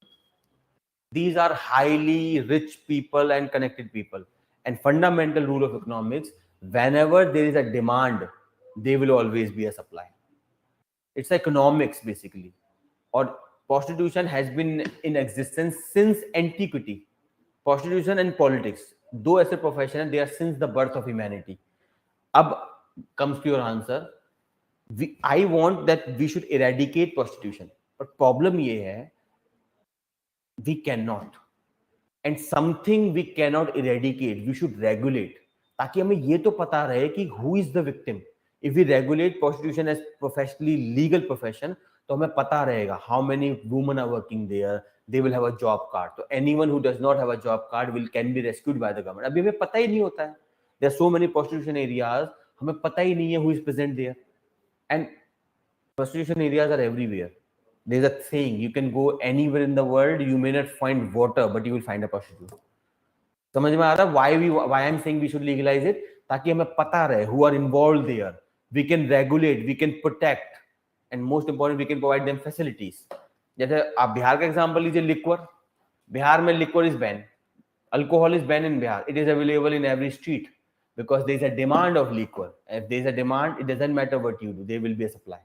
These are highly rich people and connected people. And fundamental rule of economics, whenever there is a demand, there will always be a supply. It's economics basically. Or prostitution has been in existence since antiquity. Prostitution and politics, दो ऐसे profession हैं, they are since the birth of humanity. अब comes to your answer. I want that we should eradicate prostitution. But problem ये है, we cannot. And something we cannot eradicate, we should regulate, ताकि हमें ये तो पता रहे कि who is the victim. If we regulate prostitution as professionally legal profession, तो हमें पता रहेगा how many women are working there, they will have a job card. So anyone who does not have a job card can be rescued by the government. अभी हमें पता ही नहीं होता है. There are so many prostitution areas, हमें पता ही नहीं है who is present there. And prostitution areas are everywhere. There's a saying, you can go anywhere in the world, you may not find water, but you will find a prostitute. समझ में आ रहा है why I'm saying we should legalize it? ताकि हमें पता रहे who are involved there. We can regulate, we can protect, and most important, we can provide them facilities. जैसे आप बिहार का एग्जांपल लीजिए, लिक्वर. बिहार में liquor is ban, alcohol is ban in Bihar. It is available in every street because there is a demand of liquor. If there is a demand, it doesn't matter what you do, there will be a supply.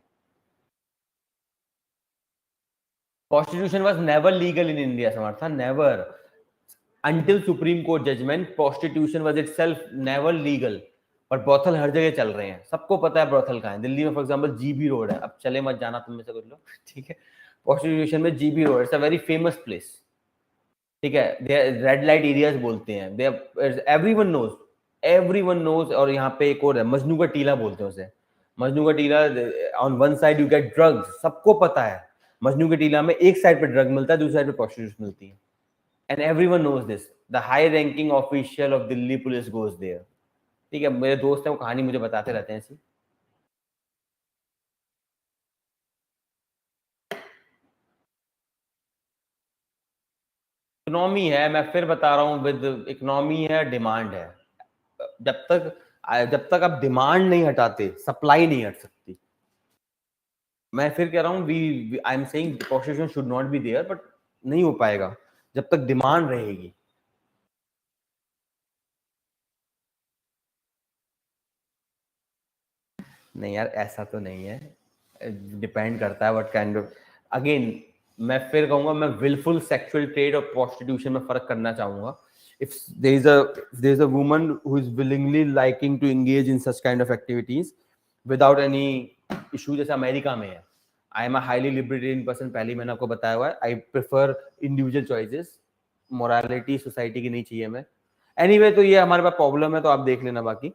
Prostitution was never legal in India, Samartha, never. Until Supreme Court judgment, prostitution was itself never legal. पर brothel हर जगह चल रहे हैं, सबको पता है brothel कहाँ है। दिल्ली में फॉर एग्जांपल जीबी रोड है, अब चले मत जाना तुम में से कुछ लोग, ठीक है। प्रोस्टिट्यूशन में GB road, it's a very famous place, ठीक है। रेड लाइट एरियाज बोलते हैं, दे एवरीवन नोज। और यहाँ पे एक और है, मजनू का टीला बोलते हैं उसे। मजनू का टीला, on one side you get drugs, सबको पता है। मजनू के टीला में एक साइड पे ड्रग मिलता है, दूसरी साइड पे प्रोस्टिट्यूशन मिलती है, and everyone knows this. The high ranking official of Delhi police goes there, ठीक है। मेरे दोस्त हैं, वो कहानी मुझे बताते रहते हैं ऐसी। इकोनॉमी है, मैं फिर बता रहा हूँ, विद इकोनॉमी है, डिमांड है। जब तक आप डिमांड नहीं हटाते, सप्लाई नहीं हट सकती। मैं फिर कह रहा हूँ, we I am saying prostitution should not be there, but नहीं हो पाएगा जब तक डिमांड रहेगी। नहीं यार, ऐसा तो नहीं है, डिपेंड करता है व्हाट काइंड ऑफ। अगेन मैं फिर कहूंगा, मैं विलफुल सेक्सुअल ट्रेड और प्रोस्टिट्यूशन में फर्क करना चाहूंगा। If there is a woman who is willingly liking to engage in such kind of activities without any issue, जैसे अमेरिका में है। I am a highly libertarian person, पहले मैंने आपको बताया हुआ है। I prefer individual choices, morality society की नहीं चाहिए मैं। एनीवे तो ये हमारे पास प्रॉब्लम है, तो आप देख लेना। बाकी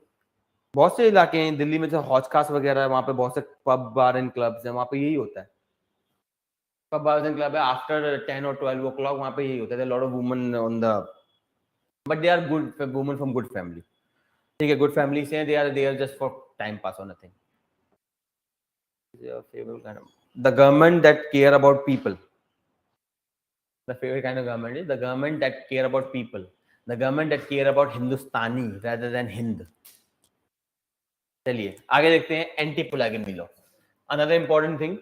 बहुत से इलाके हैं दिल्ली में, जैसे हौज खास वगैरह है, वहाँ पे बहुत से पब बार एंड क्लब्स हैं, वहाँ पे यही होता है। पब बार एंड क्लब है, आफ्टर 10 और 12 ओ क्लॉक वहाँ पे यही होता है। Lot of women on the, but they are good women from good family, ठीक है। गुड फैमिली से they are just for time pass और nothing. The government that care about people, the favourite kind of government is the government that care about people, the government that care about Hindustani rather than Hind. चलिए आगे देखते हैं, anti polygamy law, another important thing.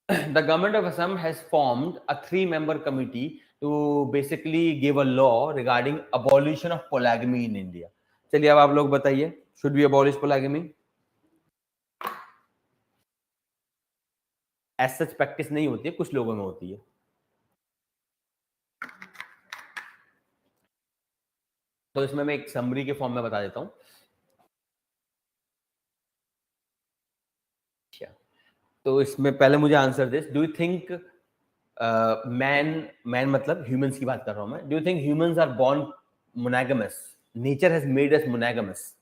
The government of Assam has formed a 3-member committee to basically give a law regarding abolition of polygamy in India. चलिए अब आप लोग बताइए, should we abolish polygamy? As such practice नहीं होती है, कुछ लोगों में होती है। तो इसमें मैं एक समरी के फॉर्म में बता देता हूँ। तो इसमें पहले मुझे answer this, do you think man मतलब ह्यूमंस की बात कर रहा हूं मैं, do you think humans are born monogamous? Nature has made us monogamous.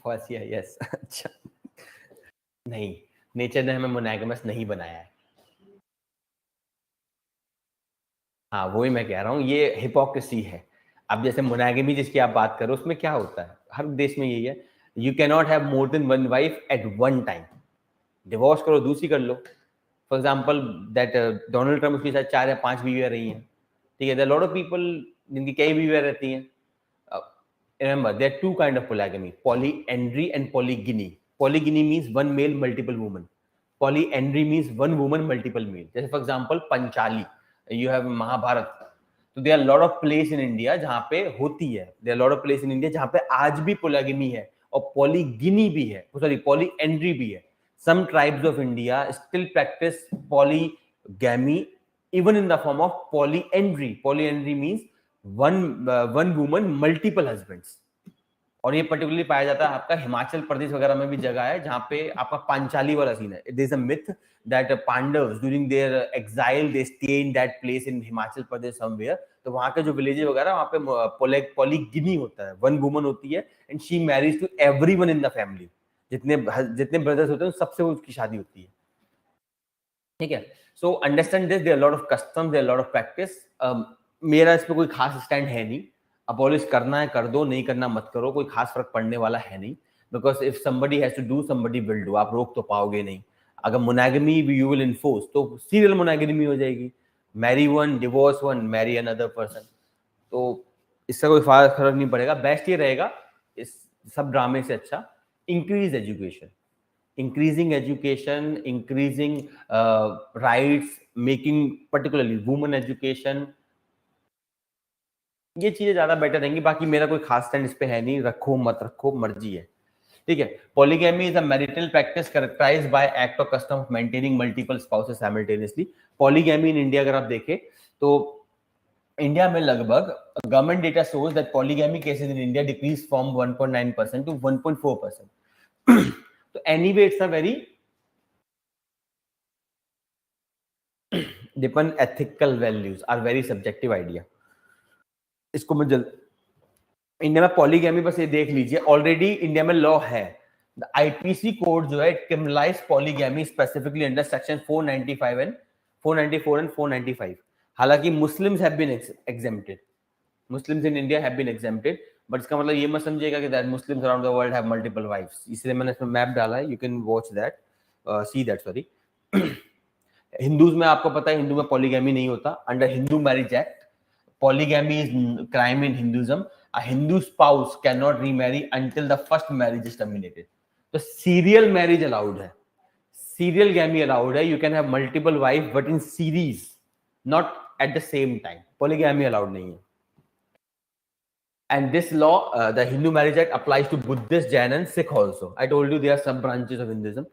First yes अच्छा, नहीं, नेचर ने हमें मोनोगामस नहीं बनाया है। हाँ वही मैं कह रहा हूँ, ये हिपोक्रेसी है। अब जैसे मोनोगेमी जिसकी आप बात करो, उसमें क्या होता है, हर देश में यही है, you can not have more than one wife at one time. Divorce करो, दूसरी कर लो। For example that Donald Trump, उसके साथ 4 या 5 बीवियां रही हैं, ठीक है। देयर लॉट ऑफ पीपल जिनकी कई बीवियां रहती हैं। Remember, there are two kind of polygamy: polyandry and polygyny. Polygyny means one male, multiple women. Polyandry means one woman, multiple male. जैसे for example Panchali, you have Mahabharat. तो there are a lot of place in India जहाँ पे होती है, there are a lot of place in India जहाँ पे आज भी polygamy है और polygyny भी है, sorry polyandry भी है। Some tribes of India still practice polygamy even in the form of polyandry. Polyandry means one woman multiple husbands। और ये पर्टिकुलरली पाया जाता है आपका हिमाचल प्रदेश वगैरह में भी जगह है जहाँ पे आपका पांचाली वाला सीन है। There is a myth that Pandavs during their exile they stay in that place in Himachal Pradesh somewhere. तो वहाँ के जो विलेजेस वगैरह, वहाँ पे पॉलीगिनी होता है, वन वुमन होती है and she marriage to everyone in the family. जितने जितने ब्रदर्स होते हैं सबसे उसकी शादी होती है, ठीक है। So understand this, there are lot of customs, there are lot of practice. मेरा इस पे कोई खास स्टैंड है नहीं। अबॉलिश करना है कर दो, नहीं करना मत करो, कोई खास फर्क पड़ने वाला है नहीं। Because if somebody has to do, somebody will do, आप रोक तो पाओगे नहीं। अगर मोनोगमी यू विल इन्फोर्स तो सीरियल मोनोगमी हो जाएगी, marry one, divorce one, marry another person. तो इससे कोई फर्क नहीं पड़ेगा। बेस्ट ये रहेगा इस सब ड्रामे से अच्छा, increase education, increasing education, increasing rights, making particularly women education ये चीजें ज्यादा बेटर रहेंगी। बाकी मेरा कोई खास स्टैंड इस पे है नहीं, रखो मत रखो मर्जी है, ठीक है। Polygamy is a marital practice characterised by act और custom of maintaining multiple spouses simultaneously. Polygamy in India अगर आप देखें तो इंडिया में लगभग government data shows that polygamy cases in India decrease from 1.9% to 1.4%। तो anyway it's a very depend, ethical values are very subjective idea. इसको मैं जल्द, इंडिया में पॉलीगैमी बस ये देख लीजिए, ऑलरेडी इंडिया में लॉ है। आईपीसी कोड जो है it criminalize polygamy specifically under section 495 and 494 and 495। हालांकि Muslims have been exempted, Muslims in India have been exempted, but इसका मतलब ये मत समझिएगा कि that Muslims around the world have multiple wifes. इसलिए मैंने इसमें मैप डाला है, you can watch that, see that, sorry. Hindus में आपको पता है हिंदू में पॉलीगैमी नहीं होता। Under Hindu marriage act polygamy is crime in Hinduism. A Hindu spouse cannot remarry until the first marriage is terminated. तो serial marriage allowed है, serial gamy allowed है. You can have multiple wives but in series, not at the same time. Polygamy allowed नहीं है. And this law, the Hindu Marriage Act, applies to Buddhist, Jain and Sikh also. I told you there are sub branches of Hinduism.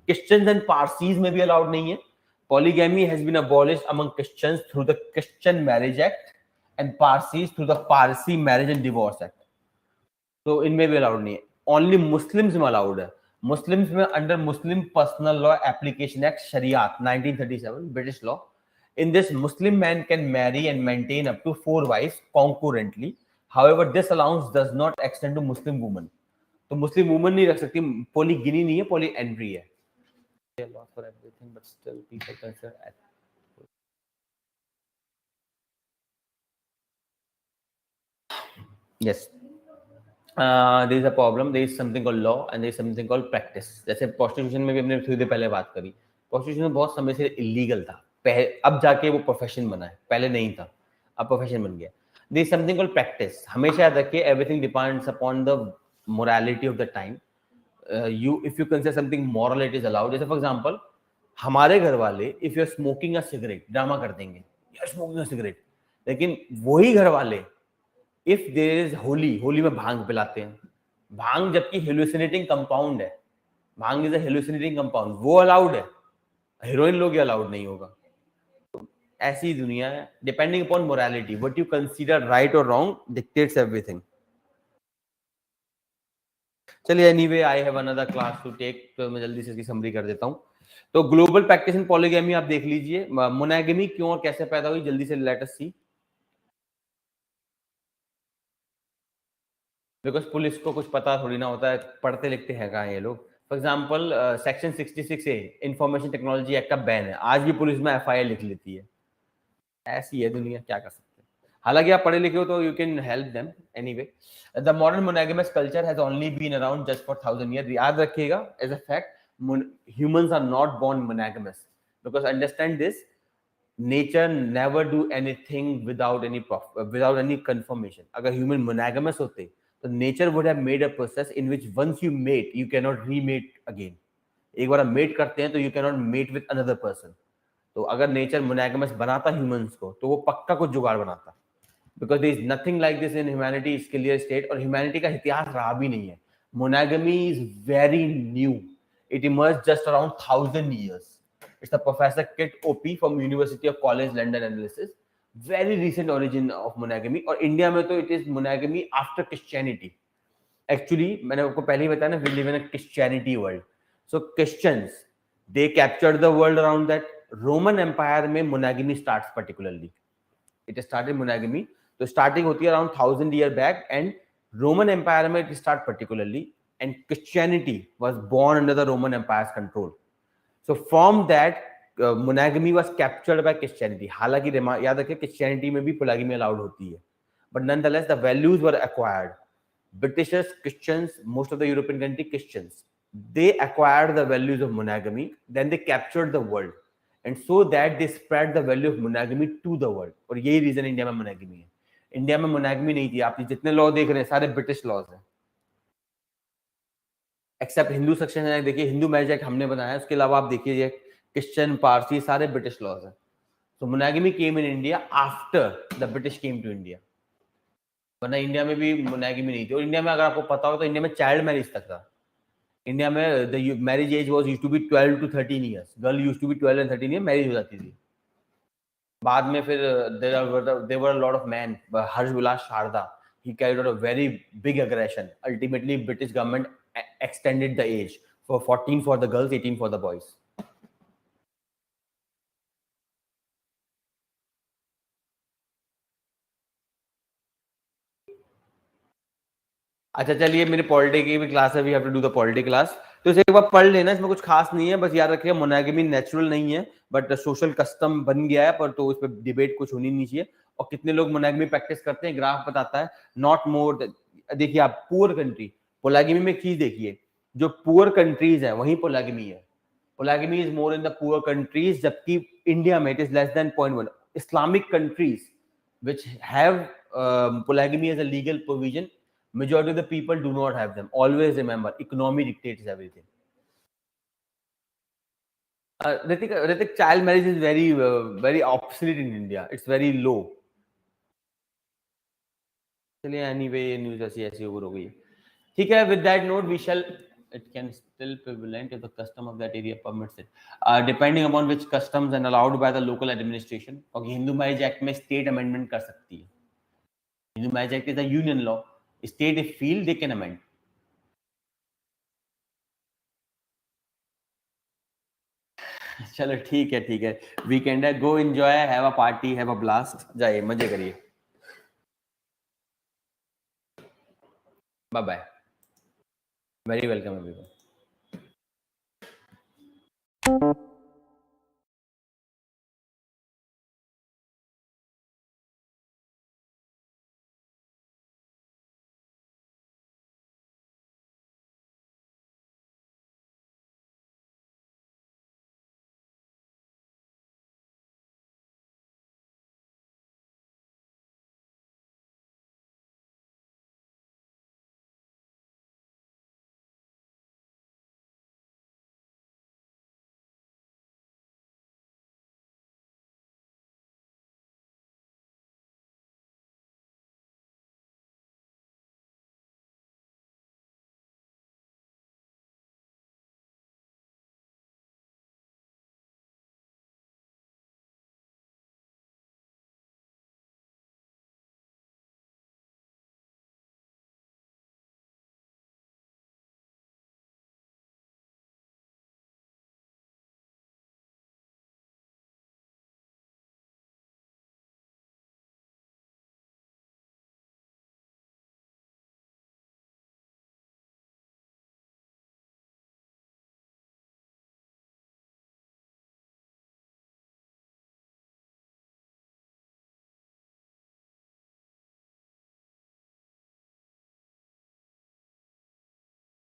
Christians and Parsis में भी allowed नहीं है. Polygamy has been abolished among Christians through the Christian Marriage Act and Parsis through the Parsi Marriage and Divorce Act. तो इनमें भी allowed नहीं है. Only Muslims में अलाउड है. मुस्लिम्स में under Muslim personal law application act Shariat 1937 British law. In this, Muslim man can marry and maintain up to 4 wives concurrently. However, this allowance does not extend to Muslim women. तो मुस्लिम woman नहीं रख सकती. पोलीगिनी नहीं है, polyandry है. Law for everything, but still people consider it. Yes. There is a problem. There is something called law and there is something called practice. जैसे prostitution में भी हमने थोड़ी देर पहले बात करी. प्रोस्टिट्यूशन बहुत समय से इलीगल था. अब जाके वो प्रोफेशन बना है. पहले नहीं था, अब प्रोफेशन बन गया. There is something called practice. हमेशा याद रखिए, everything depends upon the morality of the time. If you consider something moral, it is allowed. जैसे for example, हमारे घर वाले if you are smoking a cigarette drama कर देंगे, you are smoking a cigarette. लेकिन वही घर वाले if there is Holi, Holi में भांग पिलाते हैं. भांग जबकि हेलुसिनेटिंग कंपाउंड है, bhang is a hallucinating compound, वो अलाउड है. हीरोइन लोग अलाउड नहीं होगा. तो ऐसी दुनिया है. Depending upon morality, what you consider right और रॉन्ग डिक्टेट्स एवरीथिंग. चलिए, anyway I have another class to take, तो मैं जल्दी से इसकी समरी कर देता हूं. तो ग्लोबल प्रैक्टिस इन पॉलीगैमी आप देख लीजिए. मोनोगैमी क्यों और कैसे पैदा हुई, जल्दी से let us see. Because police को कुछ पता थोड़ी ना होता है, पढ़ते लिखते हैं कहाँ ये लोग. For example section 66A information technology act का बैन है, आज भी पुलिस में FIR लिख लेती है. ऐसी है दुनिया, क्या कर सकते हैं. हालांकि आप पढ़े लिखे हो तो you can help them. Anyway, the modern monogamous culture has only been around just for 1000 year. याद रखिएगा, as a fact, humans are not born monogamous. Because understand this, nature never do anything without any confirmation. अगर human monogamous होते तो nature would have made a process in which once you mate you can not remate again. एक बार आप mate करते हैं तो you can not mate with another person. तो अगर नेचर मोनोगैमस बनाता ह्यूमंस को तो वो पक्का कुछ जुगाड़ बनाता. Because there is nothing like this in humanity, is clear state. और ह्यूमैनिटी का इतिहास रहा भी नहीं है. Monogamy is very new. It emerge just around 1000 years. It's the Professor Kit OP from University of College London analysis. Very recent origin of monogamy. और India में तो it is monogamy after Christianity. Actually, मैंने आपको पहले ही बताया ना, we live in a Christianity world. So Christians, they captured the world around that. Roman Empire में monogamy starts particularly. It started monogamy. तो starting होती है around 1000 year back, and Roman Empire में it start particularly, and Christianity was born under the Roman Empire's control. So from that, monogamy was captured by Christianity. हालांकि याद रखिए, Christianity में भी polygamy allowed होती है, but nonetheless the values were acquired. Britishers, Christians, most of the European country Christians, they acquired the values of monogamy. Then they captured the world, and so that they spread the value of monogamy to the world. और यही reason India में monogamy है. India में monogamy नहीं थी. आप जितने law देख रहे हैं सारे ब्रिटिश लॉज हैं, एक्सेप्ट हिंदू सेक्शन है. देखिए, हिंदू मैरिज एक्ट हमने बनाया है, उसके अलावा आप देखिए क्रिश्चियन, पारसी, सारे ब्रिटिश लॉज हैं. So monogamy came in India after the British came to India. वरना इंडिया में भी मोनोगेमी नहीं थी। और इंडिया में अगर आपको पता हो तो इंडिया में चाइल्ड मैरिज तक था। इंडिया में the marriage age was used to be 12 to 13 years. Girl used to be 12 and 13 year marriage हो जाती थी। बाद में फिर there were a lot of men, Harsh Vilas Sharda, he carried out a very big aggression. Ultimately British government extended the age for 14 for the girls, 18 for the boys. अच्छा चलिए, मेरे polity की भी क्लास है, we have to do the polity class. तो इसे एक बार पढ़ लेना, इसमें कुछ खास नहीं है, बस याद रखिए मोनोगेमी नेचुरल नहीं है बट सोशल कस्टम बन गया है, पर तो उस पर डिबेट कुछ होनी नहीं चाहिए। और कितने लोग मोनोगेमी प्रैक्टिस करते हैं ग्राफ बताता है, नॉट मोर। देखिए आप पुअर कंट्री, पोलागेमी में एक चीज देखिए, जो पुअर कंट्रीज है वहीं पोलागेमी है। Polygamy is more in the poor countries, जबकि इंडिया में it is less than 0.1। Islamic countries which have polygamy as a legal provision, majority of the people do not have them. Always remember, economy dictates everything. Ritik, child marriage is very obsolete in India. It's very low. चलिए anyway ये news ऐसी हो गई। ठीक है, with that note we shall, it can still prevalent if the custom of that area permits it, depending upon which customs and allowed by the local administration। और Hindu marriage act में state amendment कर सकती है। Hindu Marriage Act is a union law. State if feel they can amend. चलो ठीक है, weekend है, go enjoy, have a party, have a blast, जाइए मजे करिए। Bye bye, very welcome everyone.